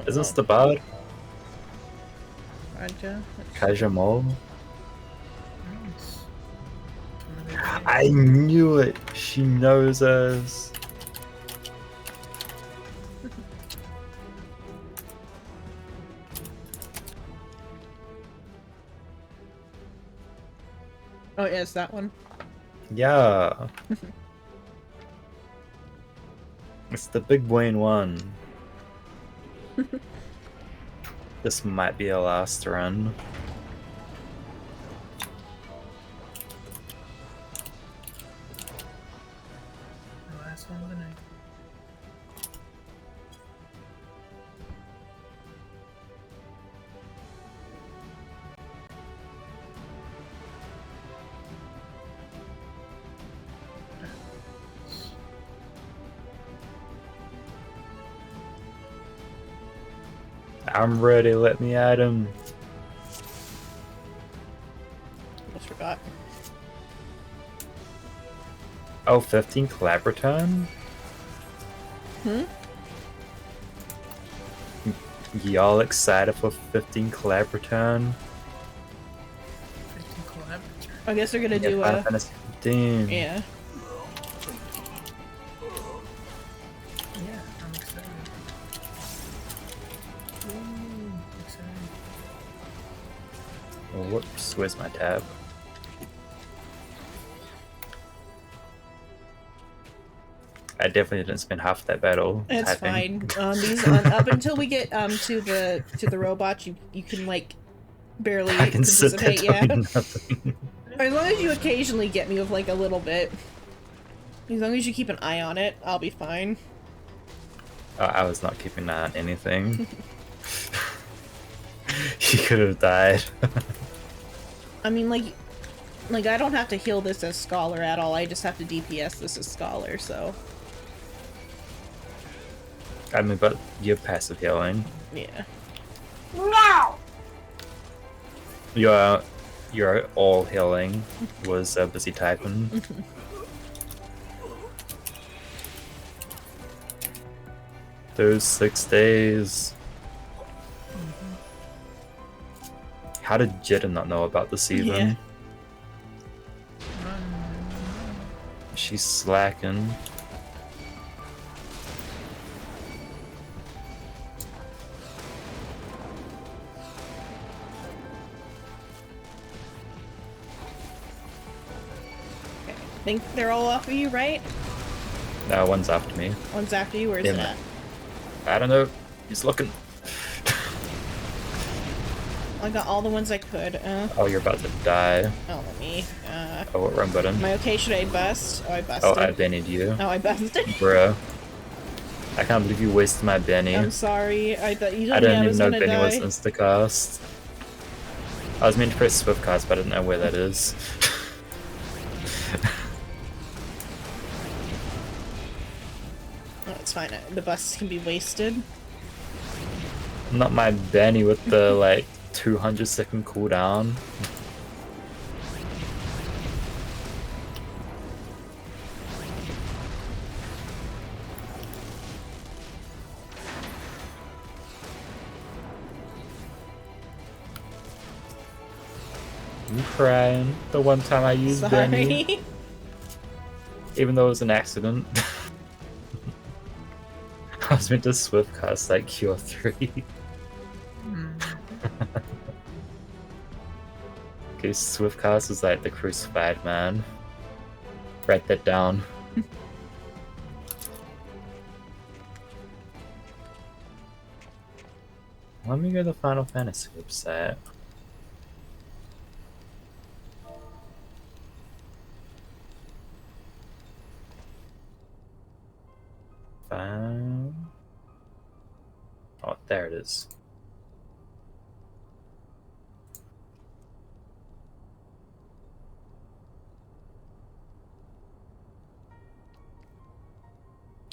Is this the bard? Raja? Kaja Mole? Nice. I knew it! She knows us. Oh, yeah, it's that one. Yeah. It's the big Wayne one. This might be our last run. The last one of the night. I'm ready, let me at him. Almost forgot. Oh, 15 collaboraton? Y'all excited for 15 collaboraton? 15 collaborators. I guess they're gonna do Final a... Fantasy 15. Yeah. Yeah, I'm excited. Ooh, excited. Oh, whoops, where's my tab? I definitely didn't spend half that battle It's typing. fine. These up until we get to the robots, you can like barely I can sit there participate. Yeah, doing nothing. as long as you occasionally get me with like a little bit. As long as you keep an eye on it, I'll be fine. I was not keeping an eye on anything. He could have died. I mean, like I don't have to heal this as Scholar at all. I just have to DPS this as Scholar. So I mean, but you're passive healing. yeah. No! Your all healing was busy typing. Those 6 days. How did Jetta not know about this even? Yeah. She's slacking. I think they're all off of you, right? No, one's after me. One's after you. Where's Yeah. it at? I don't know. He's looking. I got all the ones I could. Oh, you're about to die. Oh, let me. Oh, what wrong button? Am I okay? Should I bust? Oh, I Oh, busted. I banned you. Oh, I busted. Bruh. I can't believe you wasted my Benny. I'm sorry. I thought you I told me didn't I even was know gonna Benny was die. instacast. I was meant to press Swiftcast, but I didn't know where that is. Oh, it's fine. The busts can be wasted. Not my Benny with the like 200-second cooldown. I'm crying. The one time I used Benny, Sorry. even though it was an accident. I was meant to Swiftcast like Cure 3. Okay, Swiftcast is like the crucified man. Write that down. Let me go to the Final Fantasy website. Oh, there it is.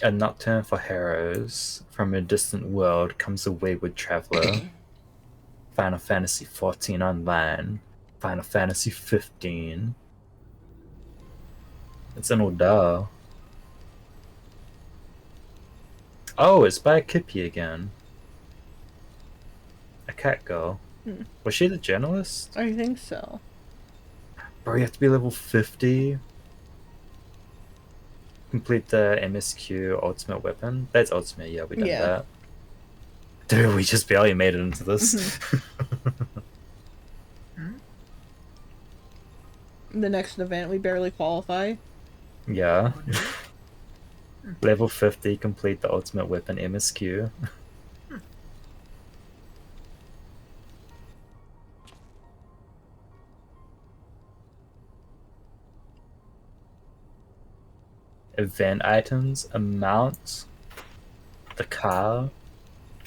A nocturne for heroes. From a distant world comes a wayward traveler. Final Fantasy 14 Online. Final Fantasy 15. It's an order. Oh, it's by Kippy again. A cat girl. Was she the journalist? I think so. Bro, you have to be level 50. Complete the MSQ ultimate weapon. That's ultimate, yeah, we done that. Dude, we just barely made it into this. The next event, we barely qualify. Yeah. Level 50, complete the ultimate weapon MSQ. Event items, amount, the car,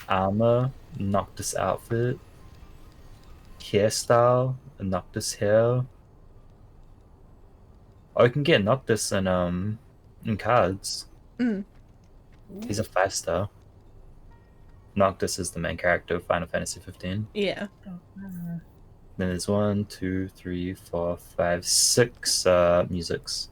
armor, Noctis outfit, hairstyle, a Noctis hair. Oh, you can get Noctis in cards. He's a 5-star. Noctis is the main character of Final Fantasy 15. Yeah. Then there's 1, 2, 3, 4, 5, 6 musics.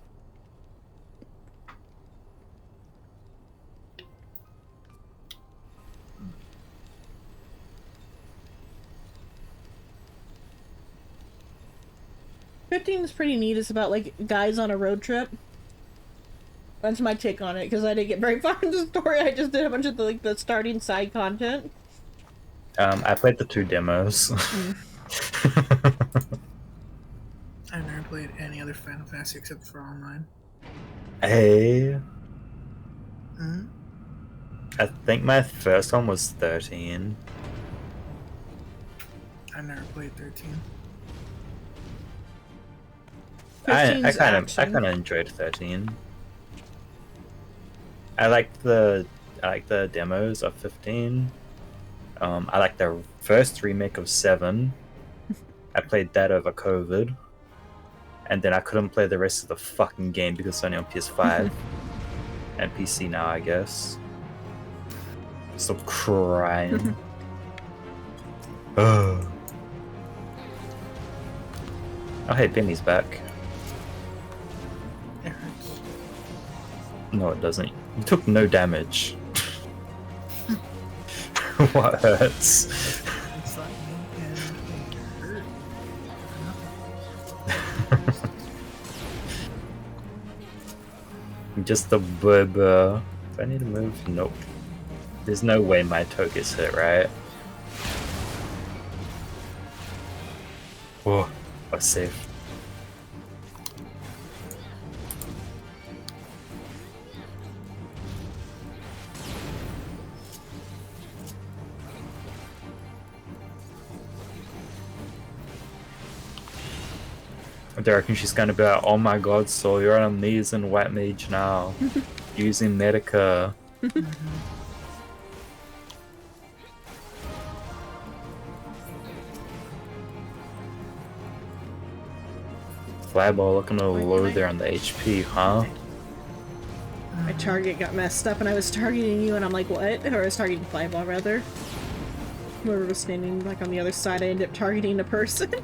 Is pretty neat. It's about like guys on a road trip. That's my take on it because I didn't get very far in the story. I just did a bunch of the starting side content. I played the 2 demos. I've never played any other Final Fantasy except for online. Hey. I think my first one was 13. I never played 13. I kind of enjoyed 13. I like the demos of 15. I like the first remake of 7. I played that over COVID, and then I couldn't play the rest of the fucking game because it's only on PS5 and PC now, I guess. Stop crying. Oh, hey, Benny's back. It hurts. No, it doesn't. You took no damage. What hurts? It's like me and it hurt. Just the blubber. Do I need to move? Nope. There's no way my toe gets hit, right? Whoa, I was safe. I reckon she's gonna be like, oh my god, so you're an amazing white mage now. Using Medica. Flyball looking a little low there on the HP, huh? My target got messed up and I was targeting you and I'm like, what? Or I was targeting Flyball, rather. Whoever was standing like on the other side, I ended up targeting a person.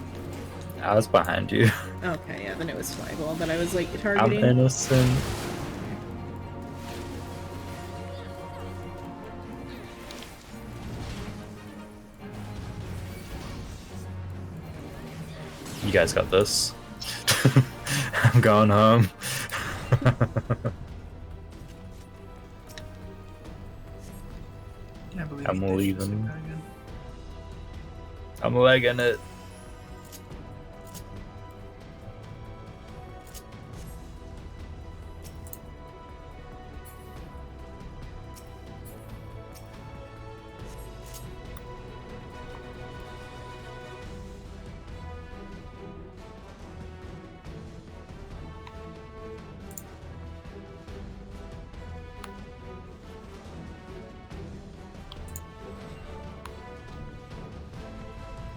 I was behind you. Okay, yeah, then it was Flyball that I was like I'm targeting. innocent. You guys got this. I'm going home. I believe I'm he ditched leaving. us again. I'm legging it.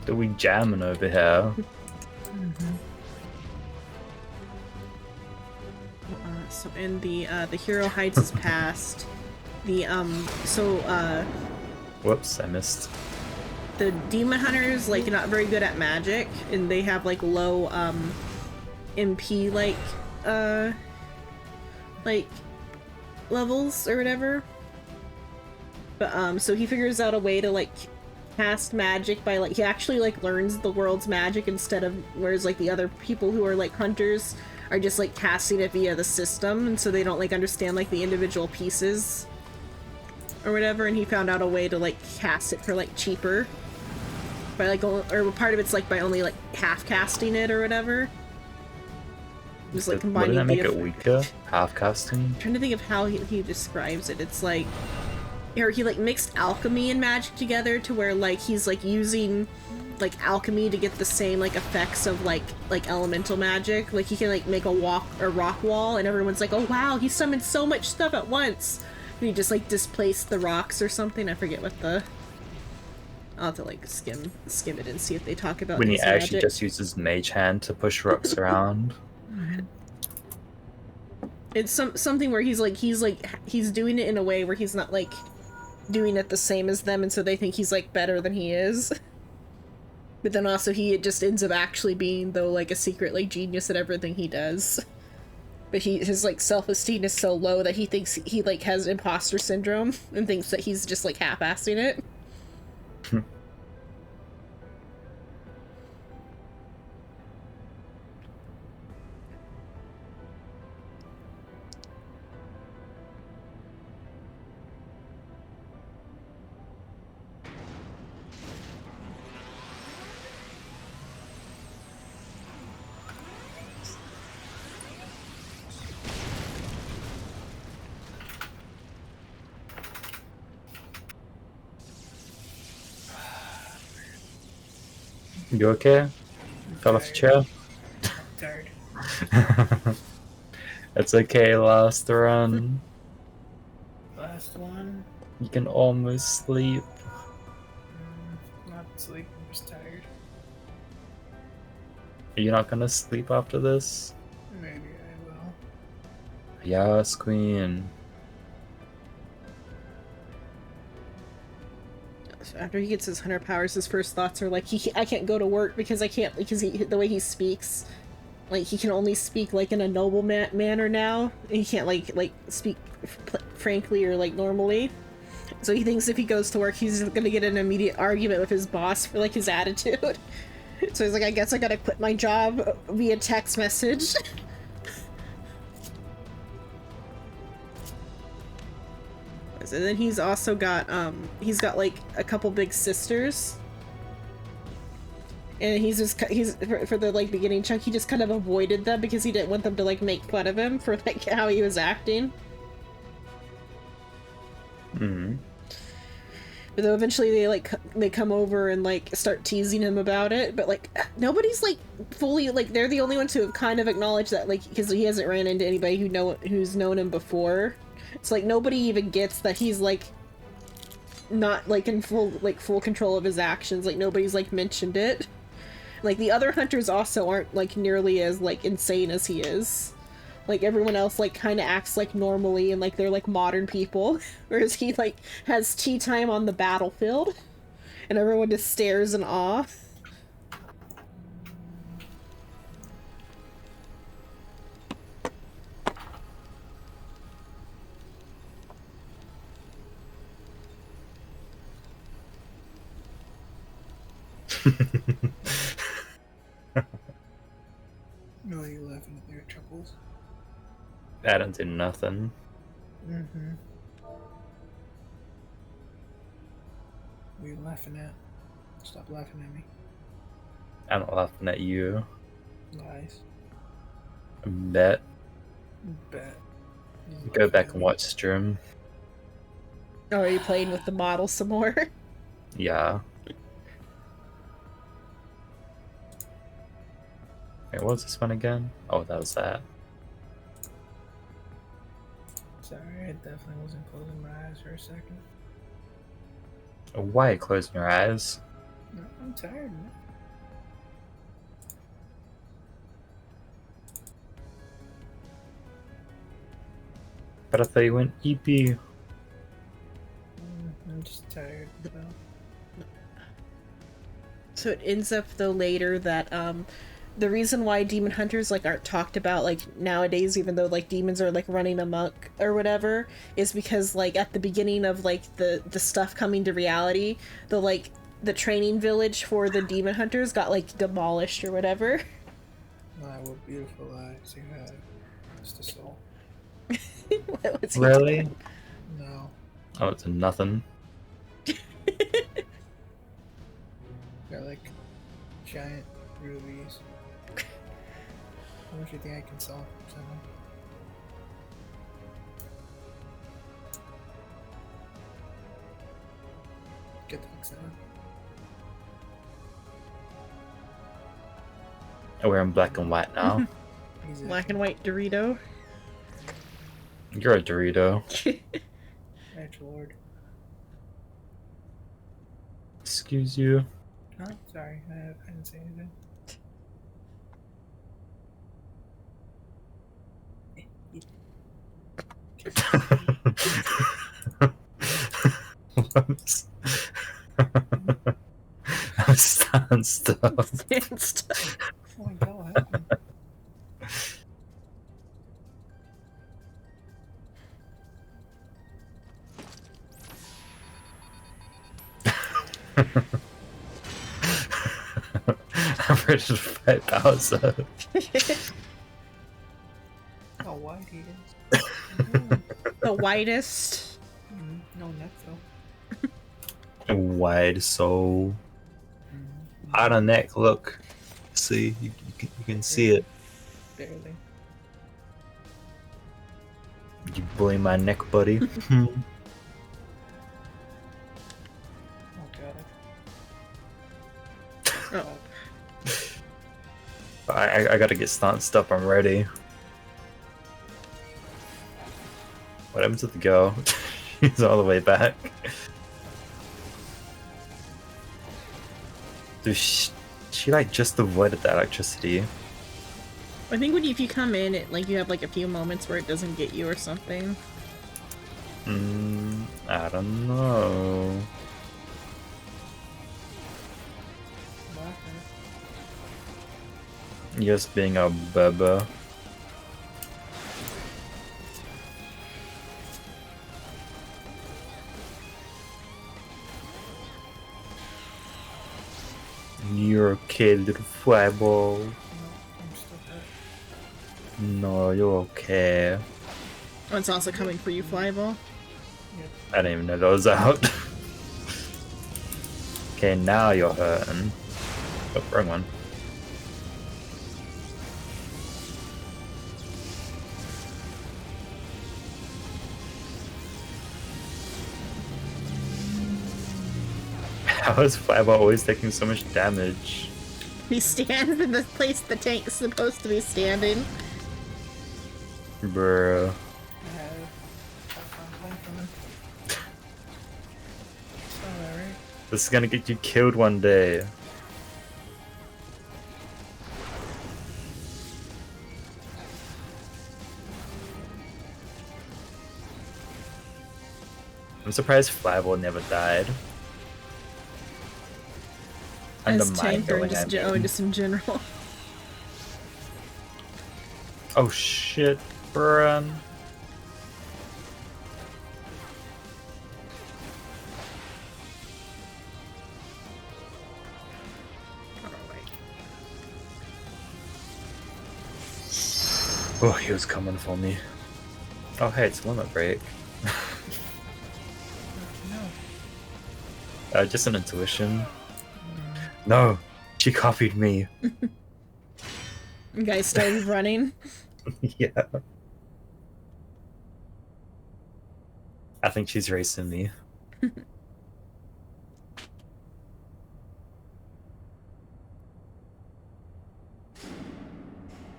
Are we jamming over here? So in the hero hides his past. The Whoops, I missed. the demon hunters like not very good at magic and they have like low MP like levels or whatever. But so he figures out a way to like cast magic by like he actually like learns the world's magic instead of whereas like the other people who are like hunters are just like casting it via the system and so they don't like understand like the individual pieces or whatever, and he found out a way to like cast it for like cheaper by like or part of it's like by only like half casting it or whatever. Just like combining Wouldn't that make the it weaker? Half casting? I'm trying to think of how he describes it. It's like or he like mixed alchemy and magic together to where like he's like using like alchemy to get the same like effects of like elemental magic. Like he can like make a rock wall and everyone's like, oh wow, he summoned so much stuff at once. And he just like displaced the rocks or something. I forget what the I'll have to like skim it and see if they talk about When he his actually magic. just uses mage hand to push rocks around. It's something where he's doing it in a way where he's not like doing it the same as them, and so they think he's like better than he is. But then also he just ends up actually being though like a secret like genius at everything he does. But his like self-esteem is so low that he thinks he like has imposter syndrome and thinks that he's just like half-assing it. You okay? Fell off the chair? Tired. It's okay, last run. Last one. You can almost sleep. Not sleep, I'm just tired. Are you not gonna sleep after this? Maybe I will. Yes, queen. So after he gets his hunter powers, his first thoughts are like, I can't go to work because I can't, because the way he speaks, like he can only speak like in a noble manner now. He can't like speak frankly or like normally. So he thinks if he goes to work, he's gonna get an immediate argument with his boss for like his attitude. So he's like, I guess I gotta quit my job via text message. And then he's also got like a couple big sisters, and he's for the like beginning chunk he just kind of avoided them because he didn't want them to like make fun of him for like how he was acting. But then eventually they come over and like start teasing him about it, but like nobody's like fully like they're the only ones who have kind of acknowledged that like because he hasn't ran into anybody who's known him before. It's like nobody even gets that he's like not like in full control of his actions. Like nobody's like mentioned it. Like the other hunters also aren't like nearly as like insane as he is. Like everyone else like kind of acts like normally and like they're like modern people, whereas he like has tea time on the battlefield and everyone just stares in awe. No, you're laughing at their chuckles. I don't do nothing. Mm-hmm. What are you laughing at? Stop laughing at me. I'm not laughing at you. Lies. Bet. Bet. Go back and watch stream. Oh, are you playing with the model some more? Yeah. Wait, what was this one again? Oh, that was that. Sorry, I definitely wasn't closing my eyes for a second. Why are you closing your eyes? No, I'm tired, man. But I thought you went EP. I'm just tired. So. So it ends up though later that the reason why demon hunters like aren't talked about like nowadays, even though like demons are like running amok or whatever, is because like at the beginning of like the stuff coming to reality, the training village for the demon hunters got like demolished or whatever. My, what beautiful eyes you have. Just a soul. What was he Really? doing? No. Oh, it's a nothing. They're like giant rubies. How much do you think I can sell for something? Good luck, Seven. We're in black and white now. He's a Black and white Dorito. You're a Dorito. natural lord. Excuse you. Huh? Sorry, I didn't say anything. Whoops. I'm stand still. Stand still. Oh my god, what happened? I'm ready to fight Bowser. How wide he is. The whitest. No neck though. Wide soul. Out of neck, look. See, you can see it. Barely. You bully my neck, buddy. Oh god. Oh. I gotta get stanced up, I'm ready. What happened to the girl? She's all the way back. Dude, she like just avoided the electricity. I think if you come in, it like you have like a few moments where it doesn't get you or something. I don't know. Just being a bubba. You're okay, little fireball. No, I'm still hurt. No, you're okay. Oh, it's also coming for you, Flyball. I didn't even know that was out. Okay, now you're hurting. Oh, wrong one. How is Fireball always taking so much damage? He stands in the place the tank's supposed to be standing. Bruh. This is gonna get you killed one day. I'm surprised Flyball never died. As Under my tank or going just, at me. just in general. Oh shit, bruh. Oh, he was coming for me. Oh hey, it's limit break. Just an intuition. No, she copied me. You guys started running. Yeah. I think she's racing me.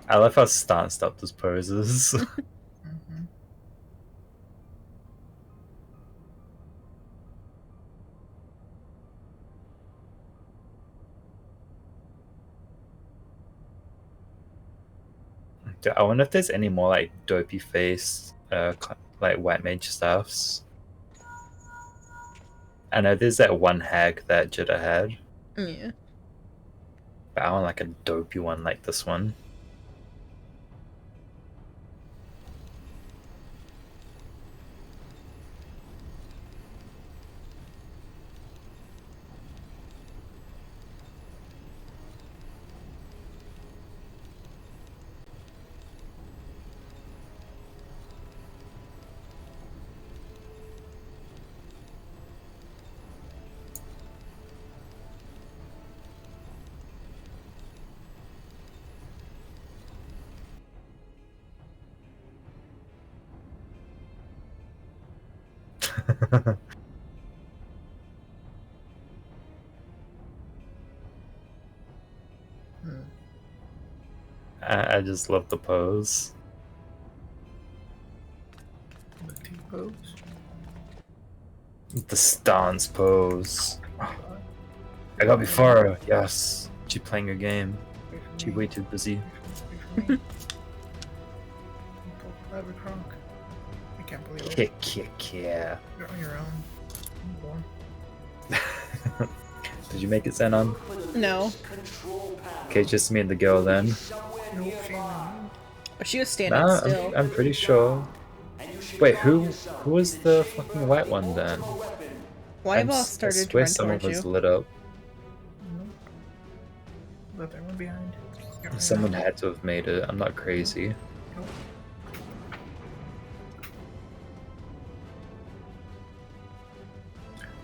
I love how stanced up those poses. Dude, I wonder if there's any more like dopey face, like white mage stuffs. I know there's that one hag that Jitta had, Yeah. but I want like a dopey one like this one. I just love the pose. The T-pose. The stance pose. I got before her. Yes. She playing a game. She way too busy. I can't believe it. Yeah. You're on your own. Did you make it, Xenon? No. Okay, just me and the girl then. She was standing Nah, still. I'm pretty sure. Wait, who was the fucking white one then? Wyball I started to swear run someone towards was you. lit up. But there one behind. Someone had to have made it. I'm not crazy. Nope.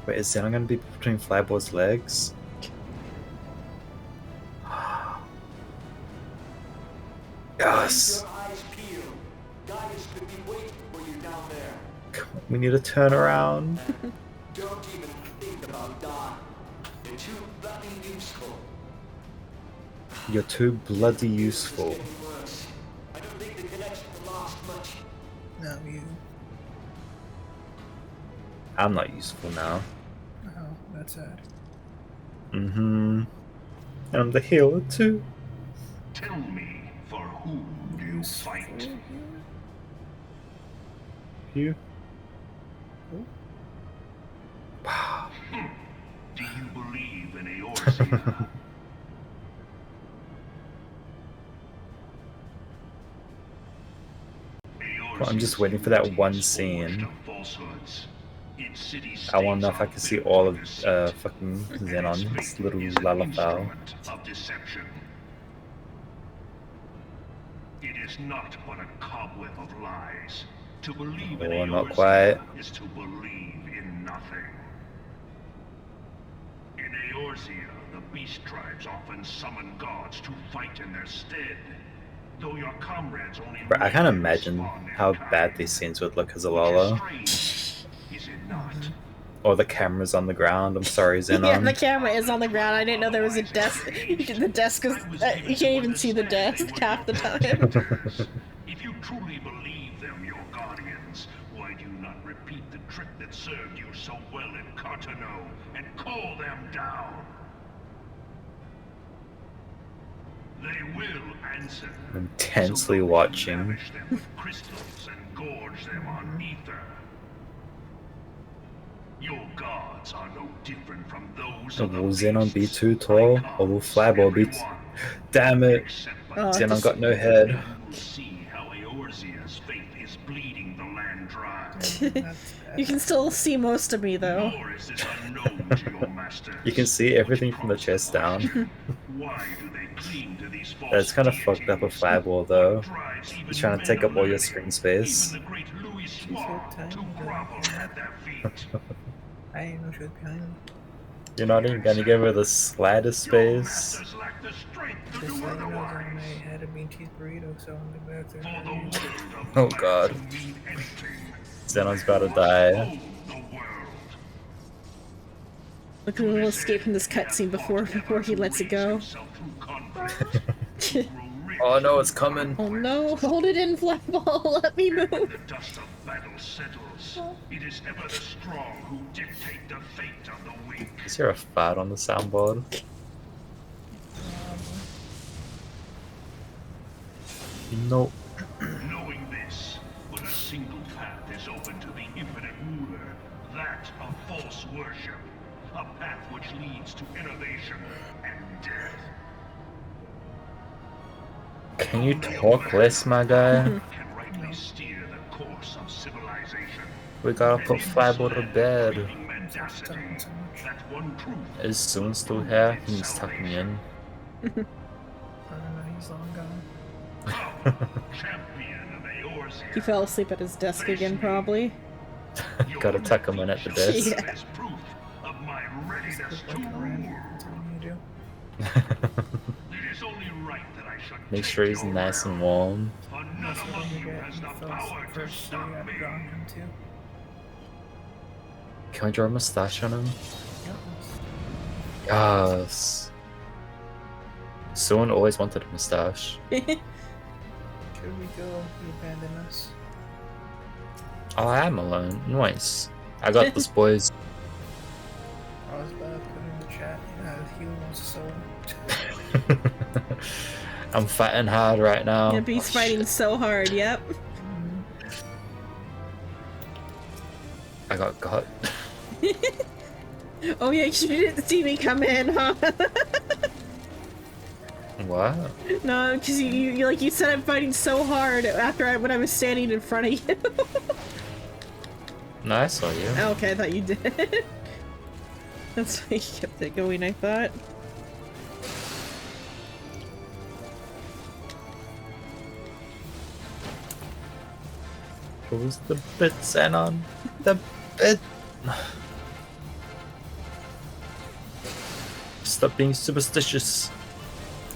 Wait, is Xenon gonna be between Flyball's legs? Yes! Come on, we need to turn around. Don't even think about dying. You're too bloody useful. You're too bloody useful. Worse. I don't think the connection will last much. No, you. I'm not useful now. Oh, that's sad. Mm-hmm. And I'm the healer too. Tell me, for whom do you fight? You? Do you believe in Eorzea? Well, I'm just waiting for that one scene. I want to know if I can see all of fucking Xenon's little lullaby. Of deception. It is not but a cobweb of lies. To believe in Oh, not Eorzea quite. is to believe in nothing. In Eorzea, the beast tribes often summon gods to fight in their stead. Though your comrades only Bro, I can't rarely imagine respond in how kind. bad these scenes would look as a Which is Lola. strange, is it not? Or the camera's on the ground. I'm sorry, Xenon. Yeah, the camera is on the ground. I didn't know there was a desk. The desk is. You can't even see the desk half the time. If you truly believe them your guardians, why do you not repeat the trick that served you so well in Cartano and call them down? They will answer. Intensely So watching. lavish them with crystals and gorge them on ether. Your gods are no different from those of the Will Xenon be beasts. too tall? Or will Flyball be Damn it! Xenon got no head. You will see how Eorzea's faith is bleeding the land dry. You can still see most of me though. Nor is this unknown to your masters. You can see everything from the chest down. Why do they cling to these false That's kind of fucked up with deities? Flyball though. What drives even He's trying to men take up all your unlearned, screen space. Even the great Louis so Suave tiny, to though. grovel at their feet. I didn't even know she was behind me. You're not even gonna give her the slightest Your space. masters lack the strength to Just do like you know, otherwise. I had a bean cheese burrito, so I'm gonna go For the back there. word of Oh, the God. man to mean anything, Xenon's about to must die. own the world. Look, we will escape from this cutscene before he lets it go. Oh no, it's coming. Oh no! Hold it in, Flyball. Let me When move. the dust of battle settles, it is ever the strong who dictate the fate of the weak. Is there a fart on the soundboard? Nope. Knowing this, when a single path is open to the infinite ruler, that of false worship, a path which leads to innovation and death. Can you talk less, my guy? Can rightly steer the course of civilization. We gotta put Flyball to bed. Breathing mendacity, that one truth. Is Soon still here? He's tucking me in. I don't know, he's long gone. Champion of Eorzea. He fell asleep at his desk again, probably. Gotta tuck him in at the desk. Yeah. Is proof of my readiness to Like around, rule. that's all you do. It is only right that I should Make take sure he's your nice and realm. warm. For none That's what among you you get. has He the fell power asleep to first, so you stop gotta me. draw him too. Can we draw a mustache on him? Yep. Yes. Soon always wanted a mustache. Here we go. You abandon us. Oh, I am alone. Nice. I got this, boys. I was about to put in the chat. He wants a soul. I'm fighting hard right now. Yep, he's fighting so hard. Yep. I got got. Oh yeah, you didn't see me come in, huh? What? No, because you like you said I'm fighting so hard when I was standing in front of you. No, I saw you. Okay, I thought you did. That's why you kept it going, I thought. Who's the bit, Xenon? The bit. Stop being superstitious.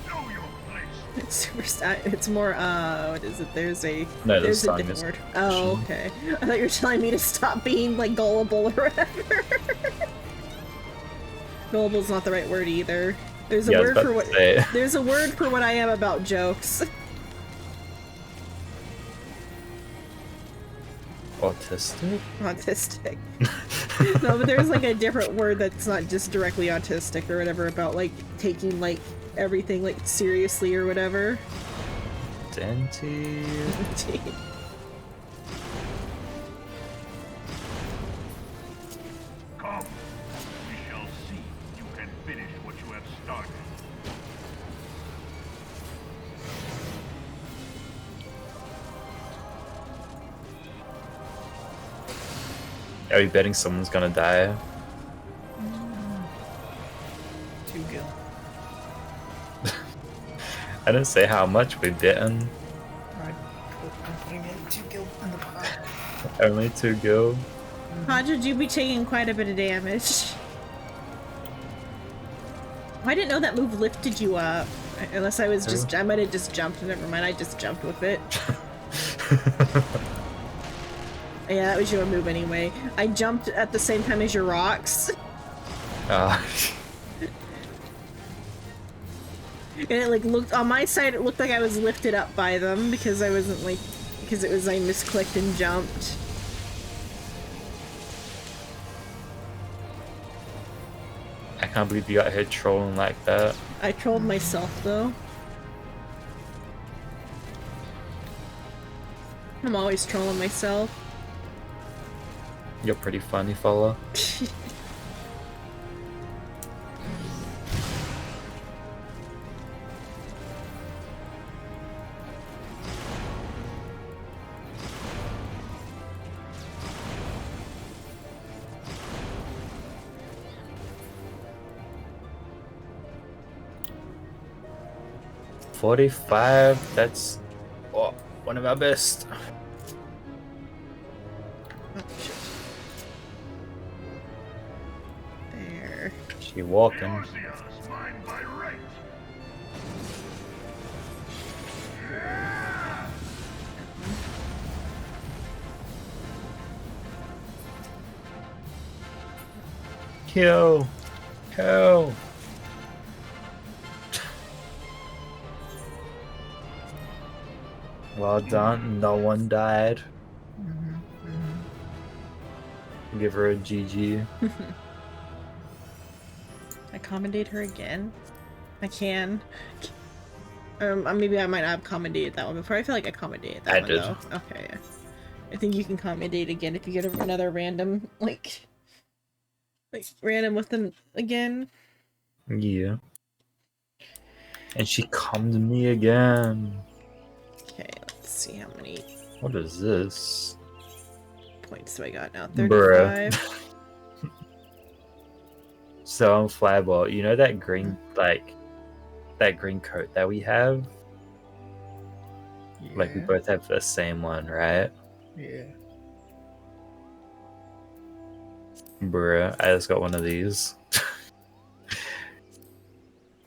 Know your place. It's more, what is it? There's a No, there's the a song different is word. Oh, okay. I thought you were telling me to stop being like gullible or whatever. Gullible's not the right word either. There's a Yeah, I was word about for to what say. there's a word for what I am about jokes. Autistic? Autistic. No, but there's like a different word that's not just directly autistic or whatever about like taking like everything like seriously or whatever. Denti. Come. We shall see if you can finish what you have started. Are you betting someone's gonna die? 2 gil. I didn't say how much we're betting. Alright, I'm putting in 2 gil in the pot. Only 2 gil. Hodge, you'd be taking quite a bit of damage. I didn't know that move lifted you up. Unless I was just, I might have just jumped. Never mind, I just jumped with it. Yeah, that was your move anyway. I jumped at the same time as your rocks. And it like looked on my side. It looked like I was lifted up by them because I wasn't like because it was I misclicked and jumped. I can't believe you got here trolling like that. I trolled myself though. I'm always trolling myself. You're pretty funny, fella. $45. That's one of our best. There. She walking. Eorzea's mine by right. Kill. Kill. Well done. No one died. Give her a GG. Accommodate her again? I can. Maybe I might not have accommodated that one before. I feel like I accommodated that I one did. though. Okay, yeah. I think you can accommodate again if you get another random, like random with them again. Yeah. And she come to me again. Okay, let's see how many What is this? points do I got now? Bruh. 35. So on Flyball, you know that green that green coat that we have? Yeah. Like we both have the same one, right? Yeah. Bruh, I just got one of these.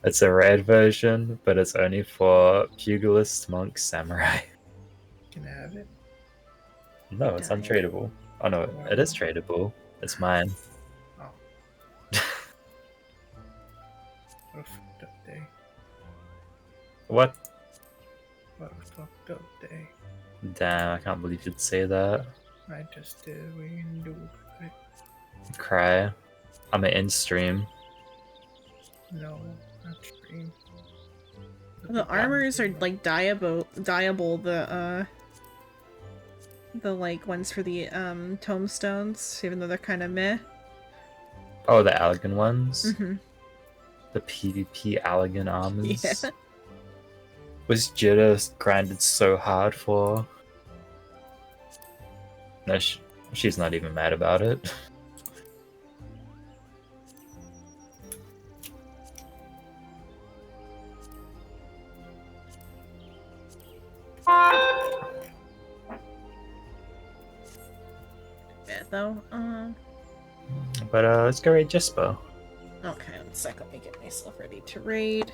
It's a red version, but it's only for pugilist, monk, samurai. Can I have it? No, it's untradeable. Oh no, it is tradable. It's mine. Oh. What a fucked up day. What? What a fucked up day. Damn, I can't believe you'd say that. I just did what you can do about it. Cry. I'm an in-stream. No, not stream. The armors are like dyeable, the like ones for the tomestones, even though they're kind of meh. Oh, the Allegan ones? Mm-hmm. The PvP Allegan armors? Yeah. Was Jitta grinded so hard for? No, she's not even mad about it. Bad though. But let's go raid Jespo. Okay, one sec. Let me get myself ready to raid.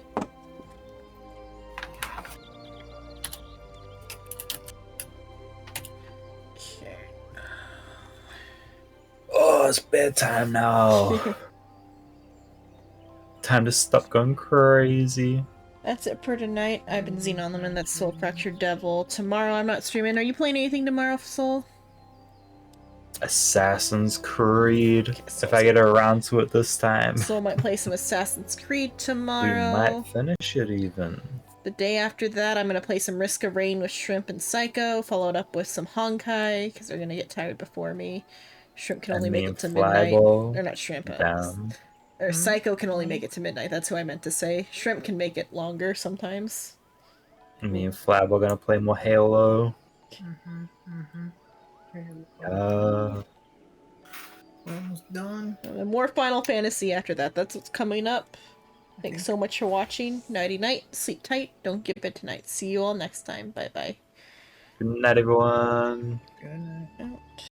Okay. Oh, it's bedtime now. Time to stop going crazy. That's it for tonight. I've been Xenon and that's Soul Fractured Devil. Tomorrow I'm not streaming. Are you playing anything tomorrow, Soul? Assassin's Creed. Okay, so if I get around to it this time. Soul might play some Assassin's Creed We tomorrow. might finish it even. The day after that, I'm gonna play some Risk of Rain with Shrimp and Psycho, followed up with some Honkai, because they're gonna get tired before me. Shrimp can only And make me it to and midnight. Flyball They're not Shrimp. down. Or Psycho can only make it to midnight. That's who I meant to say. Shrimp can make it longer sometimes. Me and Flab are gonna play more Halo. We're almost done. And more Final Fantasy after that. That's what's coming up. Thanks so much for watching. Nighty night. Sleep tight. Don't get bed tonight. See you all next time. Bye bye. Good night, everyone. Good night. Out.